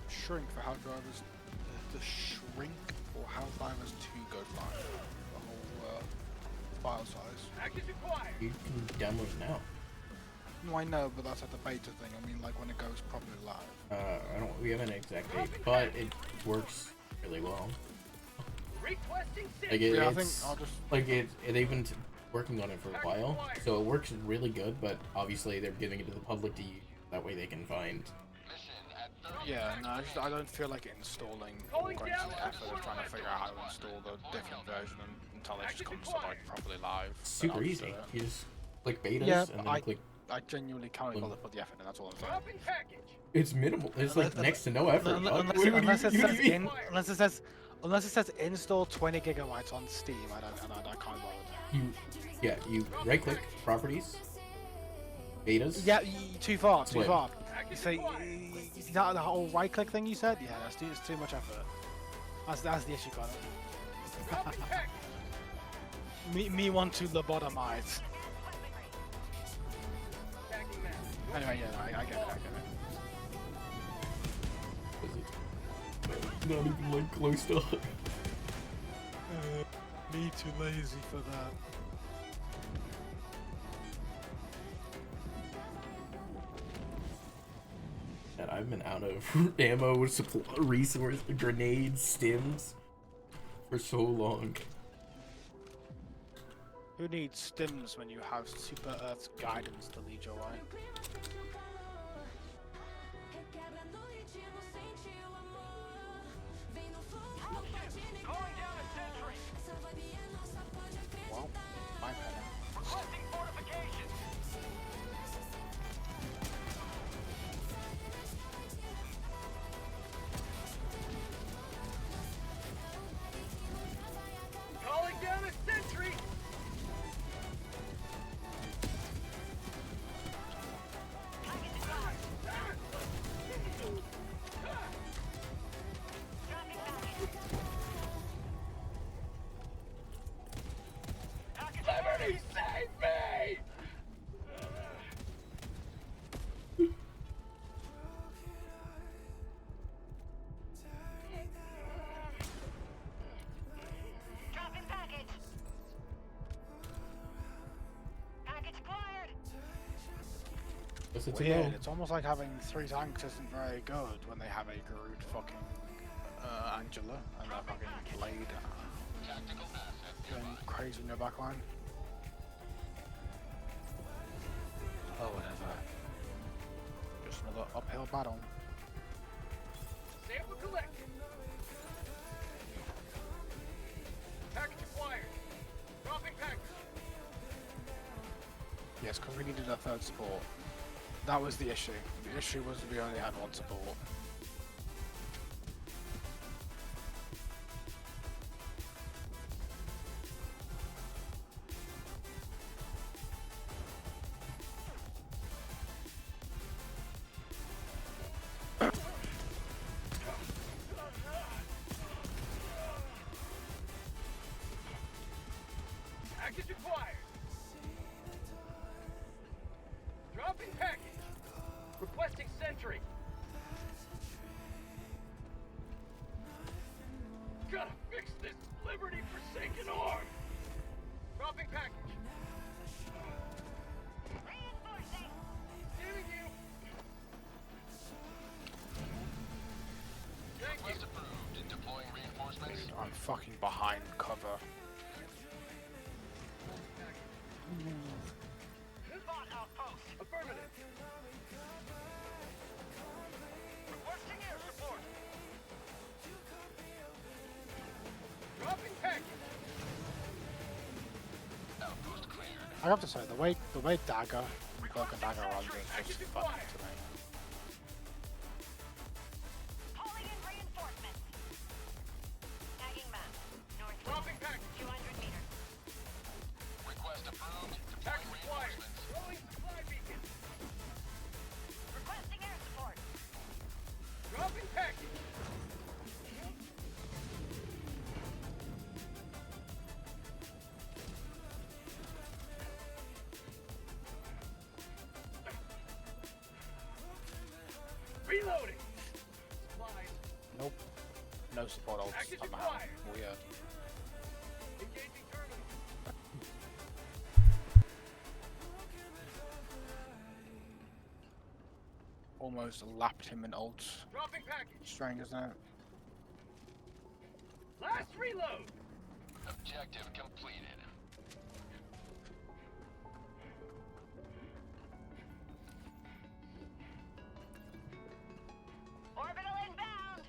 shrink for Helldivers, the shrink for Helldivers 2 goes live? The whole file size. Package acquired. You can download it now. No, I know, but that's at the beta thing. I mean, like when it goes properly live. We have an exact date, but it works really well. Requesting Like Yeah, I it's think I'll just. like they've been working on it for a while, so it works really good. But obviously, they're giving it to the public to use. That way, they can find. Yeah, no, I don't feel like installing or going to the effort of trying to figure out how to install the different version until it just comes to like properly live. Super But easy. You just click betas Yeah, and then I click. genuinely can't bother to put the effort in. That's all I'm saying. Dropping package. It's minimal. It's like next to no effort. Unless it says mean? unless it says install 20 gigabytes on Steam, I can't bother. You right click properties, betas. Yeah, too far. Swim. You say that the whole right click thing you said? Yeah, it's too much effort. That's the issue, Connor. Dropping package. Me want to lobotomize. Tagging map. Anyway, yeah, no, I get it. Not even like close to. Me too lazy for that. And I've been out of ammo, supply, resource, grenades, stims for so long. Who needs stims when you have Super Earth's guidance to lead your way? Calling down a sentry. Well, my bad. Requesting fortification. Calling down a sentry. Liberty, save me! Dropping package. Package acquired. What's it to Weird. know? It's almost like having 3 tanks isn't very good when they have a Garud fucking Angela and that fucking blade going crazy in their backline. Oh, whatever. Just another uphill battle. Sample collected. Package acquired. Dropping package. Yes, because we needed a 3rd support. That was the issue. The issue was we only had 1 support. Package acquired. Dropping package. Requesting sentry. Gotta fix this liberty-forsaken arm. Dropping package. Reinforcing. Giving you. Thank you. Request approved. Deploying reinforcements. I'm fucking behind cover. Spot outpost. Affirmative. Requesting air support. Dropping package. Outpost cleared. I have to say, the way Dagger, Cloak and Dagger runs is just funny to me. Calling in reinforcements. Tagging map. Northwest. Dropping package. 200 meters. Request approved. Deploying Package acquired. reinforcements. Rolling supply beacon. Requesting air support. Dropping package. Reloading. Supplies. Nope. No support ults Package somehow. acquired. Weird. Engaging terminal. Almost lapped him in ults. Dropping package. Strange, isn't it? Last reload. Objective completed. Orbital inbound.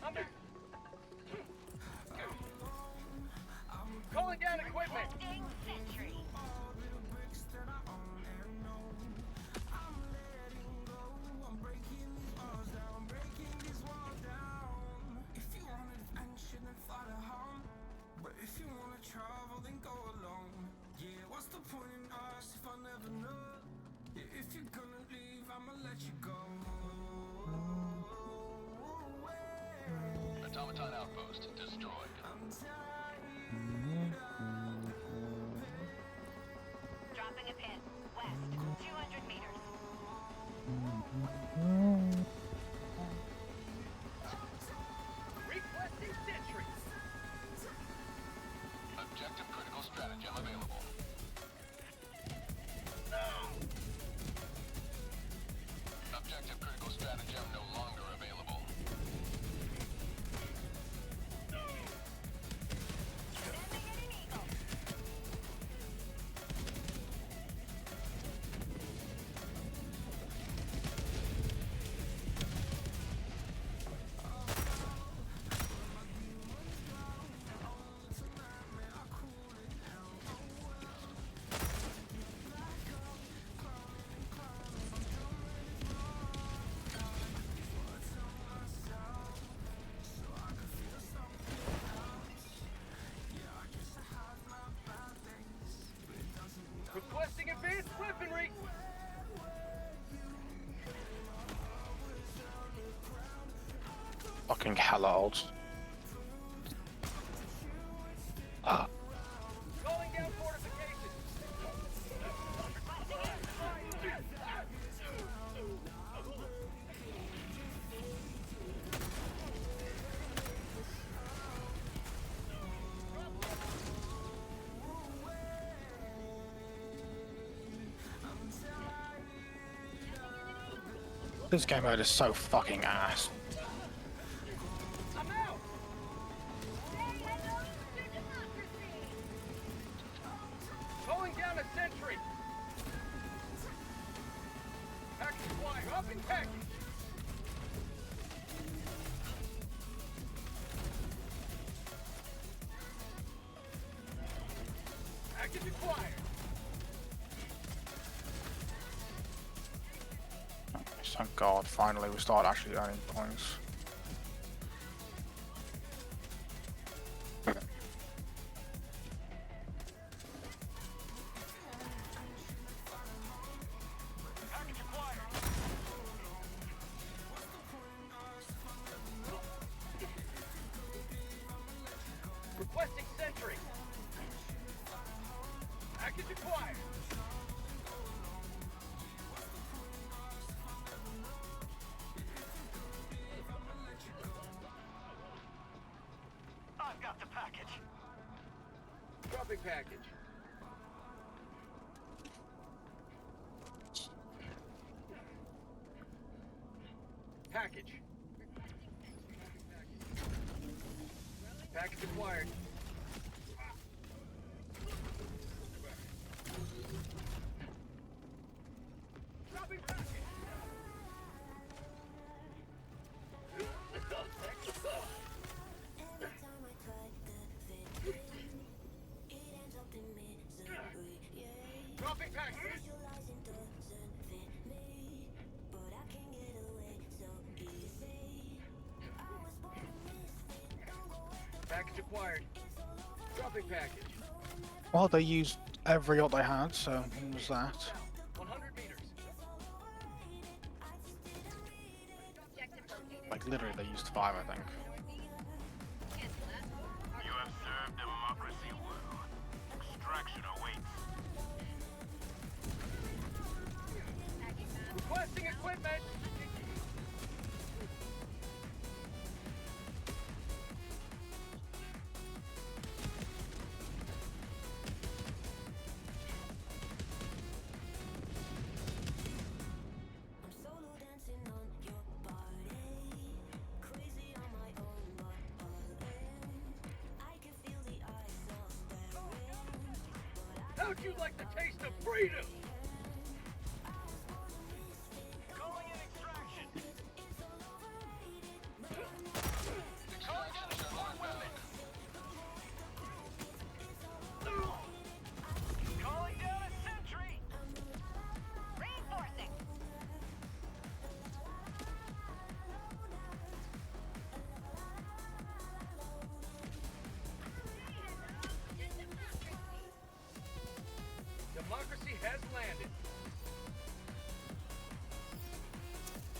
I'm back. Calling down equipment. Requesting sentry. Automaton outpost destroyed. Dropping a pin. West. 200 meters. Requesting sentry. Objective critical stratagem available. Objective critical stratagem no longer available. Sending in an eagle. Requesting advanced weaponry. Fucking hella ults. Ah. Calling down fortifications. This game mode is so fucking ass. I'm out. Calling down a sentry. Package acquired. Dropping package. Package acquired. Thank God, finally we start actually earning points. Package acquired. Requesting sentry. Package acquired. I've got the package. Dropping package. Package. Package acquired. Dropping package. Dropping package. Package acquired. Dropping package. Well, they used every ult they had, so what was that? 100 meters. Like, literally, they used 5, I think. You have served democracy well. Extraction awaits. Requesting equipment. How'd you like the taste of freedom? Calling in extraction. Calling down a support weapon. Calling down a sentry. Reinforcing. Democracy has landed.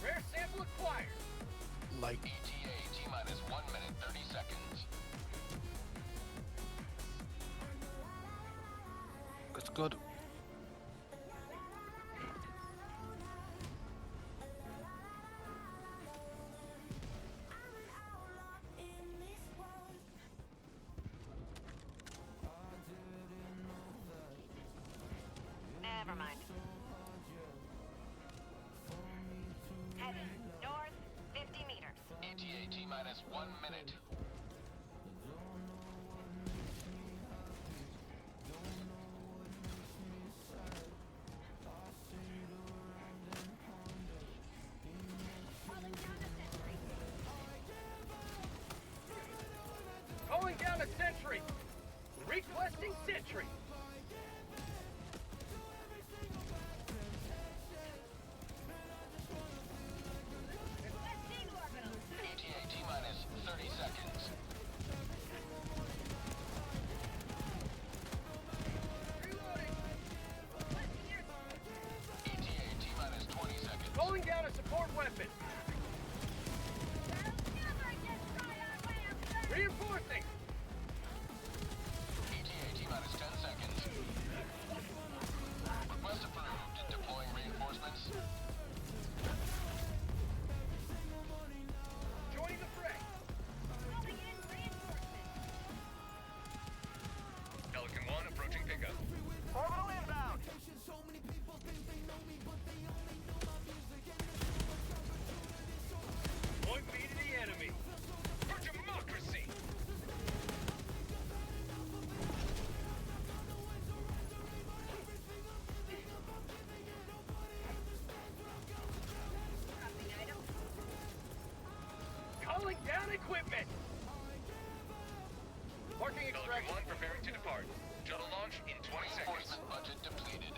Rare sample acquired. Like, ETA T-minus 1 minute 30 seconds. it's good. Never mind. Heading north 50 meters. ETA T-minus 1 minute. Calling down a sentry. Requesting sentry. ETA T-minus 30 seconds. ETA T-minus 20 seconds. Calling down a support weapon. Reinforcing. ETA T-minus 10 seconds. Request approved. Deploying reinforcements. Joining the fray. Pelican 1 approaching pickup. Orbital inbound. Point B to the enemy. For democracy. Calling down equipment. Marking extraction. 1 preparing to depart. Shuttle launch in 20 seconds. Reinforcement budget depleted.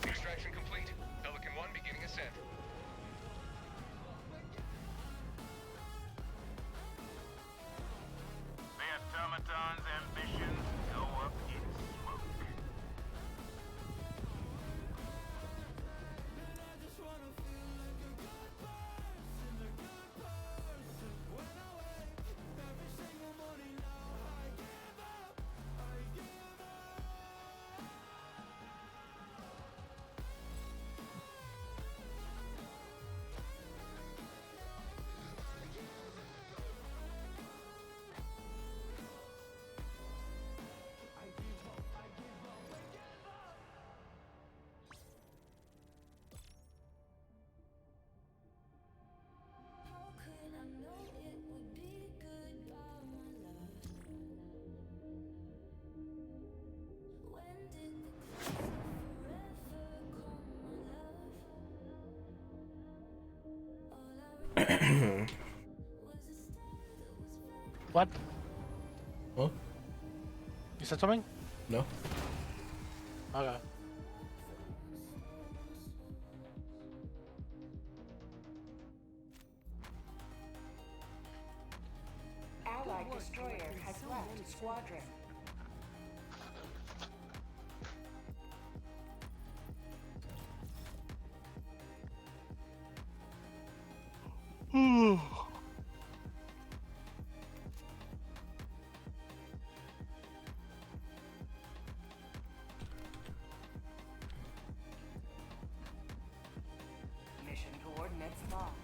Extraction complete. Pelican 1 beginning ascent. The automaton's ambitions go up in smoke. What? Huh? You said something? No. Okay. Allied destroyer has left squadron. Mission coordinates locked.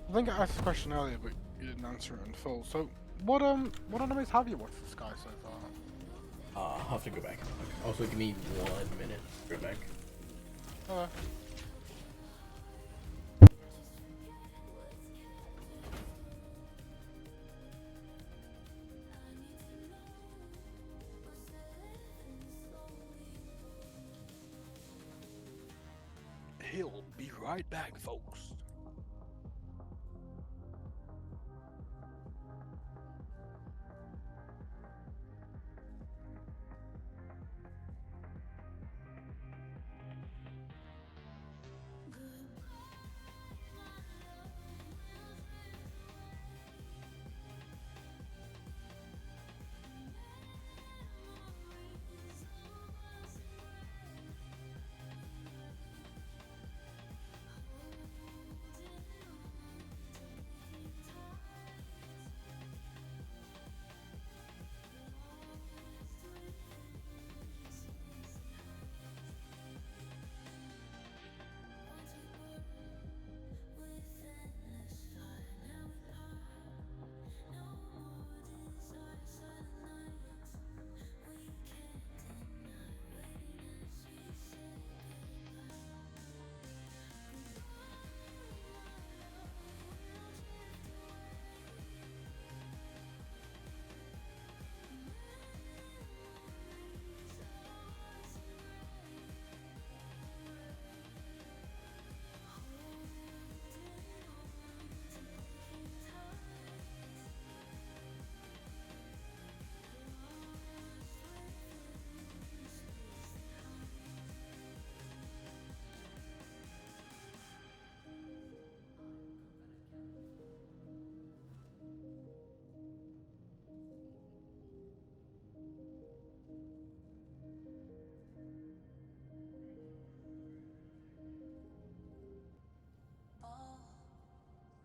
I think I asked the question earlier, but you didn't answer it in full. So, what animes have you watched this guy so far? I'll have to go back and look. Also, give me 1 minute. Go back. Okay. He'll be right back, folks.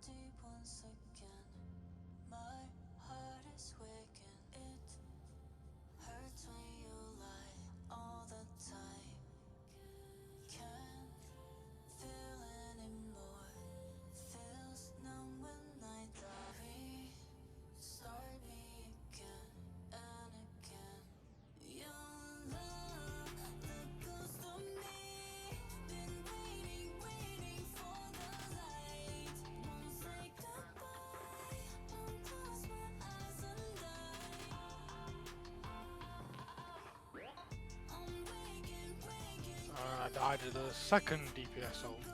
Deep once again, my heart is waking. It hurts when you lie all the time. Can't feel anymore. Feels numb when I die. Restart me again and again. Your love, the ghost of me. Been waiting for the light. Won't say goodbye. Won't close my eyes and die. I'm waking. I died to the second DPS hole.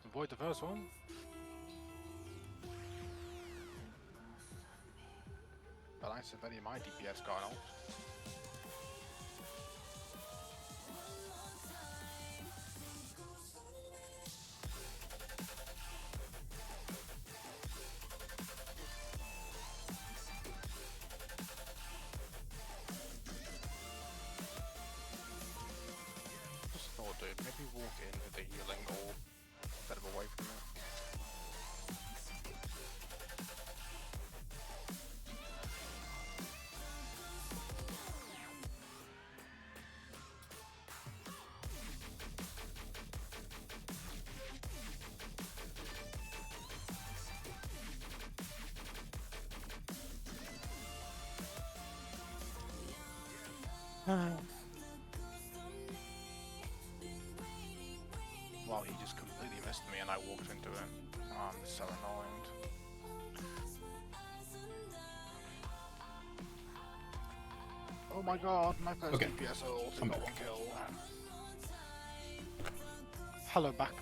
Avoid the first one. But I said any my DPS going on. Just thought, dude, maybe walk in with the healing or set him away from it. Wow, he just completely missed me and I walked into it. Oh, I'm so annoyed. Oh my god, my first Okay. DPS ult I'm got back. 1 kill. Hello back.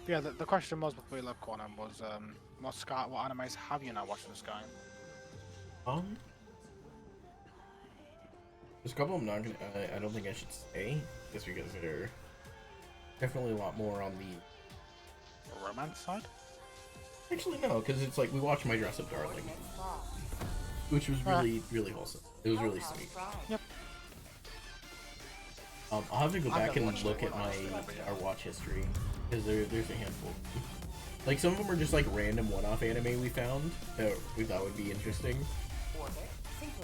Yeah, the question was before we left Conan was what animes have you now watched this guy? There's a couple I'm not gonna. I don't think I should say, just because they're definitely a lot more on the Romance side? Actually, no, because it's like we watched My Dress Up Darling, which was really wholesome. It was really sweet. Yep. I'll have to go back and look at our watch history, because there's a handful. Like some of them are just like random one-off anime we found that we thought would be interesting.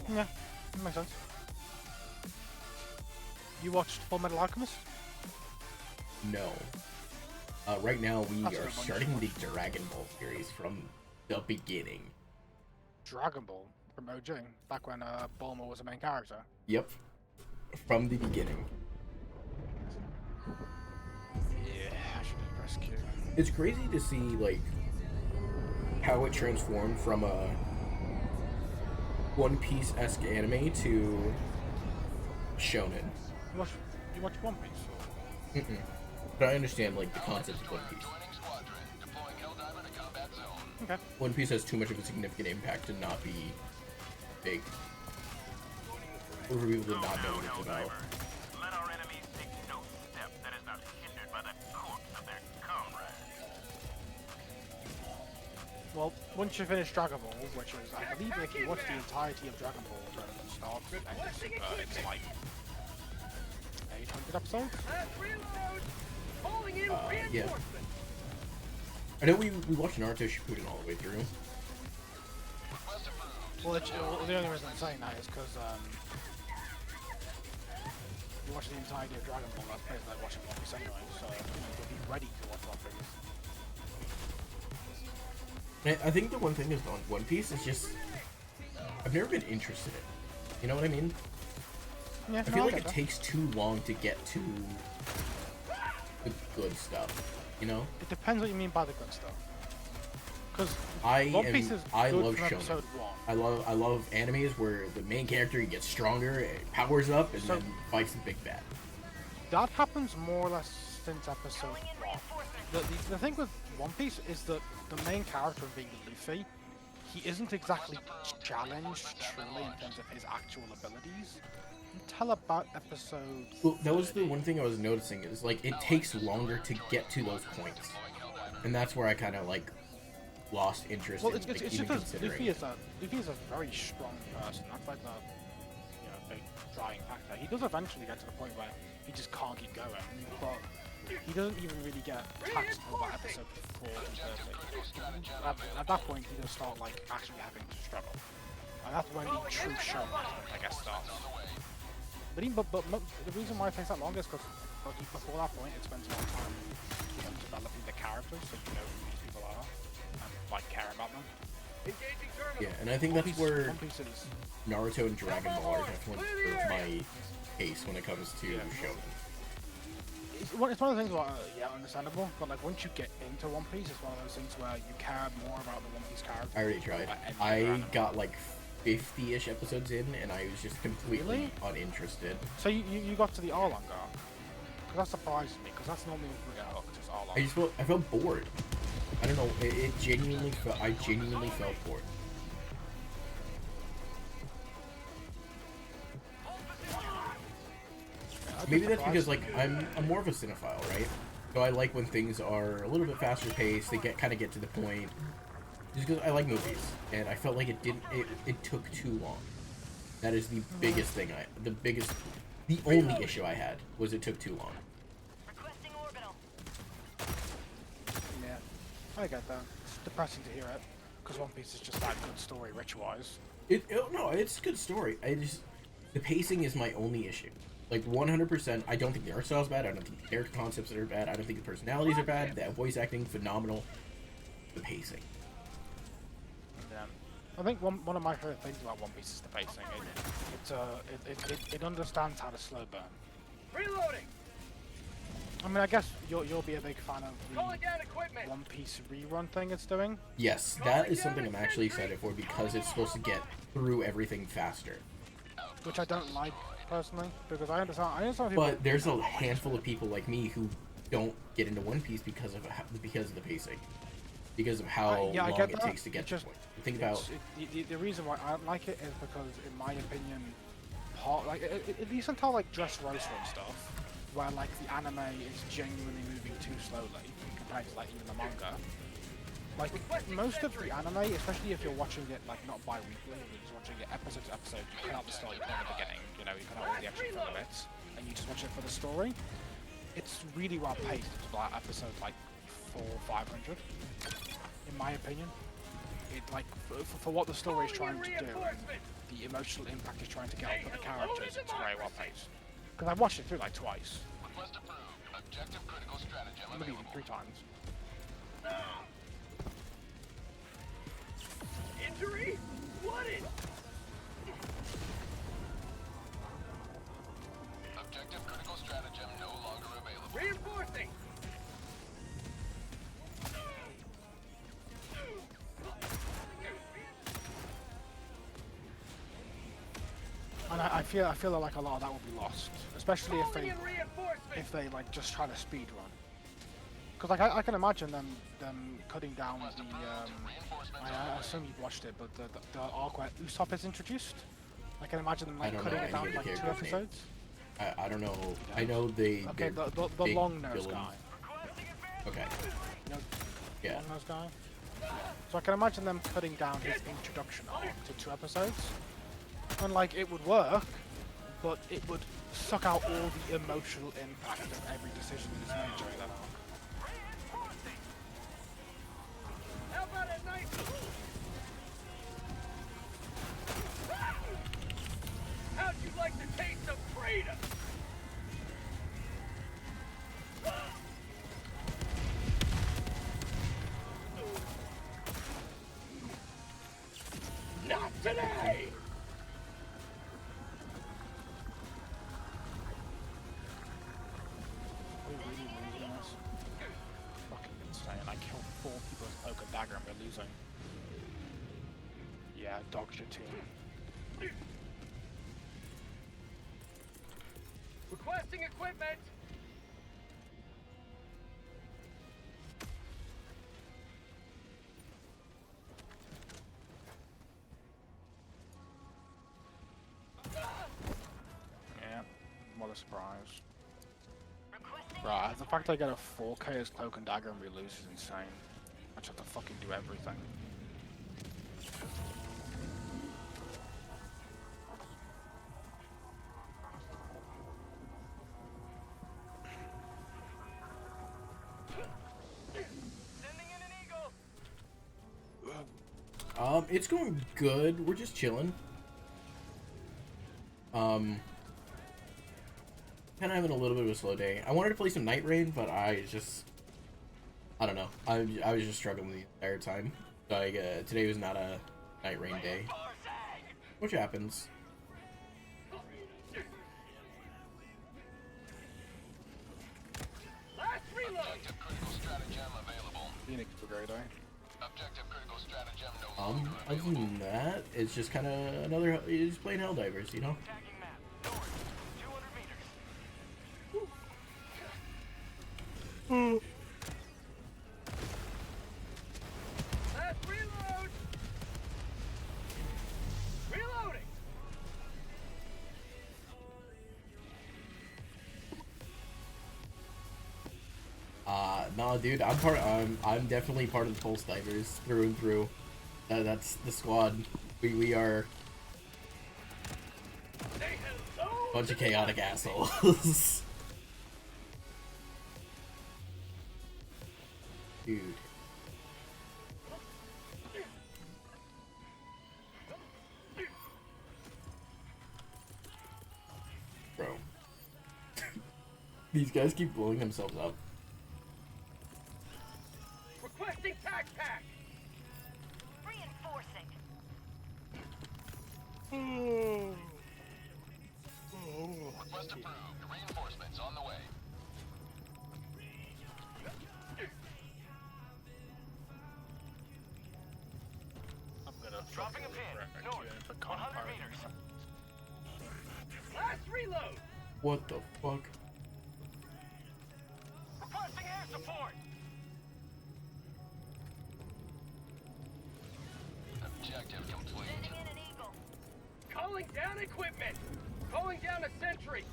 Yeah, that makes sense. You watched Full Metal Alchemist? No. Right now we That's a are good one. starting the Dragon Ball series from the beginning. Dragon Ball from OG, back when Bulma was the main character. Yep. From the beginning. Yeah, I should have pressed Q. It's crazy to see like how it transformed from a One Piece-esque anime to shonen. You watch One Piece? Mm-mm. But I understand like the concept of One Piece. Okay. One Piece has too much of a significant impact to not be big. Or for people to not know what it's about. Let our enemies take no step that is not hindered by the corpse of their comrade. Well, once you finish Dragon Ball, which is, I believe, if you watch the entirety of Dragon Ball from the start to the end, it's like 800 episodes. Last reload. Calling in Yeah. reinforcements. I know we watched Naruto Shippuden all the way through. Well, the only reason I'm saying that is because you watch the entirety of Dragon Ball, that's basically like watching One Piece anyway, so you'll be ready to watch One Piece. I think the one thing is on One Piece is just I've never been interested in it. You know what I mean? Yeah, I feel like it takes too long to get to the good stuff. You know? It depends what you mean by the good stuff. Because I love from shonen. episode 1. I love animes where the main character gets stronger, it powers up, and then fights the big bad. That happens more or less since episode 1. The thing with One Piece is that the main character being Luffy, he isn't exactly challenged truly in terms of his actual abilities until about episode. Well, that was the one thing I was noticing is like it takes longer to get to those points, and that's where I kind of like lost interest Well, in it's like, just even because considering. Luffy is a very strong person. That's like the big driving factor. He does eventually get to the point where he just can't keep going, but he doesn't even really get taxed until about episode 4 and 30. At that point, he does start like actually having to struggle, and that's when the true show, I guess, starts. But the reason why it takes that long is because before that point, it spends more time developing the characters, so you know who these people are and like care about them. Engaging terminal. Yeah, and I think that's where One Piece is. Naruto and Dragon Ball are definitely sort of my pace when it comes to shonen. It's one of the things where, understandable, but like once you get into One Piece, it's one of those things where you care more about the One Piece character. I already tried. I got like 50-ish episodes in, and I was just completely uninterested. So you got to the Arlong arc? Because that surprises me, because that's normally when we get hooked, is Arlong. I felt bored. I don't know. I genuinely felt bored. Maybe that's because like I'm more of a cinephile, right? So I like when things are a little bit faster paced. They get to the point. Just because I like movies, and I felt like it took too long. That is the biggest thing the only issue I had was it took too long. Requesting orbital. Yeah, I get that. It's depressing to hear it, because One Piece is just that good story, rich-wise. No, it's a good story. The pacing is my only issue. Like 100%, I don't think the art style is bad. I don't think the character concepts are bad. I don't think the personalities are bad. The voice acting phenomenal. The pacing. Yeah. I think one of my favorite things about One Piece is the pacing. It understands how to slow burn. Reloading. I mean, I guess you'll be a big fan of Calling the down equipment. One Piece rerun thing it's doing. Yes, that is something I'm actually excited for because it's supposed to get through everything faster. Which I don't like personally, because I understand people. But there's a handful of people like me who don't get into One Piece because of the pacing, because of how Yeah, I long get it that. takes to get It's to just the point. Think about the reason why I like it is because, in my opinion, at least until like Dressrosa and stuff, where like the anime is genuinely moving too slowly compared to like even the manga. Like most of the anime, especially if you're watching it like not bi-weekly, you're just watching it episode to episode, you cut out the story, you cut out the beginning, you know, you cut out all the action filler bits, and you just watch it for the story. It's really well paced to like episode like 400-500, in my opinion. It like for what the story is trying to do, the emotional impact it's trying to get up for the characters, it's very well paced. Because I've watched it through like twice, Request approved. Objective critical stratagem maybe even available. 3 times. Injury? Blooded! Objective critical stratagem no longer available. Reinforcing! And I feel like a lot of that will be lost, especially Calling in reinforcements! if they like just try to speed run. Because like I can imagine them cutting down the I assume you've watched it, but the arc where Usopp is introduced. I can imagine them I like don't cutting know it down any like of the 2 characters' episodes. I don't know. I know they. Okay, they're the big long nose villains. guy. Okay. You know, Yeah. long nose guy. So I can imagine them cutting down his introduction arc to 2 episodes. And like it would work, but it would suck out all the emotional impact of every decision that is made during that arc. How about a nice... How'd you like the taste of freedom? Not today! Fucking insane. I killed 4 people with poke and dagger and we're losing. Yeah, dog shit team. Requesting equipment! Yeah, what a surprise. Requesting Right, the fact I get a 4K as cloak and dagger and we lose is insane. I just have to fucking do everything. Sending in an eagle! It's going good. We're just chilling. Kind of having a little bit of a slow day. I wanted to play some NightReign, but I don't know. I was just struggling the entire time. Like today was not a NightReign day, which happens. Last reload! Objective critical stratagem available. Phoenix Brigade, eh? Objective critical stratagem no longer Other available. than that, it's just kind of another. It's playing Helldivers, you know. Tagging map. North, 200 meters. Last reload! Reloading! No, dude, I'm definitely part of the Pulse Divers through and through. That's the squad. We are Say hello! a bunch of chaotic assholes. Dude. Bro. These guys keep blowing themselves up. Requesting tac pack! reinforcing. Request approved. Reinforcements on the way. I'm gonna Dropping a pin. North, 100 meters. Last reload. What the fuck? Requesting air support. Objective complete. Sending in an eagle. Calling down equipment. Calling down a sentry.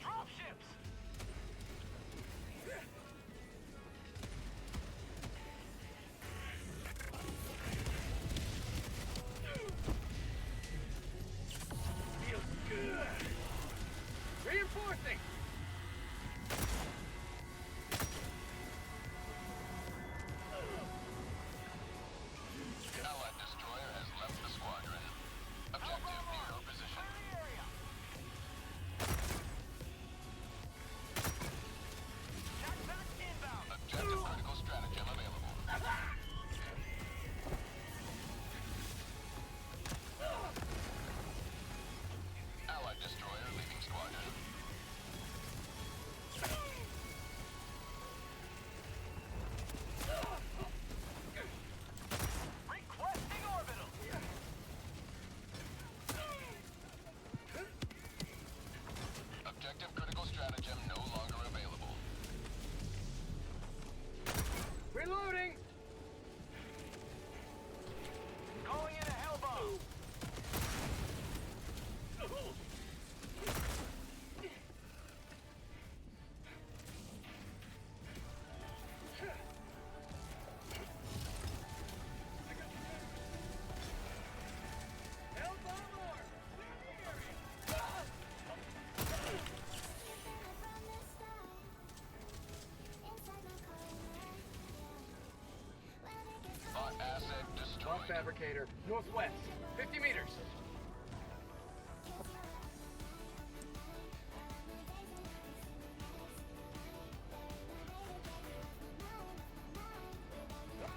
Dropships. Feels good. Reinforcing. Allied destroyer has left the squadron. Objective near your position. Jackpack inbound. Objective critical stratagem available. Allied destroyer leaving squadron. Requesting orbital. Objective critical stratagem no longer available. Reloading. Calling in a hell bomb. Hell bomb orb. Bot asset Bomb destroyed. fabricator. Northwest. 50 meters.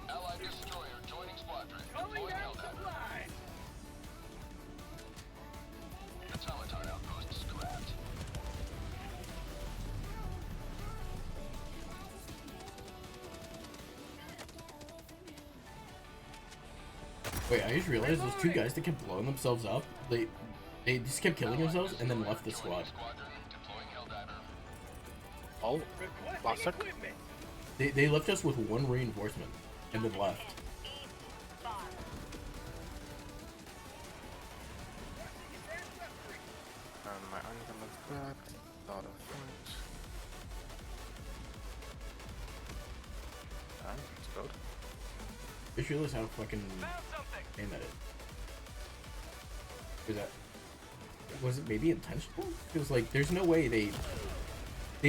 Allied destroyer joining squadron. Calling Deploying down Helldiver. supplies. Automaton outpost scrapped. Wait, I just realized those two guys that kept blowing themselves up, they just kept killing themselves and then left the squad. Squadron deploying Helldiver. Oh, Requesting classic. equipment. They left us with one reinforcement and then left. East bar. And my angle looks bad. Lot of points. And it's good. I just realized how fucking Found something. aim at it. Was it maybe intentional? Because like, there's no way they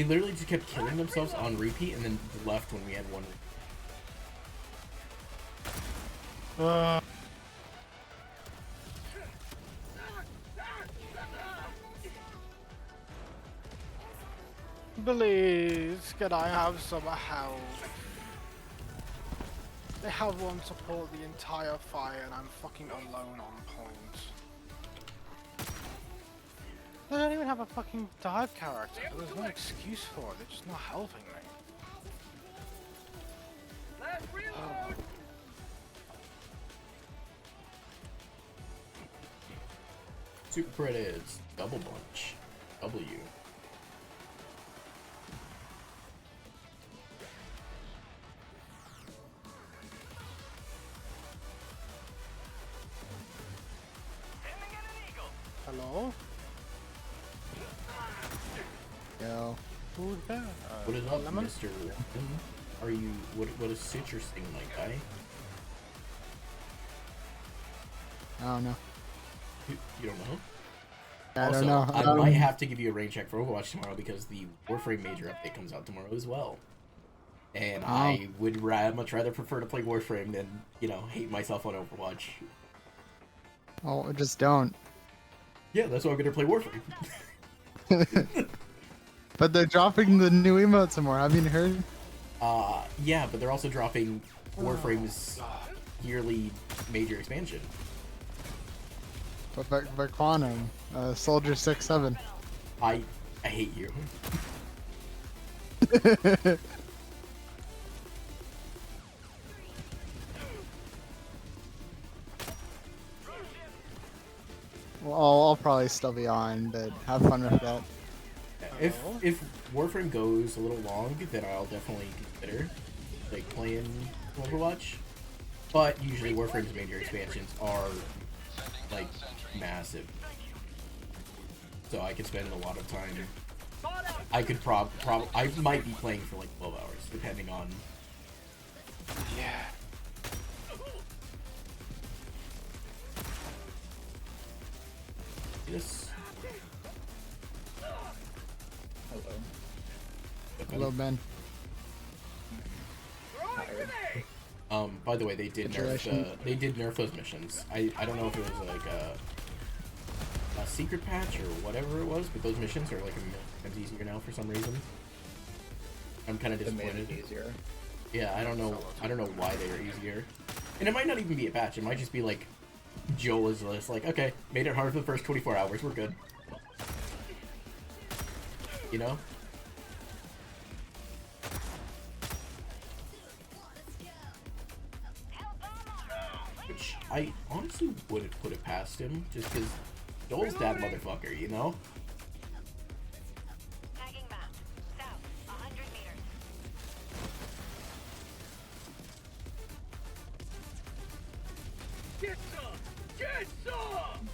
literally just kept killing themselves on repeat and then left when we had one. Please, can I have some help? They have one support the entire fire and I'm fucking alone on point. They don't even have a fucking dive character. There's no excuse for it. They're just not helping me. Last reload. Super credits, double bunch, W. Sending in an eagle. Hello? Yo. Who's there? What is up, Lemon? Mr. Lemon? Are you what is citrus thing, my guy? I don't know. You don't know? I Also, don't know. I might have to give you a rain check for Overwatch tomorrow because the Warframe major update comes out tomorrow as well. And I would much rather prefer to play Warframe than, you know, hate myself on Overwatch. Oh, just don't. Yeah, that's why I'm gonna play Warframe. But they're dropping the new emotes some more. Haven't you heard? Yeah, but they're also dropping Warframe's yearly major expansion. But Quantum, Soldier 6-7. I hate you. Well, I'll probably still be on, but have fun with that. If Warframe goes a little long, then I'll definitely consider like playing Overwatch. But usually Warframe's major expansions are like massive, so I could spend a lot of time. I could I might be playing for like 12 hours, depending on. Yeah. This. Hello. Hello, Ben. By the way, they did nerf those missions. I don't know if it was like a secret patch or whatever it was, but those missions are like a million times easier now for some reason. I'm kind of disappointed. Easier. Yeah, I don't know why they are easier, and it might not even be a patch. It might just be like Joel is just like, okay, made it hard for the first 24 hours. We're good. You know. Which I honestly wouldn't put it past him, just because Joel's that motherfucker, you know? Tagging map. South, 100 meters. Get some! Get some!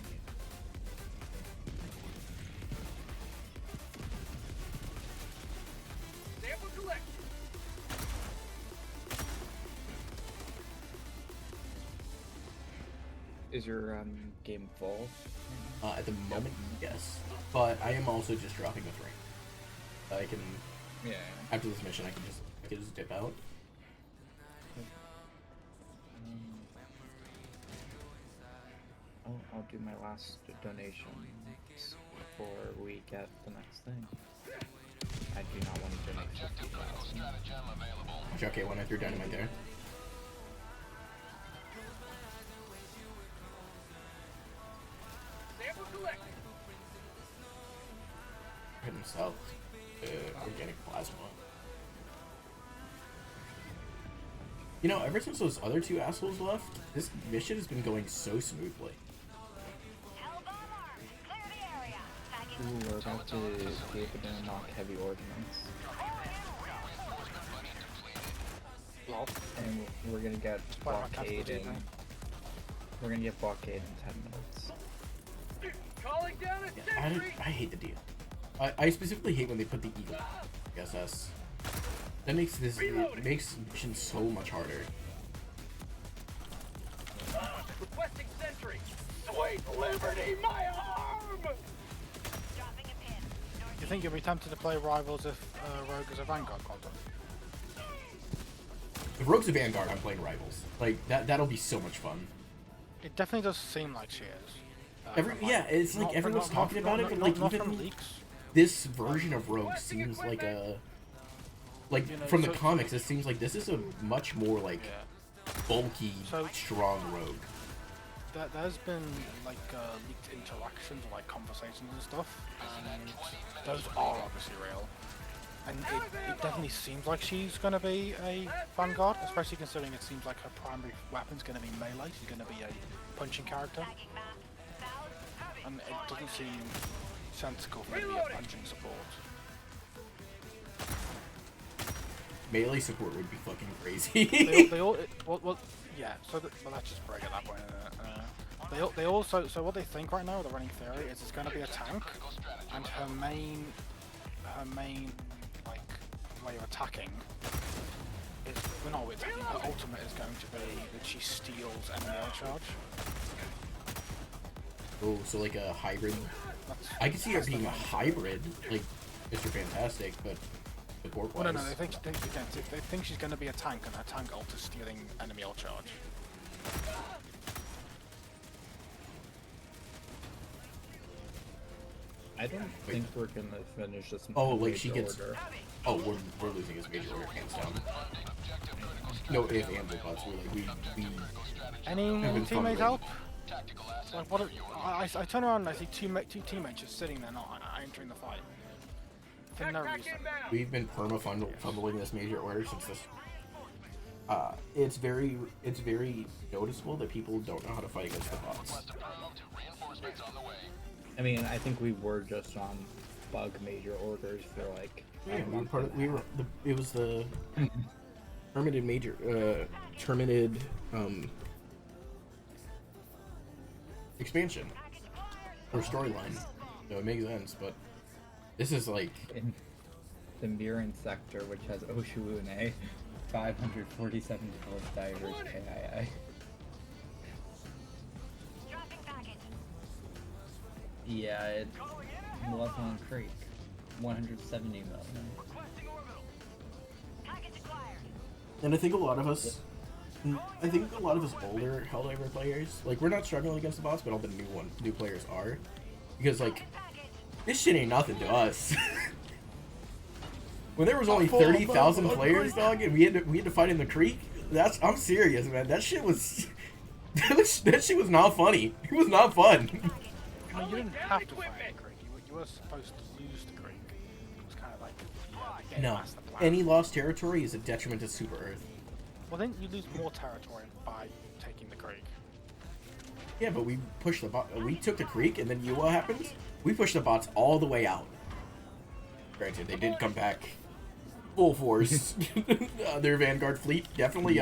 Sample collected. Is your game full? At the moment, yes. But I am also just dropping with rank. I can, Yeah. after this mission, I can just dip out. I'll do my last donation before we get the next thing. I do not want to donate 50,000. Okay, when I threw dynamite there. Sample collected. Heading south. Organic plasma. You know, ever since those other two assholes left, this mission has been going so smoothly. Ooh, we're about to be able to unlock heavy ordnance. And we're gonna get blockade in. We're gonna get blockade in 10 minutes. Calling down a sentry. I hate the deal. I specifically hate when they put the eagle SS. That makes it makes missions so much harder. Requesting sentry. Sweet liberty, my arm! Dropping a pin. Do you think you'll be tempted to play Rivals if Rogue is a Vanguard content? If Rogue's a Vanguard, I'm playing Rivals. Like that'll be so much fun. It definitely does seem like she is. Yeah, it's like everyone's talking about it, but like not even from leaks. this version of Rogue seems like a from the so- comics. It seems like this is a much more like bulky, strong Rogue. There's been like leaked interactions, like conversations and stuff, and those are obviously real. And it definitely seems like she's going to be a Vanguard, especially considering it seems like her primary weapon's going to be melee. She's going to be a punching character, and it doesn't seem sensible for her to be a punching support. Melee support would be fucking crazy. they all well, yeah. So well, that's just break at that point. They also, so what they think right now, the running theory is it's going to be a tank, and her main like way of attacking is, well, not with attacking, her ultimate is going to be that she steals enemy charge. Oh, so like a hybrid. I can see her being a hybrid, like Mr. Fantastic, but the port wise. Well, no, they think she's going to be a tank, and her tank ult is stealing enemy ult charge. I don't think we're gonna finish this. Oh, like she major gets. order. Oh, we're losing his major order hands down. No if ands or buts. We're like we Any Having fun teammates with help? Like what? I turn around and I see two teammates just sitting there not entering the fight for no reason. we've been fumbling this major order since this. It's very noticeable that people don't know how to fight against the bots. I mean, I think we were just on bug major orders for like. Yeah, it was the terminated major expansion or storyline, so it makes sense. But this is like In the Miran sector, which has Oshune, 547 divers KIA. Dropping package. Yeah, it's Muffin Creek, 170 million. Package acquired. and I think a lot of us older Helldiver players, like we're not struggling against the bots, but all the new players are, because like this shit ain't nothing to us. When there was only 30,000 players, dog, and we had to fight in the creek. I'm serious, man. That shit was that shit was not funny. It was not fun. I mean, you didn't have to fight the creek. You were supposed to use the creek. It was kind of like the game No, master plan. any lost territory is a detriment to Super Earth. Well, then you lose more territory by taking the creek. Yeah, but we pushed the bot. We took the creek, and then you know what happens? We pushed the bots all the way out. Granted, they did come back full force. Their Vanguard fleet definitely.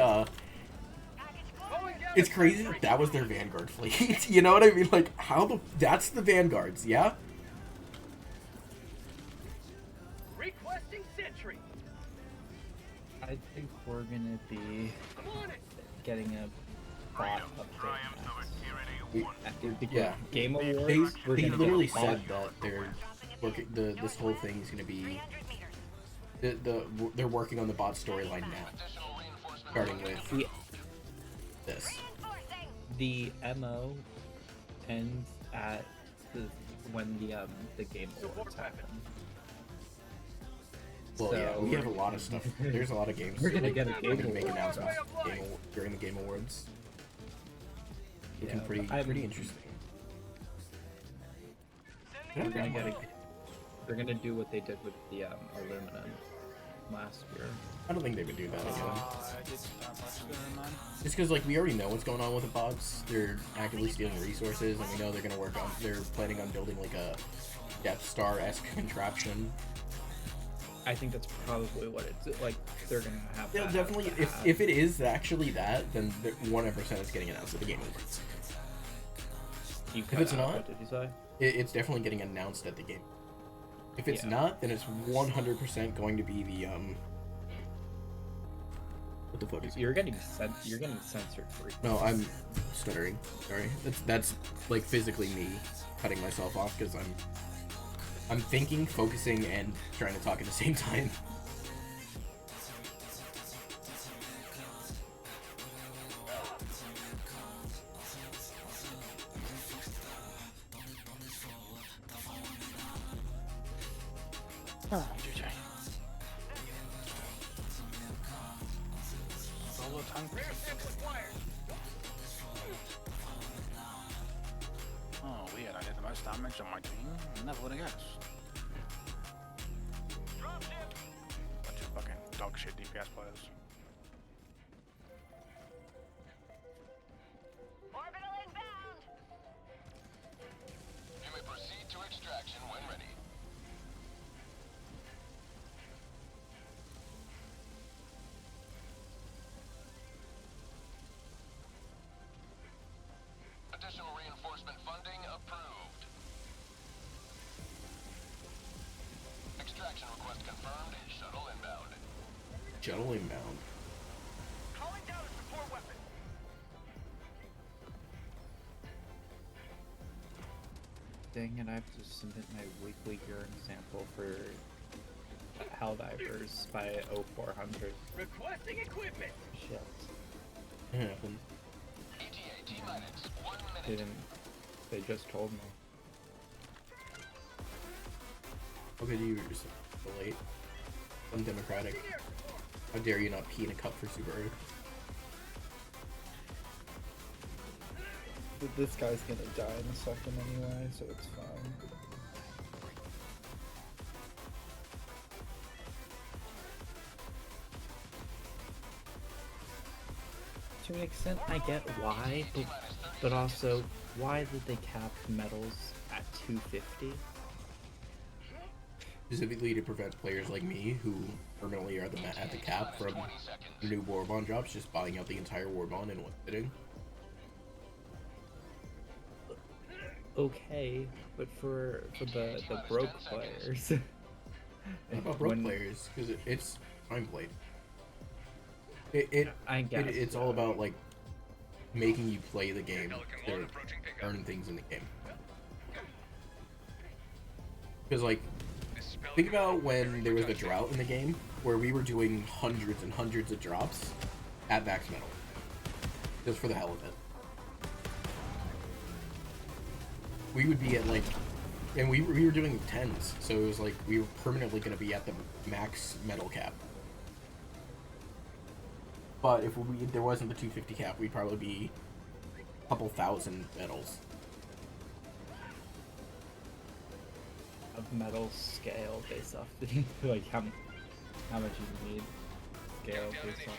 It's crazy that was their Vanguard fleet. You know what I mean? Like that's the Vanguards, yeah. Requesting sentry. I think we're gonna be getting a bot update. After the Yeah. Game They Awards, we're gonna literally get a said bot. that they're working. This whole thing is gonna be. 300 meters. They're working on the bot storyline now, starting with this. The MO ends at when the Game Awards happen. Well, yeah, So we have a lot of stuff. There's a lot of games. We're gonna get a We're Game gonna make Awards. announcements during the Game Awards. Looking Yeah, pretty interesting. We're gonna get a. They're gonna do what they did with the aluminum last year. I don't think they would do that again. I did that much there, man. Just because like we already know what's going on with the bots. They're actively stealing resources, and we know they're gonna they're planning on building like a Death Star-esque contraption. I think that's probably what it's like. They're gonna have. They'll that definitely, if it is actually that, then 100% it's getting announced at the Game Awards. You If it's cut out, not, what did you say? It's definitely getting announced at the game. If it's not, then it's 100% going to be the what the fuck is it? You're getting censored for. No, I'm stuttering. Sorry. That's like physically me cutting myself off because I'm thinking, focusing, and trying to talk at the same time. Oh, GG. Solo tank. Oh, weird. I did the most damage on my team. Never would have guessed. Bunch of fucking dog shit DPS players. Orbital inbound. You may proceed to extraction when ready. Additional reinforcement funding approved. Extraction request confirmed. Shuttle inbound. Shuttle inbound. Calling down a support weapon. Dang it! I have to submit my weekly urine sample for Helldivers by 0400. Requesting equipment. Shit. It happened. ETA T-minus 1 minute. They didn't. They just told me. How could you just so late? Undemocratic. How dare you not pee in a cup for Super Earth? But this guy's gonna die in a second anyway, so it's fine. To an extent, I get why, but also, why did they cap metals at 250? Specifically to prevent players like me, who permanently are at the cap from new Warbond drops, just buying out the entire Warbond in one sitting. Okay, but for the broke players. What about broke players? Because it's time played. It's all about like making you play the game to earn things in the game. Because like, think about when there was a drought in the game where we were doing hundreds and hundreds of drops at max metal, just for the hell of it. We would be at like, and we were doing tens, so it was like we were permanently going to be at the max metal cap. But if there wasn't the 250 cap, we'd probably be a couple thousand medals. Of metal scale based off the, like how much you need scale based off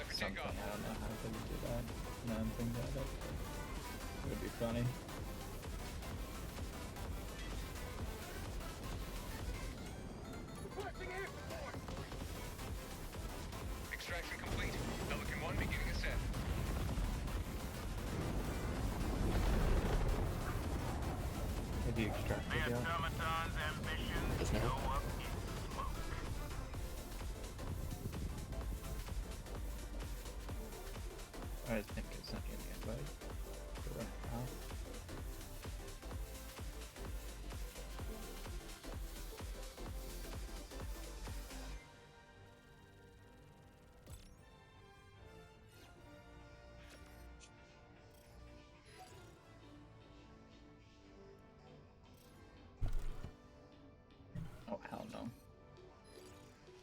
of something. I don't know how to do that. No, I'm thinking about it. It would be funny. Extraction complete. Pelican 1 beginning ascent. Have you extracted The yet? automaton's ambitions Just now. go up in smoke. I think it's not getting invited. Oh, hell no.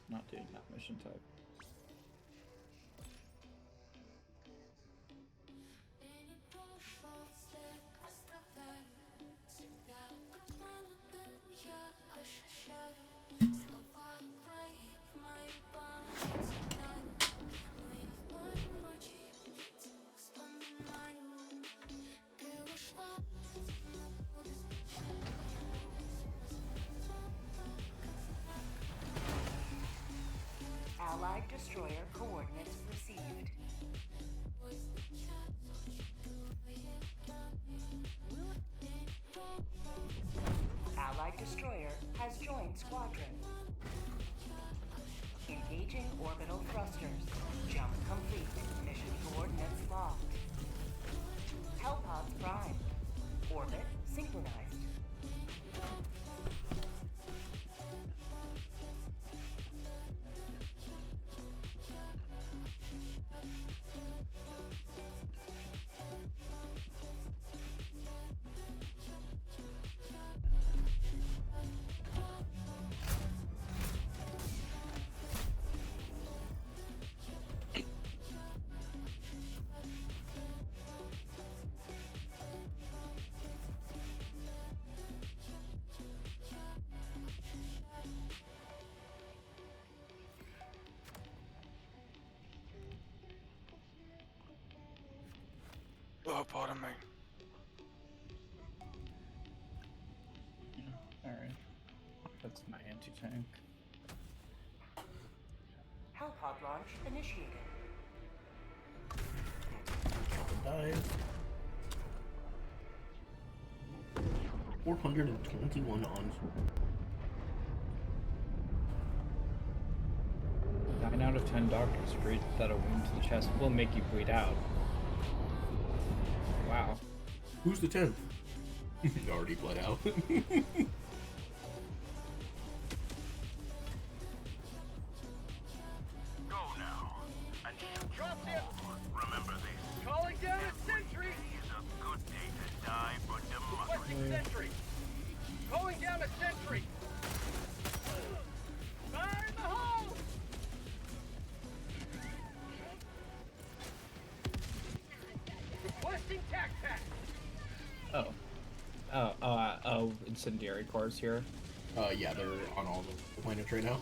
Not doing that mission type. Allied destroyer coordinates received. Allied destroyer has joined squadron. Engaging orbital thrusters. Jump complete. Mission coordinates locked. Hellpods prime. Orbit synchronized. Oh, pardon me. Alright. That's my anti-tank. Hellpod launch initiated. Dive. 421 on. 9 out of 10 doctors breathe that a wound to the chest will make you bleed out. Wow. Who's the 10th? Already bled out. Go now. And Drop it! remember this. Calling down a sentry! Is a good day to die for Requesting democracy. sentry! Calling down a sentry! incendiary cores here? Yeah, they're on all the planets right now.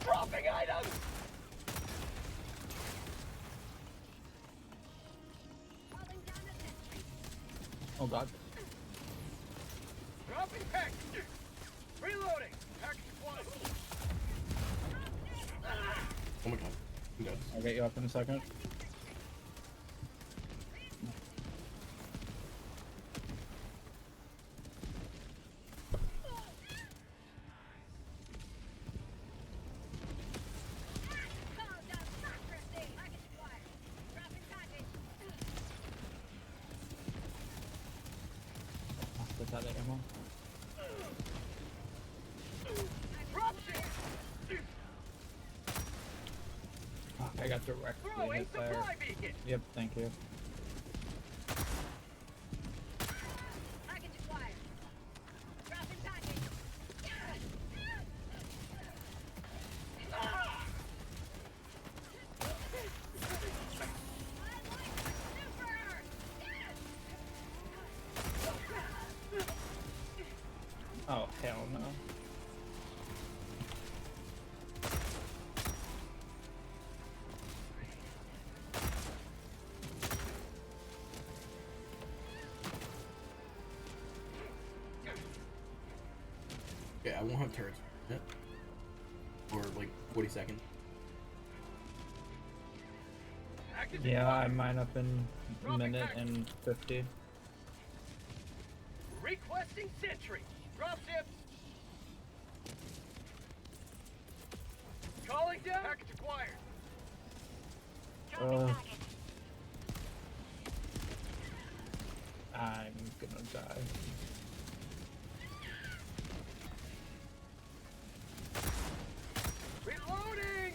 Dropping items! Oh god. Dropping package! Reloading! Package one! Oh my god. I'm dead. I'll get you up in a second. Put that ammo. I got directly Throwing hit there. supply beacon! Yep, thank you. Package acquired. Dropping package. Oh, hell no. Yeah, I won't have turrets yet. Or like 40 seconds. Package Yeah, I acquired. mine up in a minute and 50. Requesting sentry! Dropship! Calling down! Package acquired! Dropping package. I'm gonna die. Reloading!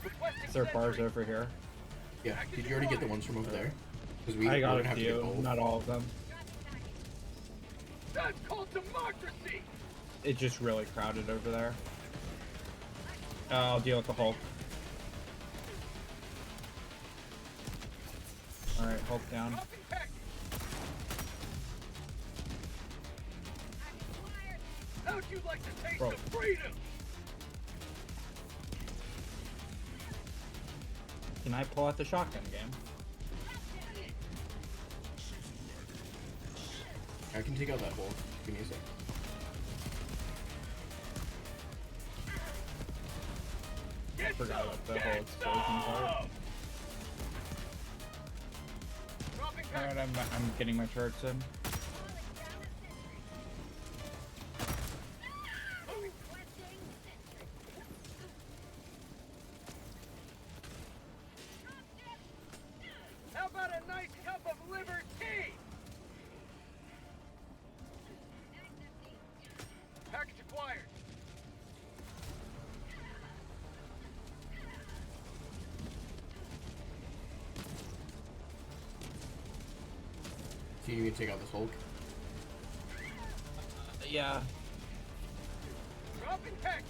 Requesting Is there bars sentry. over here? Yeah, did you already get the ones from over there? Because we I got we're a gonna have to get few, gold. not all of them. That's called democracy! It's just really crowded over there. I'll deal with the Hulk. Alright, Hulk down. Dropping package! How'd you like to taste Bro. of freedom? Can I pull out the shotgun game? I can take out that hole. Give me a sec. Get Forgot some, about the get whole explosion part. some! Dropping Alright, package! I'm getting my turrets in. How about a nice cup of liver tea? Package acquired. So you need to take out this Hulk? Yeah. Dropping package.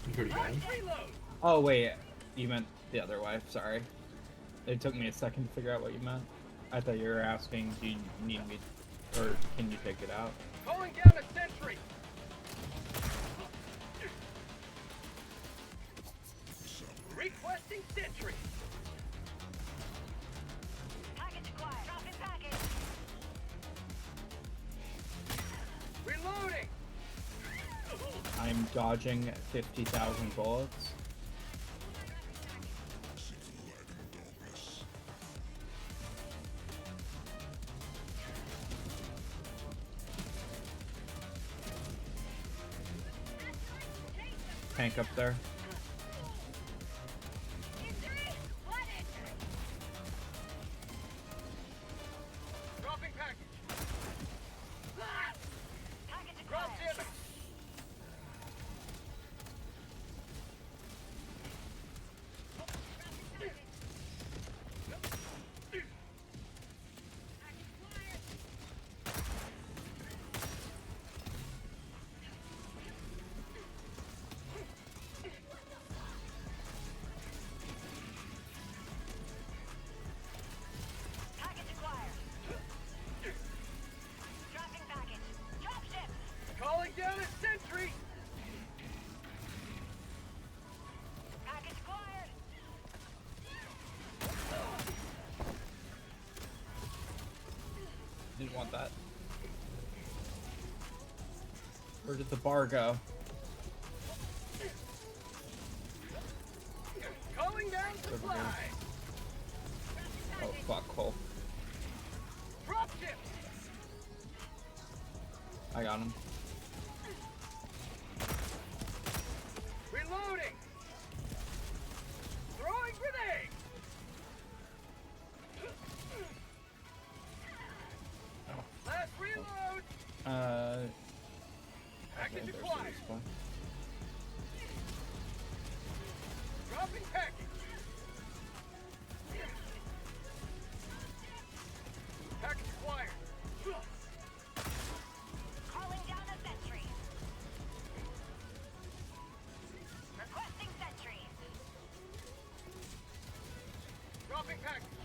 You already got him? Reload. Oh wait, you meant the other way, sorry. It took me a second to figure out what you meant. I thought you were asking, do you need me, or can you take it out? Calling down a sentry. Requesting sentry. Package acquired. Dropping package. Reloading. I'm dodging 50,000 bullets. Tank up there. Dropping package. that. Where did the bar go? Calling down supply. Oh fuck, Cole. Dropship. I got him. Reloading. Throwing grenade. Last reload. Package there's the acquired. respawn. Dropping package. Package acquired. Calling down a sentry. Requesting sentry. Dropping package.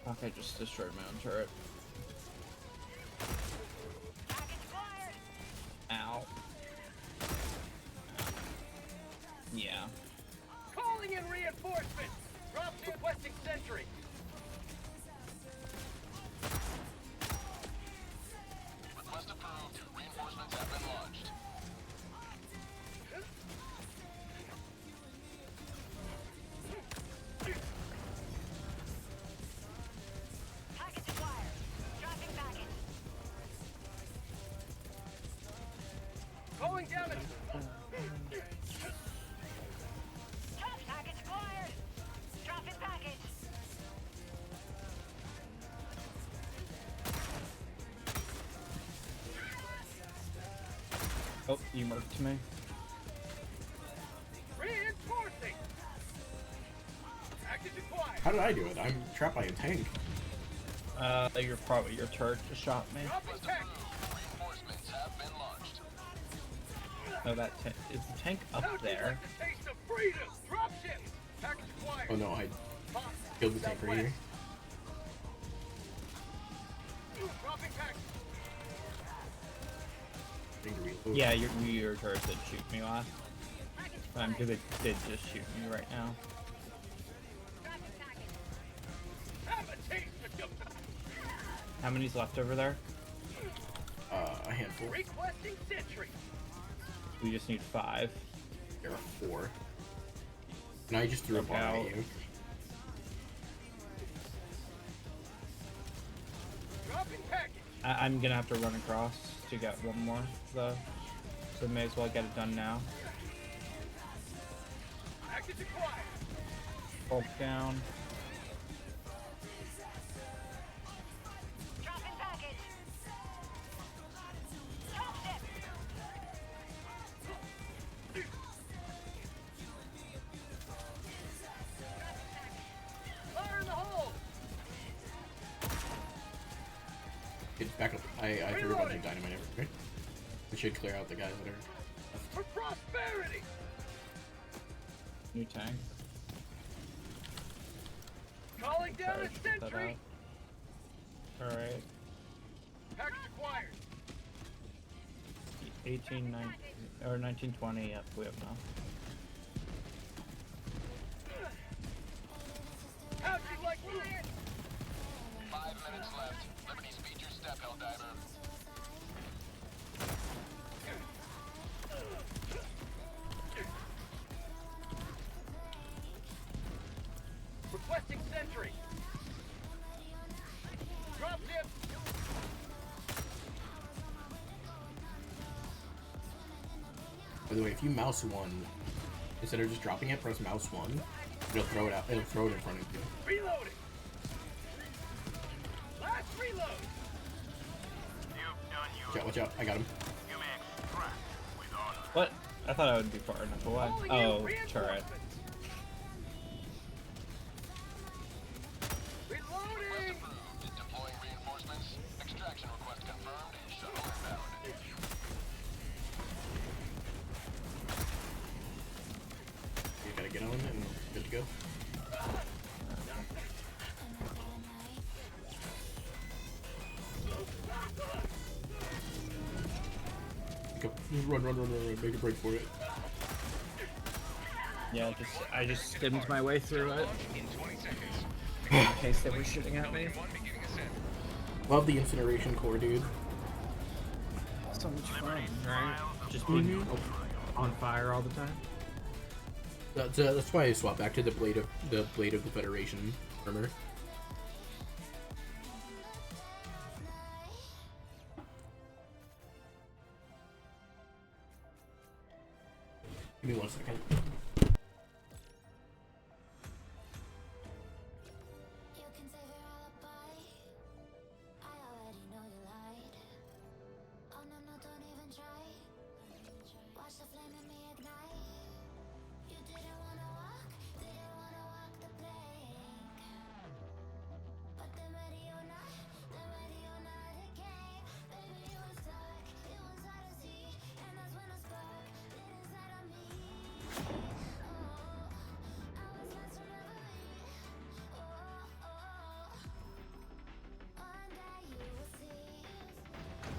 Fuck, I just destroyed my own turret. Package acquired. Ow. Yeah. Calling in reinforcements. Drop requesting sentry. Request approved. Reinforcements have been launched. Package acquired. Dropping package. Calling down a Package acquired. Dropping package. Oh, you murked me. reinforcing. Package acquired. How did I do it? I'm trapped by a tank. Your turret just shot me. Dropping package. Reinforcements have been launched. No, that is the tank up How'd you there. like the taste of freedom? Dropship. Package acquired. Oh no, I Pop. killed the tank right here. Dropping package. Yeah, your turret did shoot me last time because it did just shoot me right now. Dropping package. Have a taste of your How many's left over there? A handful. requesting sentry. We just need 5. There are 4. Now you just threw a bomb at you. Dropping package. I'm gonna have to run across to get one more though, so may as well get it done now. Package acquired. Bulk down. Dropping package. Dropship. Fire in the hole. Get back up. I threw a bunch of dynamite everywhere. We should clear out the guys that are. For prosperity. New tank. Calling down Sorry, a put that sentry. out. Alright. Package acquired. 18, 19, or 1920, yep, we have enough. How'd you like that? 5 minutes left. Liberty speed your step, Helldiver. Requesting sentry. Drop dip. By the way, if you mouse 1, instead of just dropping it, press mouse 1. It'll throw it out. It'll throw it in front of you. Reloading. Last reload. You've done your Watch out! I got him. You may extract with honor. What? I thought I would be far enough away. Calling in Oh, turret. reinforcements. Reloading. Approved. Deploying reinforcements. Extraction request confirmed. Shuttle inbound. You gotta get on and good to go. Go. Run. Make a break for it. Yeah, I just skimmed my way through it. In 20 seconds. In case they were shooting at me. One beginning ascent. Love the incineration core, dude. So much fun, right? Just being on fire all the time. That's why I swapped back to the blade of the Federation armor. Give me 1 second. You can save your alibi. I already know you lied. Oh no, no, don't even try. Watch the flame in me ignite. You didn't wanna walk the plank. But then ready or not, it came. Baby, it was dark, it was hard to see. And that's when a spark lit inside of me. Oh, I was lost from memory. Oh, one day you will see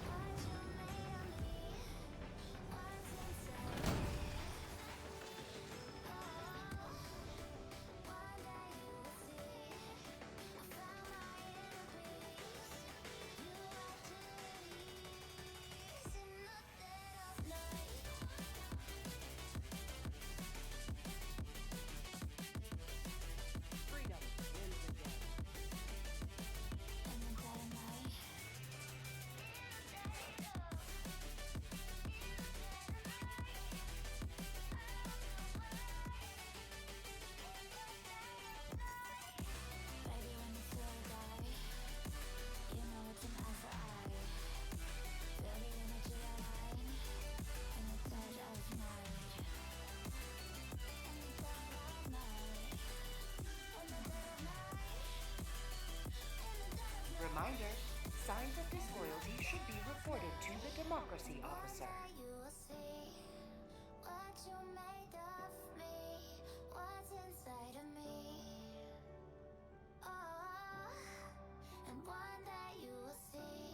what you made of me. What's inside of me. Oh, one day you will see. I found my inner peace. You are to release in the dead of night. Freedom wins again. In the dead of night. Baby, when you feel the die, you know it's an eye for eye. Feel the energy align in the dead of night. In the dead of night. In the dead of night. In the dead of night. Reminder, signs of disloyalty should be reported to the democracy officer. You will see what you made of me, what's inside of me. Oh, and one day you will see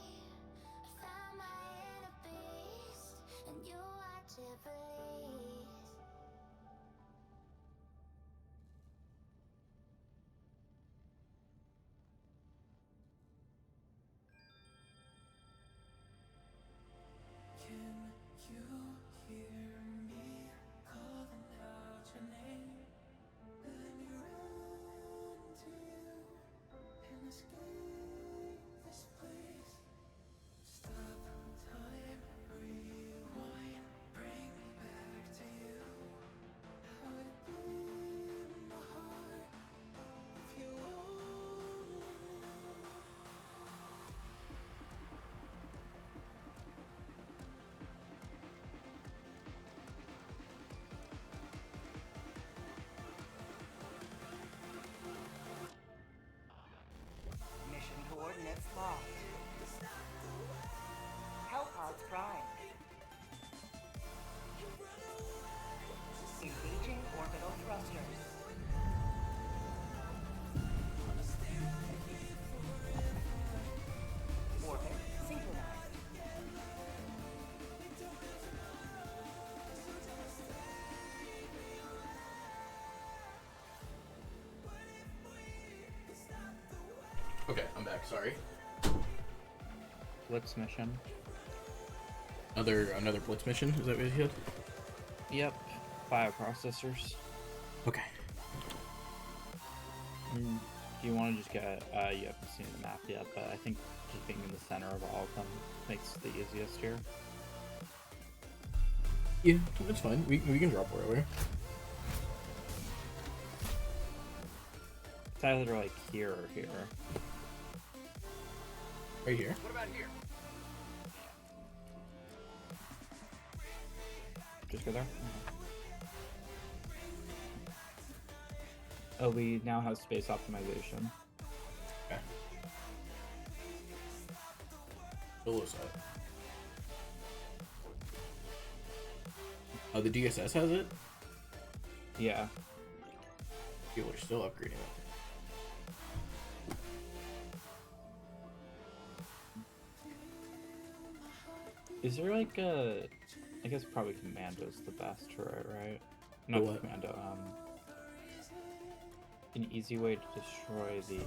I found my inner beast, and you are to release. Can you hear me calling out your name? Let me run to you and escape this place. Stop time, rewind, bring me back to you. How it blew my heart if you only knew. Mission coordinates locked. Hellpods prime. Engaging orbital thrusters. Orbit synchronized. Okay, I'm back. Sorry. Blitz mission. Another blitz mission. Is that what you said? Yep. Bioprocessors. Okay. Do you want to just get? You haven't seen the map yet, but I think just being in the center of all of them makes the easiest here. Yeah, that's fine. We can drop wherever. It's either like here or here. Right here. What about here? Just go there. Oh, we now have space optimization. Okay. Solo set. Oh, the DSS has it? Yeah. People are still upgrading it. Is there like a? I guess probably Commando's the best, right? Not what? Commando. An easy way to destroy the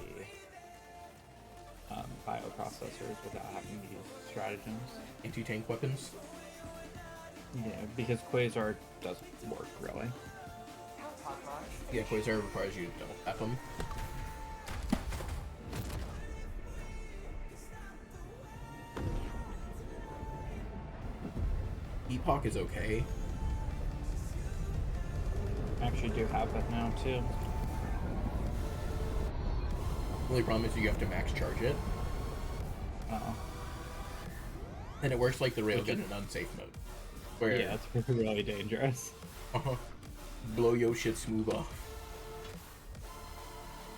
bioprocessors without having to use stratagems. Anti-tank weapons. Yeah, because Quasar doesn't work really. Yeah, Quasar requires you to double tap them. Epoch is okay. I actually do have that now too. The only problem is you have to max charge it. Oh. And it works like the railgun in unsafe mode. Where yeah, it's really dangerous. Blow your shit smooth off.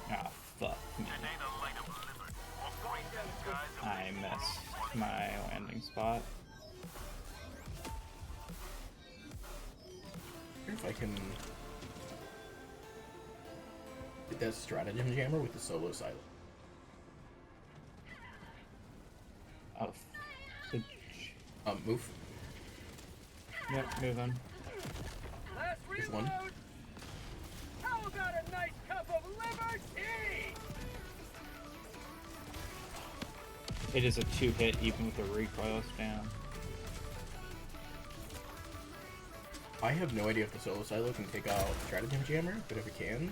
Ah, fuck me. I missed my landing spot. I wonder if I can get that stratagem jammer with the solo silent. Oh, move. Yep, moving. There's one. How about a nice cup of liver tea? It is a 2-hit even with the recoil down. I have no idea if the solo silo can take out stratagem jammer, but if it can.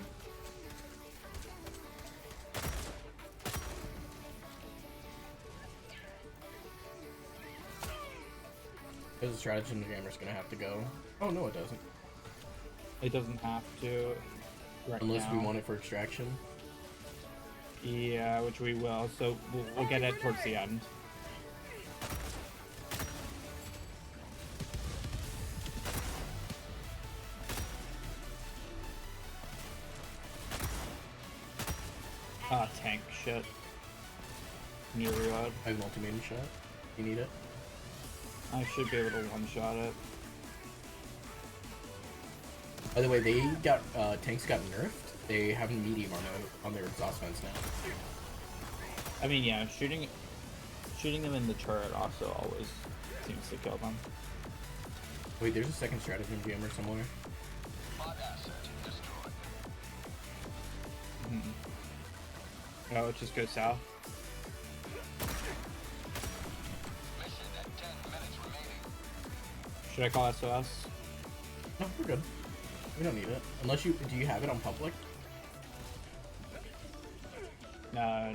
Because the stratagem jammer's gonna have to go. Oh no, it doesn't. It doesn't have to. Right Unless now. we want it for extraction. Yeah, which we will. So we'll get it towards the end. Ah, tank shit. Need to reload. I have an ultimatum shot. You need it? I should be able to one-shot it. By the way, they got tanks got nerfed. They have medium armor on their exhaust vents now. I mean, yeah, shooting them in the turret also always seems to kill them. Wait, there's a second stratagem jammer somewhere. Oh, it just goes south. Should I call SOS? No, we're good. We don't need it. Unless you... Do you have it on public? No.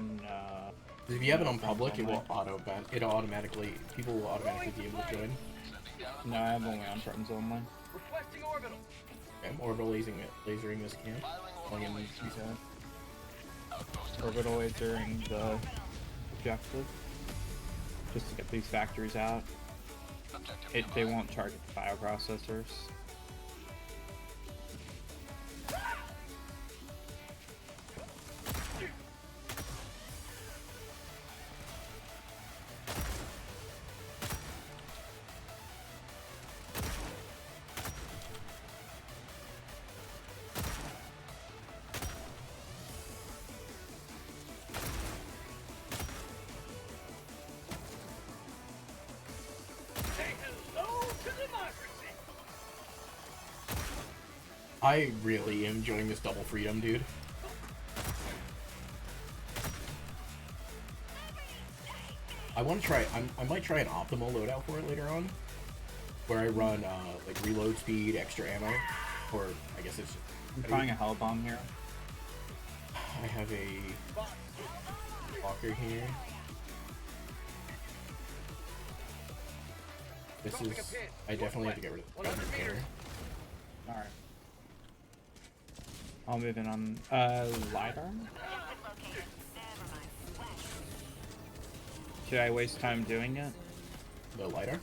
If you have it on public, it will auto-ban. It'll automatically... People will automatically be able to join. No, I have only on friends only. Requesting orbital. Okay, I'm orbital lasering this camp. Orbital lasering the objective. Just to get these factories out. They won't target the bioprocessors. I really am enjoying this double freedom, dude. I want to try. I might try an optimal loadout for it later on, where I run like reload speed, extra ammo, or I guess it's. I'm trying a hell bomb here. I have a walker here. This is. I definitely have to get rid of the gunner. Alright. I'll move in on LiDAR. Should I waste time doing it? The LiDAR?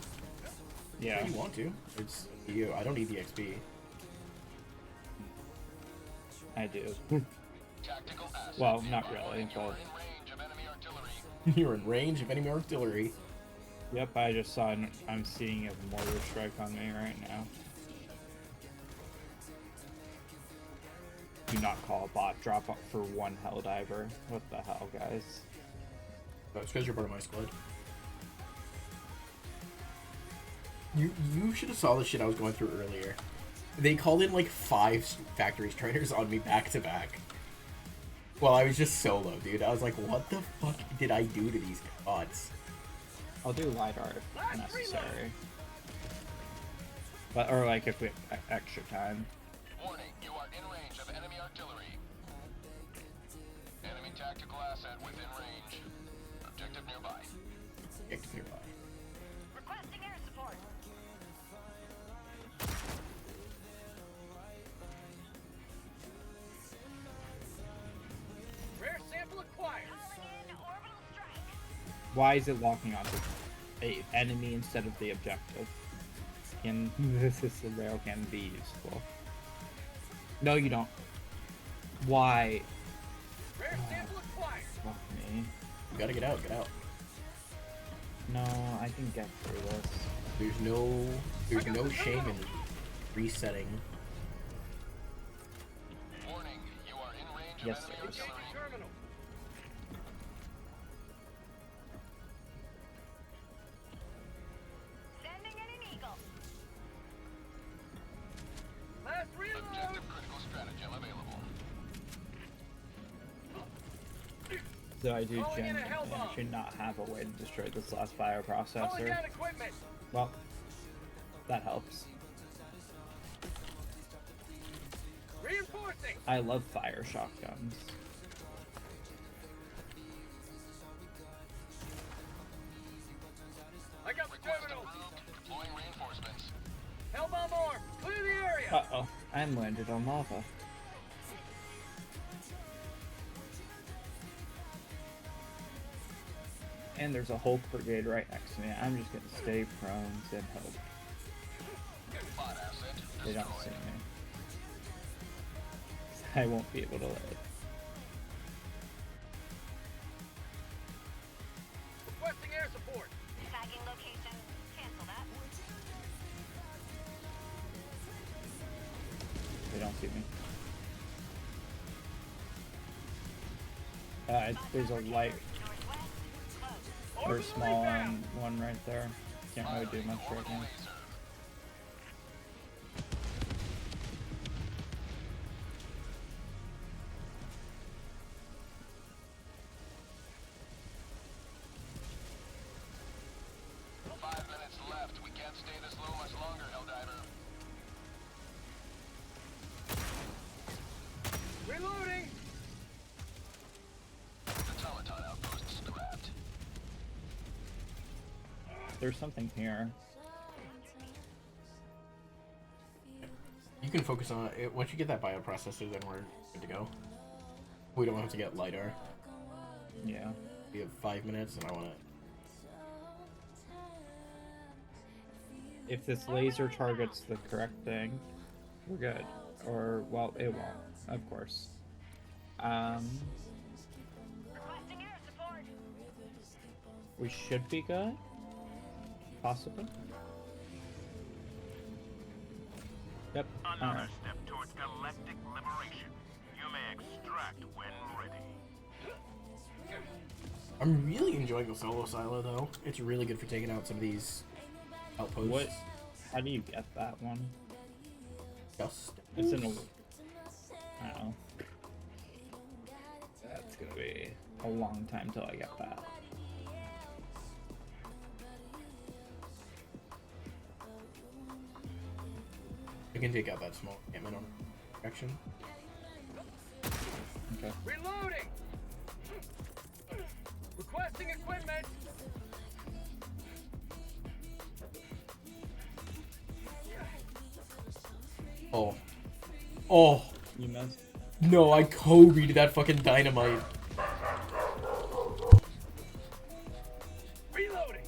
Yeah. If you want to. It's you. I don't need the XP. I do. Well, not really, but... You're in range of enemy artillery. Yep, I just saw I'm seeing a mortar strike on me right now. Do not call a bot drop for one Helldiver. What the hell, guys? Oh, it's because you're part of my squad. You should have saw the shit I was going through earlier. They called in like 5 factory striders on me back to back. Well, I was just solo, dude. I was like, what the fuck did I do to these gods? I'll do LiDAR if necessary. But, or like if we have extra time. Warning, you are in range of enemy artillery. Enemy tactical asset within range. Objective nearby. Objective nearby. Requesting air support. Rare sample acquired. Calling in orbital strike. Why is it locking onto a enemy instead of the objective? Can this rail can be useful? No, you don't. Why? Rare sample acquired. Fuck me. You gotta get out, get out. No, I can get through this. There's no shame in resetting. Warning, you are in range Yes, of enemy there is. artillery. Terminal. Sending in an eagle. Last reload. Objective critical stratagem available. So I do Calling in a genuinely hellbomb. actually not have a way to destroy this last Calling bioprocessor. down equipment. Well, that helps. Reinforcing. I love fire shotguns. I got the Request terminal. approved. Deploying reinforcements. Hellbomb arm. Clear the area. Uh-oh, I'm landed on lava. And there's a Hulk brigade right next to me. I'm just gonna stay prone and hope Bot asset they don't see destroyed. me. I won't be able to live. Requesting air support. Tagging location. Cancel that. They don't see me. There's a light Northwest. Close. or small one right there. Can't really do much right now. Laser. 5 minutes left. We can't stay this low much longer, Helldiver. Reloading. Automaton outpost scrapped. There's something here. You can focus on it. Once you get that bioprocessor, then we're good to go. We don't have to get LiDAR. Yeah. We have 5 minutes, and I want to. If this laser targets the correct thing, we're good. Or, well, it won't, of course. Requesting air support. We should be good? Possibly? Yep, Another alright. step towards galactic liberation. You may extract when ready. I'm really enjoying the solo silo, though. It's really good for taking out some of these outposts. What? How do you get that one? Just. It's in a... I don't know. That's gonna be a long time till I get that. I can take out that small encampment on action. Okay. Reloading. Requesting equipment. Oh. Oh. You missed? No, I Kobe'd that fucking dynamite. Reloading.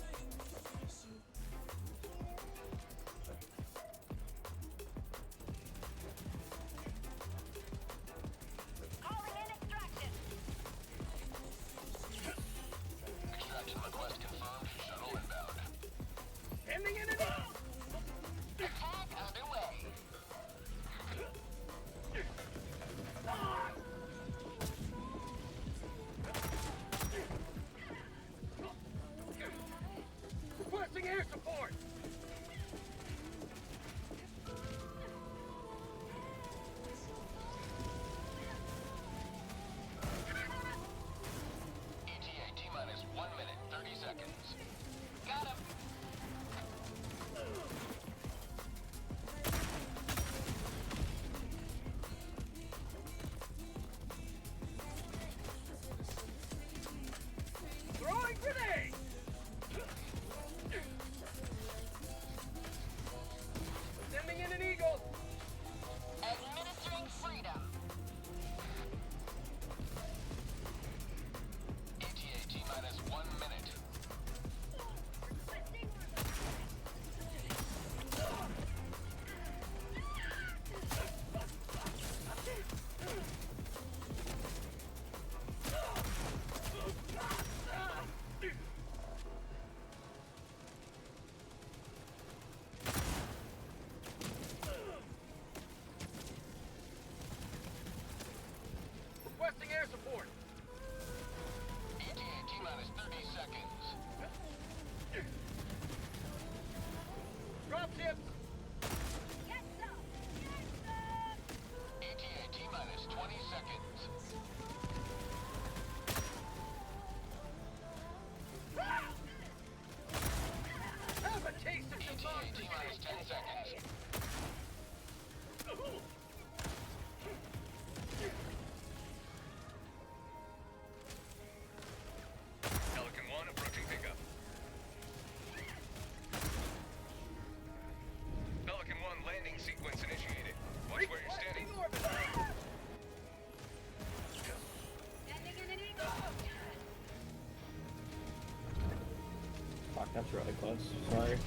Calling in extraction. Extraction request confirmed. Shuttle inbound. Sending in an eagle. Attack underway. Requesting air support. ETA T-minus 30 seconds. Drop ships. ETA T-minus 20 seconds. Have a taste of ETA T-minus 10 seconds. Pelican 1 approaching pickup. Pelican 1 landing sequence initiated. Watch where you're standing. Fuck, that's really close. Sorry.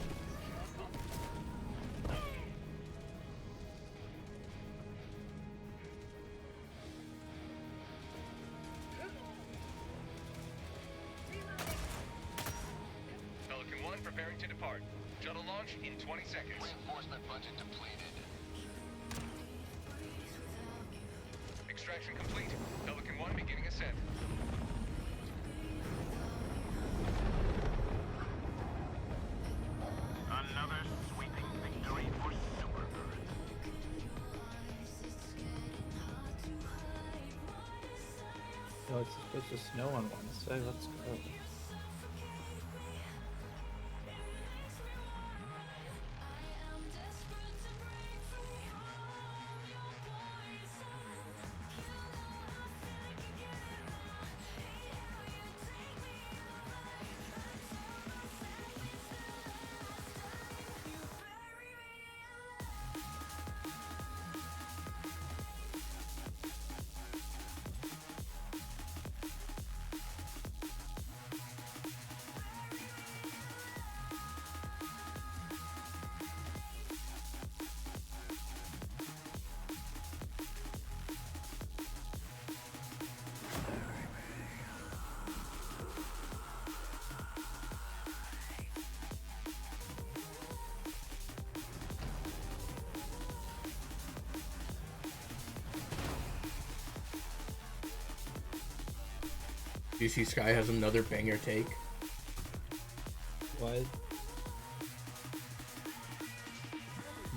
Pelican 1 preparing to depart. Shuttle launch in 20 seconds. Reinforcement budget depleted. Extraction complete. Pelican 1 beginning ascent. Another sweeping victory for Super. Oh, it's supposed to snow on Wednesday. Let's go. Do you see Sky has another banger take? What?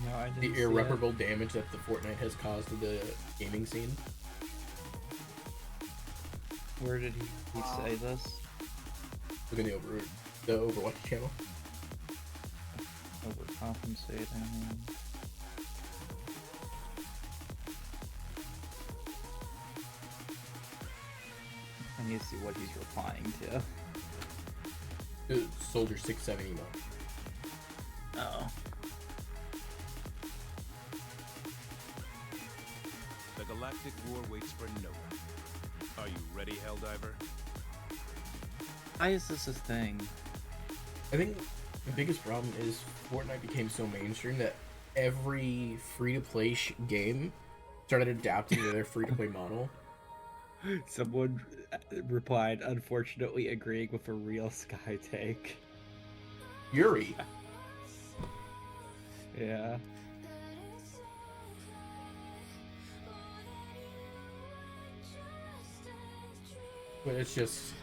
No, I didn't The see irreparable damage that the Fortnite has caused to the gaming scene. it. Where did he say this? Look in the Overwatch channel. Overcompensating. I need to see what he's replying to. Soldier 670 emo. Oh. The galactic war waits for no one. Are you ready, Helldiver? Why is this a thing? I think the biggest problem is Fortnite became so mainstream that every free-to-play game started adapting to their free-to-play model. Someone replied, unfortunately agreeing with a real Sky take. Yuri. Yeah. But it's just...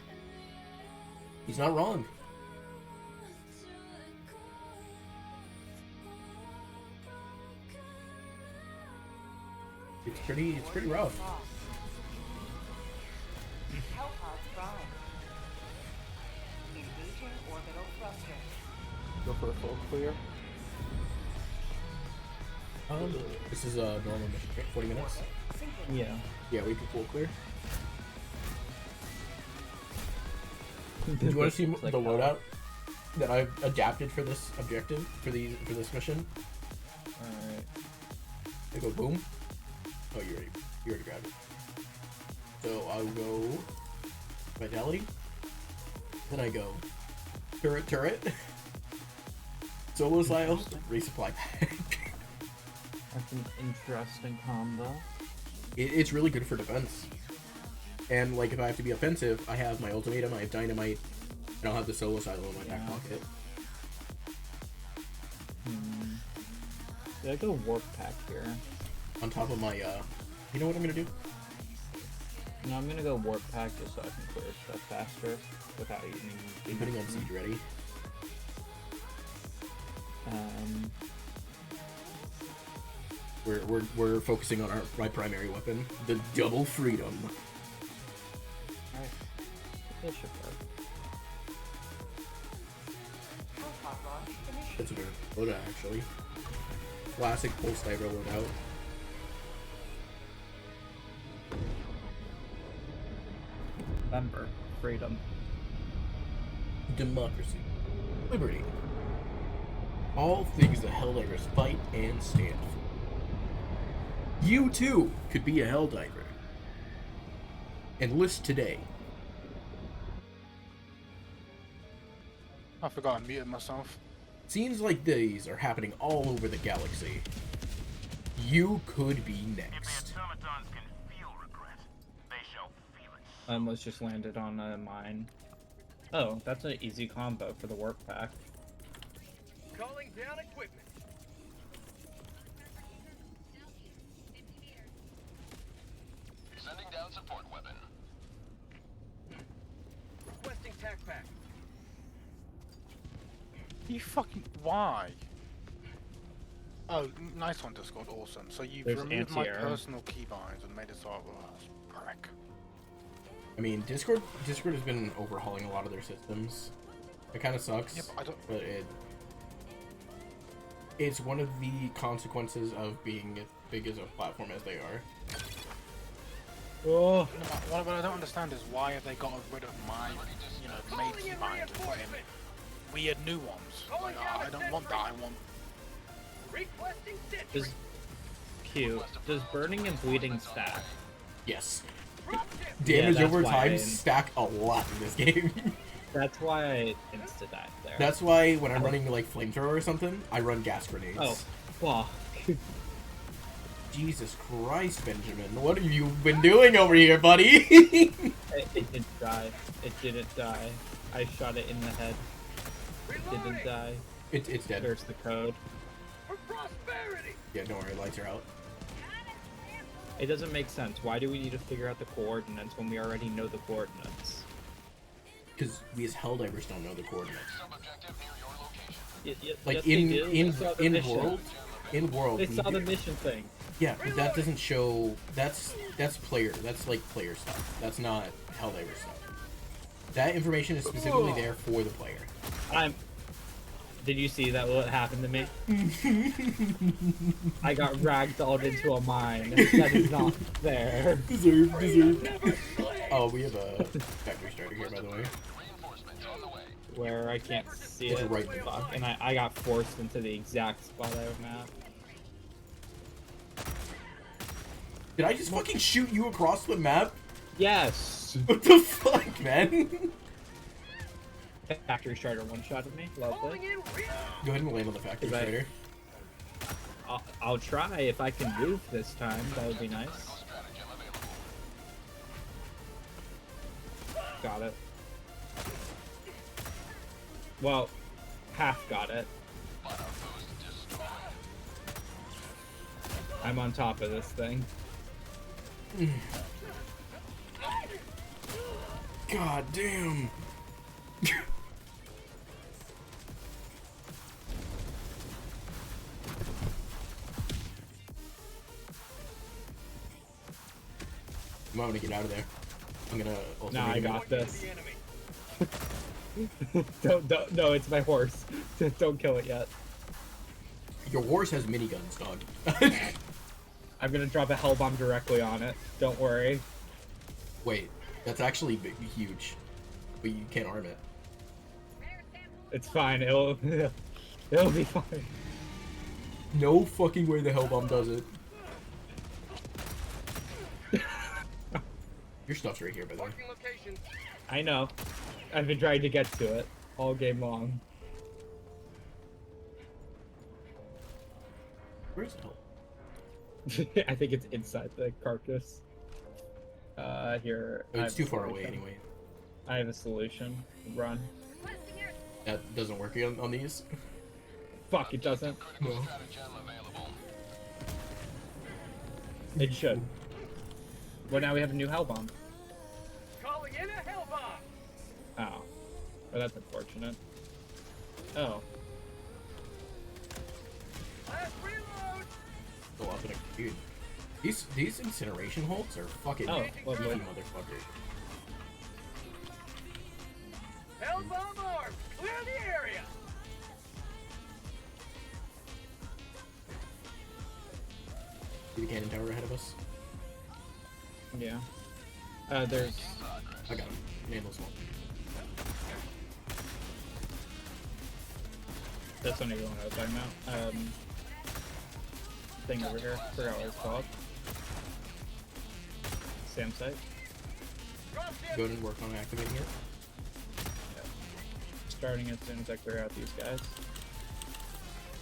he's not wrong. It's pretty rough. Hellpod's prime. Engaging orbital thruster. Go for a full clear. This is a normal mission, 40 minutes. Yeah. Yeah, we can full clear. Do you want to see the loadout that I've adapted for this objective, for this mission? Alright. I go boom. Oh, you already grabbed it. So I'll go Vitality. Then I go turret. Solo style, resupply pack. That's an interesting combo. It's really good for defense. And like if I have to be offensive, I have my ultimatum, I have dynamite, and I'll have the solo silo in my back pocket. Did I go warp pack here? On top of my you know what I'm gonna do? No, I'm gonna go warp pack just so I can clear stuff faster without eating. I'm putting on siege ready. We're focusing on my primary weapon, the double freedom. It should work. That's a good loadout, actually. Classic pulse diver loadout. Remember, freedom. Democracy. Liberty. All things the Helldivers fight and stand for. You too could be a Helldiver. Enlist today. I forgot I muted myself. Scenes like these are happening all over the galaxy. You could be next. If the automatons can feel regret, they shall feel it. I almost just landed on a mine. Oh, that's an easy combo for the warp pack. Calling down equipment. Sending down support weapon. Requesting tac pack. You fucking why? Oh, nice one, Discord. Awesome. So you've There's removed my anti-air. personal keybinds and made it so prick. I mean, Discord has been overhauling a lot of their systems. It kind of sucks, Yeah, but but it's one of the consequences of being as big as a platform as they are. Oh, What I don't understand is why have they gotten rid of my, made keybinds and put in weird new ones? Like, I don't want that. I want. Requesting sentry. does Q? Does burning and bleeding stack? Yes. Yeah, Damage that's over why time I- stack a lot in this game. That's why I insta-died there. That's why when I'm running like flamethrower or something, I run gas grenades. Oh, fuck. Jesus Christ, Benjamin, what have you been doing over here, buddy? It didn't die. It didn't die. I shot it in the head. It didn't die. It's dead. There's the code. For prosperity. Yeah, don't worry, lights are out. It doesn't make sense. Why do we need to figure out the coordinates when we already know the coordinates? Because we as Helldivers don't know the coordinates. Sub-objective near your location. Like Yes, they do. They saw the mission. in world, They we saw the do- mission thing. Yeah, but that doesn't show. That's player. That's like player stuff. That's not Helldiver stuff. That information is specifically there for the player. Did you see that? What happened to me? I got ragdolled into a mine. That is not there. Deserve. Oh, we have a factory starter here, by the way. Reinforcements on the way. Where I can't see It's it. right there. Fuck. And I got forced into the exact spot I mapped. Did I just fucking shoot you across the map? Yes. What the fuck, man? Factory starter one-shotted me. Lovely. Calling in real. Go ahead and land on the factory Goodbye. starter. I'll try if I can move this time. That would be nice. Stratagem available. Got it. Well, half got it. Fire boost destroyed. I'm on top of this thing. God damn. I'm gonna get out of there. I'm gonna. No, I got this. The enemy. don't, no, it's my horse. Don't kill it yet. Your horse has miniguns, dog. I'm gonna drop a hell bomb directly on it. Don't worry. Wait, that's actually huge, but you can't arm it. It's fine. It'll be fine. No fucking way the Hellbomb does it. Your stuff's right here, by the way. Marking location. I know. I've been trying to get to it all game long. Where's the hell? I think it's inside the carcass. Here. I It's have too a far away solution. anyway. I have a solution. Run. That doesn't work on these. Fuck, it doesn't. No. Stratagem available. It should. Well, now we have a new hell bomb. Oh, that's unfortunate. Oh. Last reload! Go up in a dude. These incineration holds are fucking Oh, beefy lovely. motherfuckers. Hell bomb arms! Clear the area! See the cannon tower ahead of us? Yeah. There's... I got him. Nameless one. That's only the one I was talking about. Thing over here. Forgot what it's called. Sam site. Go ahead and work on activating it. Yeah. Starting as soon as I clear out these guys.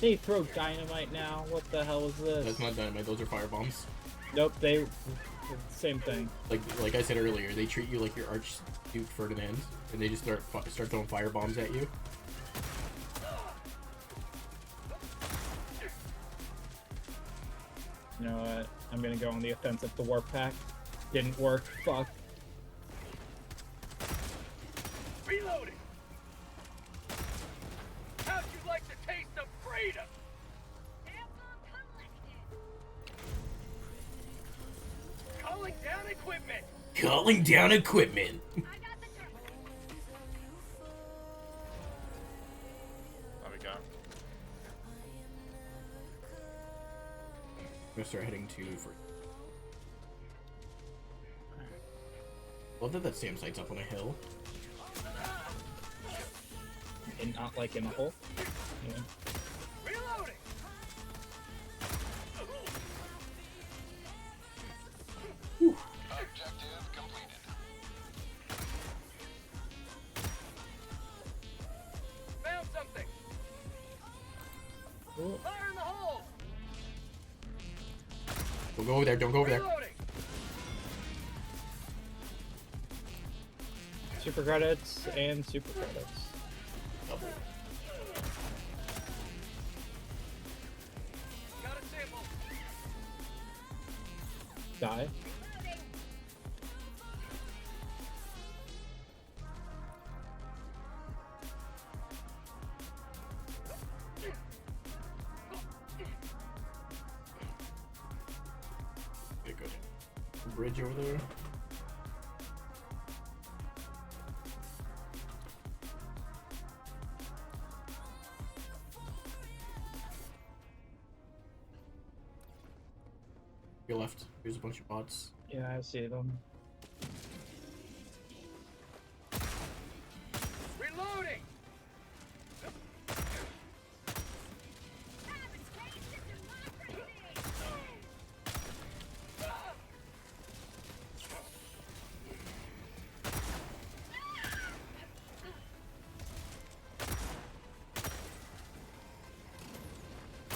They throw dynamite now. What the hell is this? That's not dynamite. Those are fire bombs. Nope. They... Same thing. Like I said earlier, they treat you like your Archduke Ferdinand, and they just start throwing fire bombs at you. You know what? I'm gonna go on the offensive. The warp pack didn't work. Fuck. Reloading! How'd you like the taste of freedom? Calling down equipment! Calling down equipment. There we go. I'm gonna start heading to for. Love that Sam site's up on a hill. And not like in a hole. Yeah. Reloading! Objective completed. Found something! Cool. Fire in the hole! Don't go over there. Don't go over there. Reloading! Super credits and super credits. Double. Got a sample! Die. Okay, good. Bridge over there. Your left. Here's a bunch of bots. Yeah, I see them. Reloading!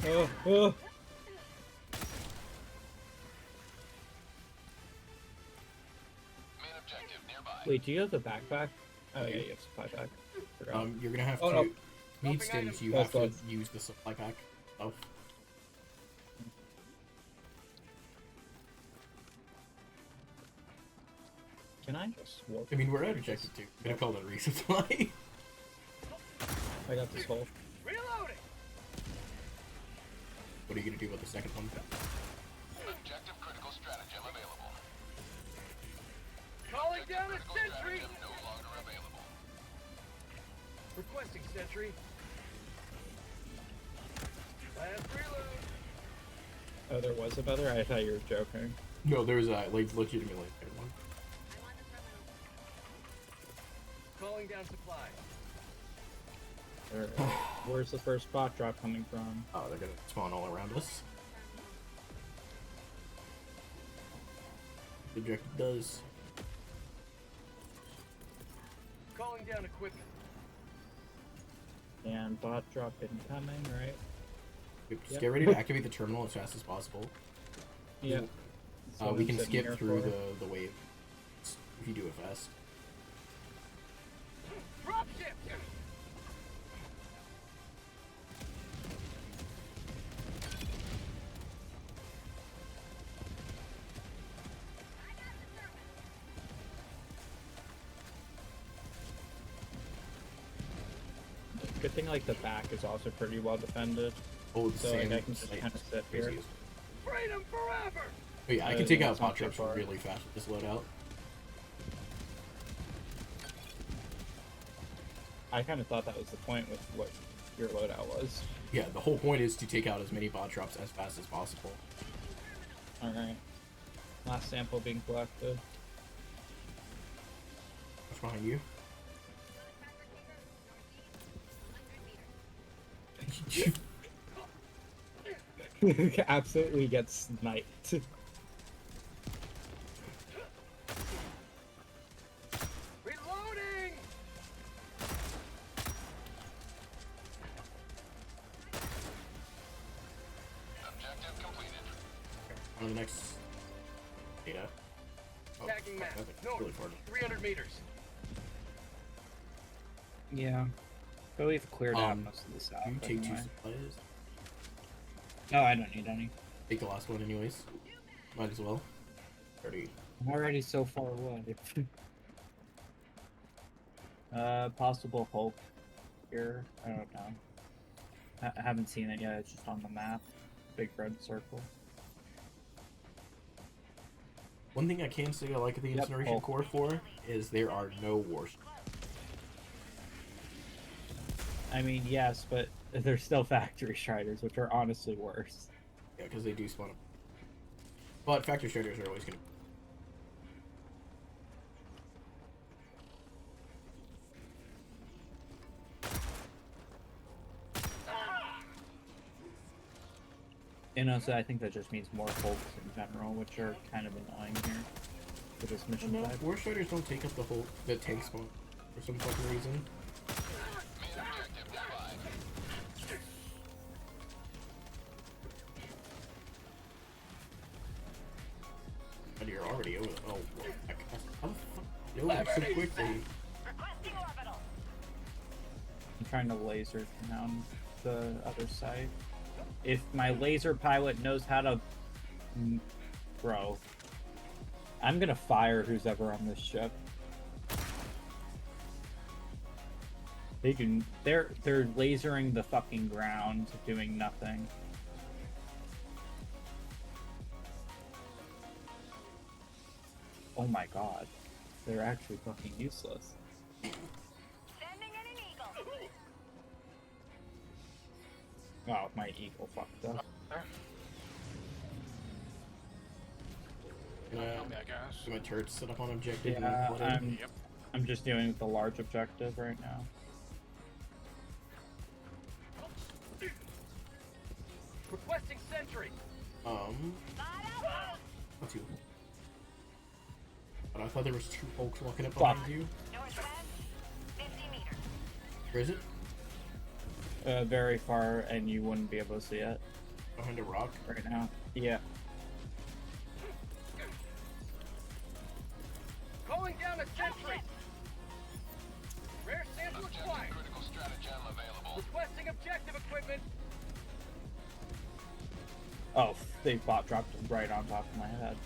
Oh, oh. Main objective nearby. Wait, do you have the backpack? Oh yeah, you have supply pack. Forgot. You're gonna have Oh, to no. need Dropping stims. You That's have to fine. use the supply pack. Oh, Can I just warp? I mean we're at objective 2. I'm gonna call it a resupply. I got this hole. Reloading! What are you gonna do about the second one? Objective critical stratagem available. Calling down a Critical sentry! stratagem no longer available. Requesting sentry. Last reload. Oh, there was another? I thought you were joking. No, there's a like legitimately a third one. Calling down supply. Alright. Where's the first spot drop coming from? Oh, they're gonna spawn all around us. The objective does. Calling down equipment. And bot drop incoming, right? Just Yep. get ready to activate the terminal as fast as possible. Yeah. We can skip through the wave if you do it fast. Dropship! Good thing like the back is also pretty well defended. Oh, the so like, sand I can just kind of sit here. Freedom forever! Oh, yeah, I can take out it's not pot too traps far. really fast with this loadout. I kind of thought that was the point with what your loadout was. Yeah, the whole point is to take out as many bot drops as fast as possible. Alright. Last sample being collected. What's behind you? Absolutely gets sniped. Reloading! Objective completed. On to the next data. Oh, Tagging map. that's North, really far. 300 meters. Yeah. But we've cleared out most of the south. You take two anyway. supplies. Oh, I don't need any. Take the last one anyways. Might as well. 30. I'm already so far away. Possible Hulk here. I don't know. I haven't seen it yet. It's just on the map. Big red circle. One thing I can say I like the incineration Hulk. core for is there are no wars. I mean, yes, but they're still factory striders, which are honestly worse. Yeah, because they do spawn up. But factory striders are always gonna. And also, I think that just means more Hulks in general, which are kind of annoying here for this mission No, type. war striders don't take up the tank spawn for some fucking reason. And you're already over. Oh, how the fuck? No, so quickly. I'm trying to laser down the other side. If my laser pilot knows how to... Bro. I'm gonna fire who's ever on this ship. They can... They're lasering the fucking ground, doing nothing. Oh my god. They're actually fucking useless. Oh, my eagle fucked up. So my turret's set up on objective. Yeah, and I'm just doing the large objective right now. Requesting sentry. What's you? But I thought there was two Hulks walking up behind you. Where is it? Very far, and you wouldn't be able to see it. Behind a rock? Right now. Yeah. Calling down a sentry. Rare sample acquired. Critical stratagem available. Requesting objective equipment. Oh, they bot dropped right on top of my head.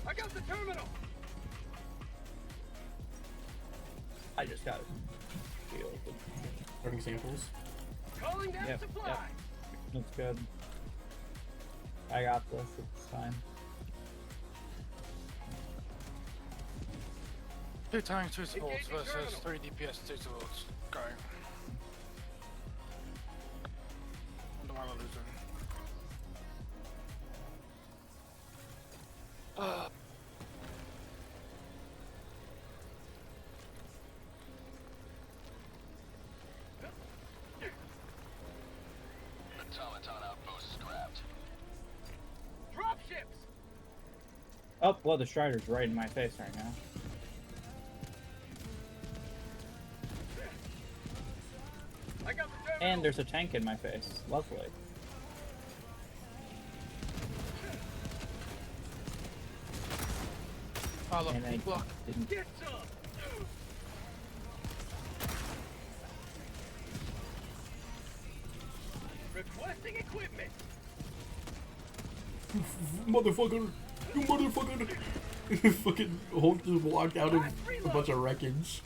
I got the terminal. I just got it. Starting samples. Calling down Yep, supply. yep. That's good. I got this. It's fine. 2 tanks, 2 supports versus 3 DPS, 2 supports. Going. No one losing. Automaton outpost scrapped. Drop ships. Oh, well, the Strider's right in my face right now. I got the terminal. And there's a tank in my face. Lovely. Oh, look, And I block. didn't. Get some. Requesting equipment. Motherfucker! You motherfucker! Fucking Hulk just walked out of a bunch of wreckage.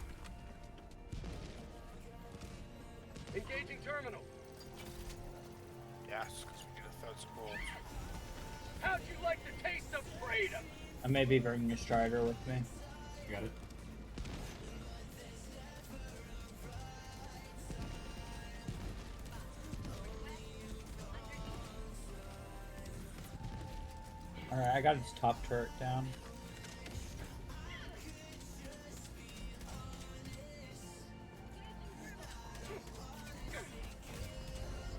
Engaging terminal. Yes, because we need a third support. How'd you like the taste of freedom? I may be bringing a Strider with me. You got it. Alright, I got his top turret down.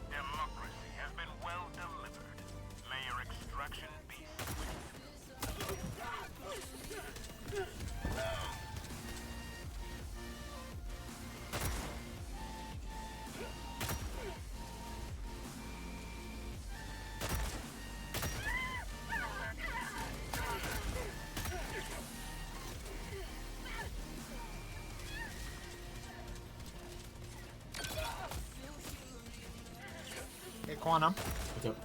Democracy has been well delivered. May your extraction be swift. Hey, Quantum. What's up?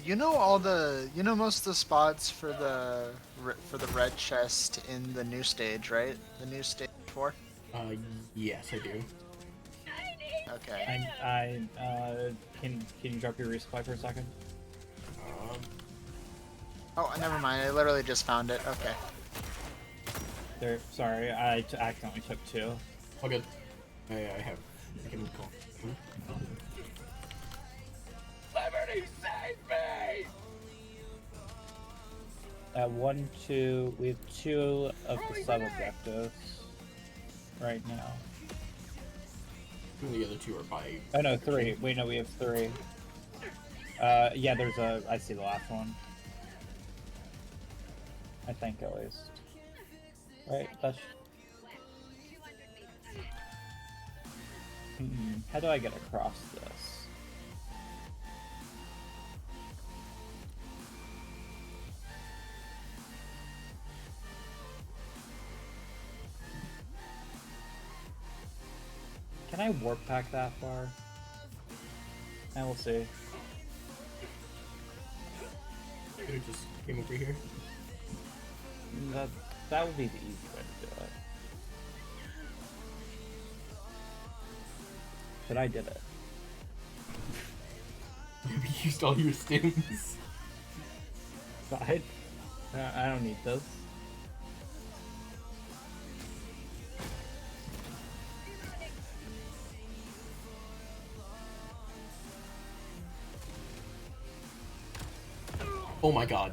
You know most of the spots for the red chest in the new stage, right? The new stage 4. Yes, I do. Okay. Can you drop your resupply for a second? Oh, never mind. I literally just found it. Okay. There. Sorry, I accidentally took 2. All good. I have. I can call. Liberty, save me! 1, 2. We have 2 of the sub objectives right now. The other 2 are by. Oh no, 3. Wait, no, we have 3. Yeah, there's a. I see the last one. I think at least. Right, that's. How do I get across this? Can I warp pack that far? And we'll see. Could have just came over here. That would be the easy way to do it. But I did it. You used all your stims. I don't need those. Oh my god.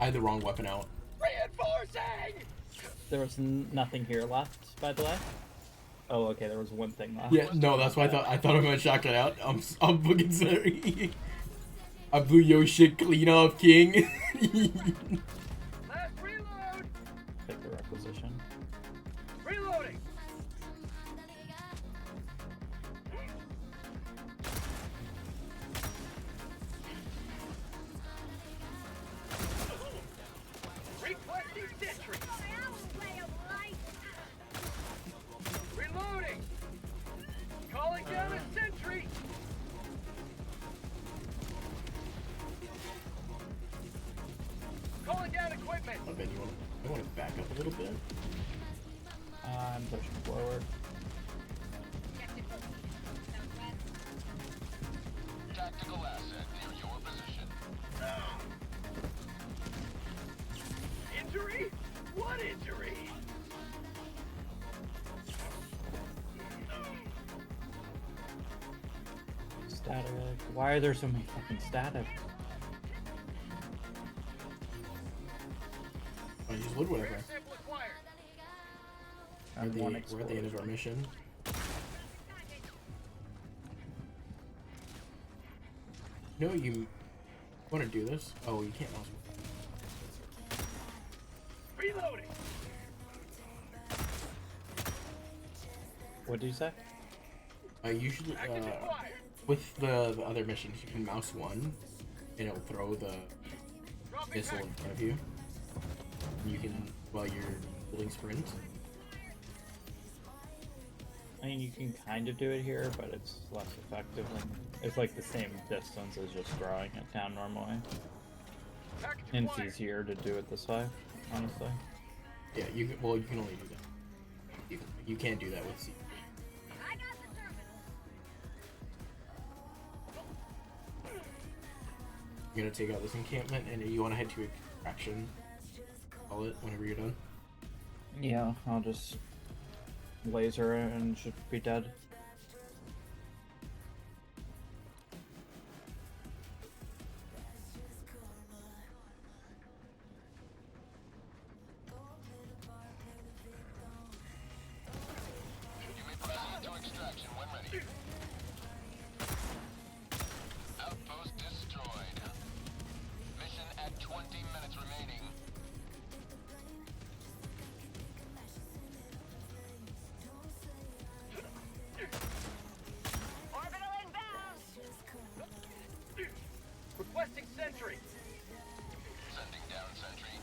I had the wrong weapon out. Reinforcing! There was nothing here left, by the way. Oh, okay, there was one thing left. Yeah, no, that's why I thought I might shotgun out. I'm fucking sorry. I blew your shit clean up, king. Last reload! Take the requisition. Reloading! Requesting sentry! Reloading! Calling down a sentry! Calling down equipment! Oh, Ben, I want to back up a little bit. I'm pushing forward. Tactical asset near your position. Injury? What injury? Static. Why are there so many fucking static? I just loot whatever. Sample acquired. We're at the end of our mission. No, you want to do this? Oh, you can't also. Reloading! What did you say? Usually, with the other missions, you can mouse 1, and it'll throw the missile in front of you. And you can, while you're holding sprint. I mean, you can kind of do it here, but it's less effective. It's like the same distance as just throwing it down normally. And it's easier to do it this way. honestly. Yeah, you can, well, you can only do that. You can't do that with C. You're gonna take out this encampment, and you want to head to extraction. Call it whenever you're done. Yeah, I'll just laser it and should be dead. You may proceed to extraction when ready. Outpost destroyed. Mission at 20 minutes remaining. Orbital inbound. Requesting sentry. Sending down sentry.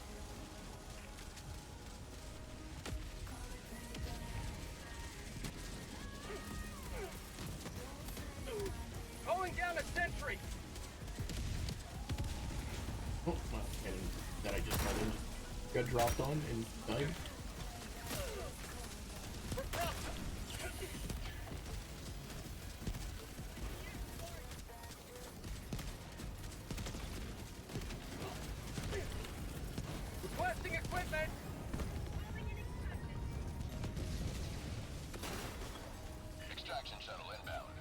Calling down a sentry. Oh, well, and that I just got dropped on and died. Requesting equipment. Extraction shuttle inbound.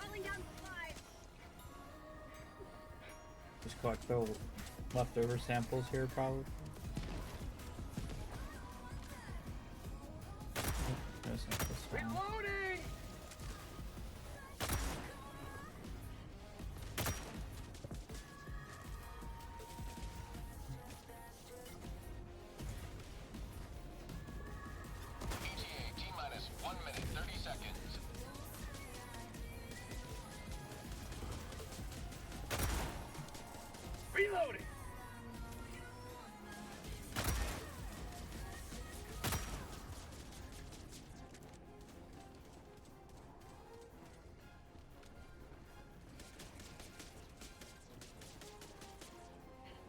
Rolling down supplies. Just collect the leftover samples here, probably. There's not this one. Reloading. ETA T-minus 1 minute 30 seconds. Reloading.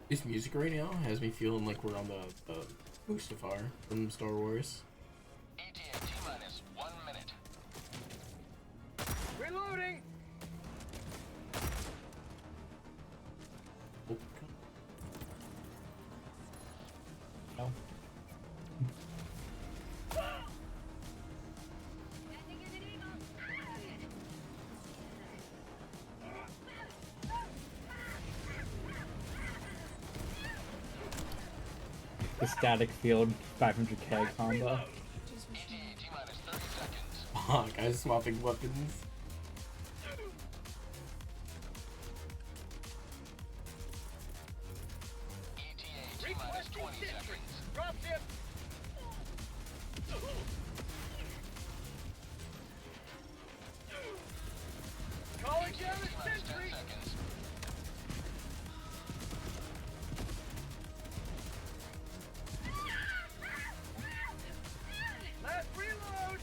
This music right now has me feeling like we're on the Mustafar from Star Wars. ETA T-minus 1 minute. Reloading. Oh, No. The static field 500k combo. ETA T-minus 30 seconds. fuck, I was swapping weapons. ETA T-minus 20 seconds. Drop ship. Calling down a T-minus 10 sentry. seconds. Last reload.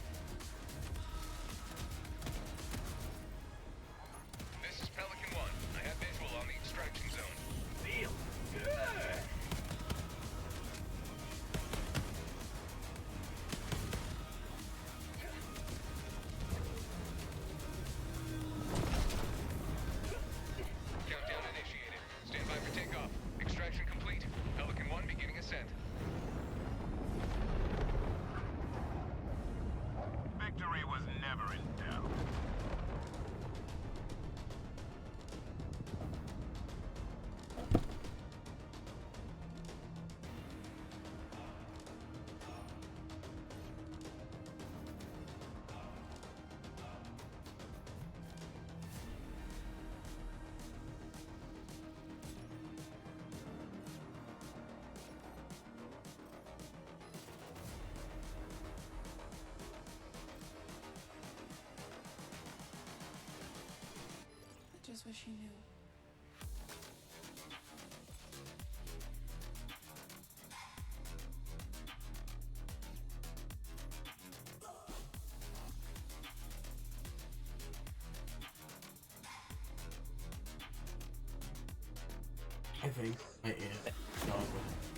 This is Pelican 1. I have visual on the extraction zone. Feel good. Countdown initiated. Stand by for takeoff. Extraction complete. Pelican 1 beginning ascent. Victory was never in doubt. Just wish you knew. I think I am done with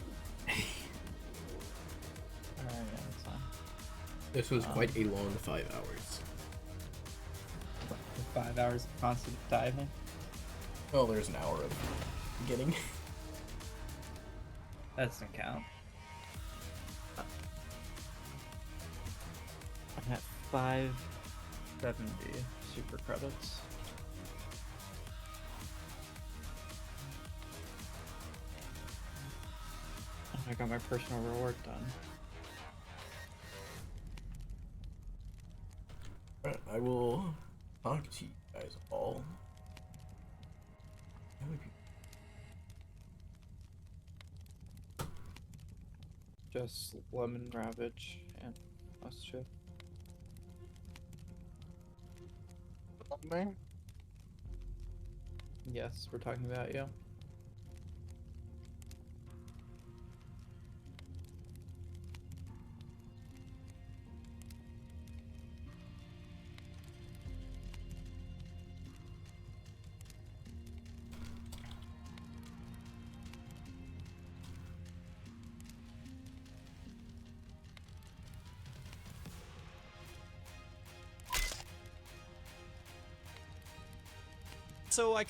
This was quite a long 5 hours. 5 hours of constant diving. Well, there's an hour of beginning. That doesn't count. I'm at 570 super credits. I got my personal reward done. Alright, I will talk to you guys all. Just Lemon Ravage and Mischief. Me? Yes, we're talking about you. So I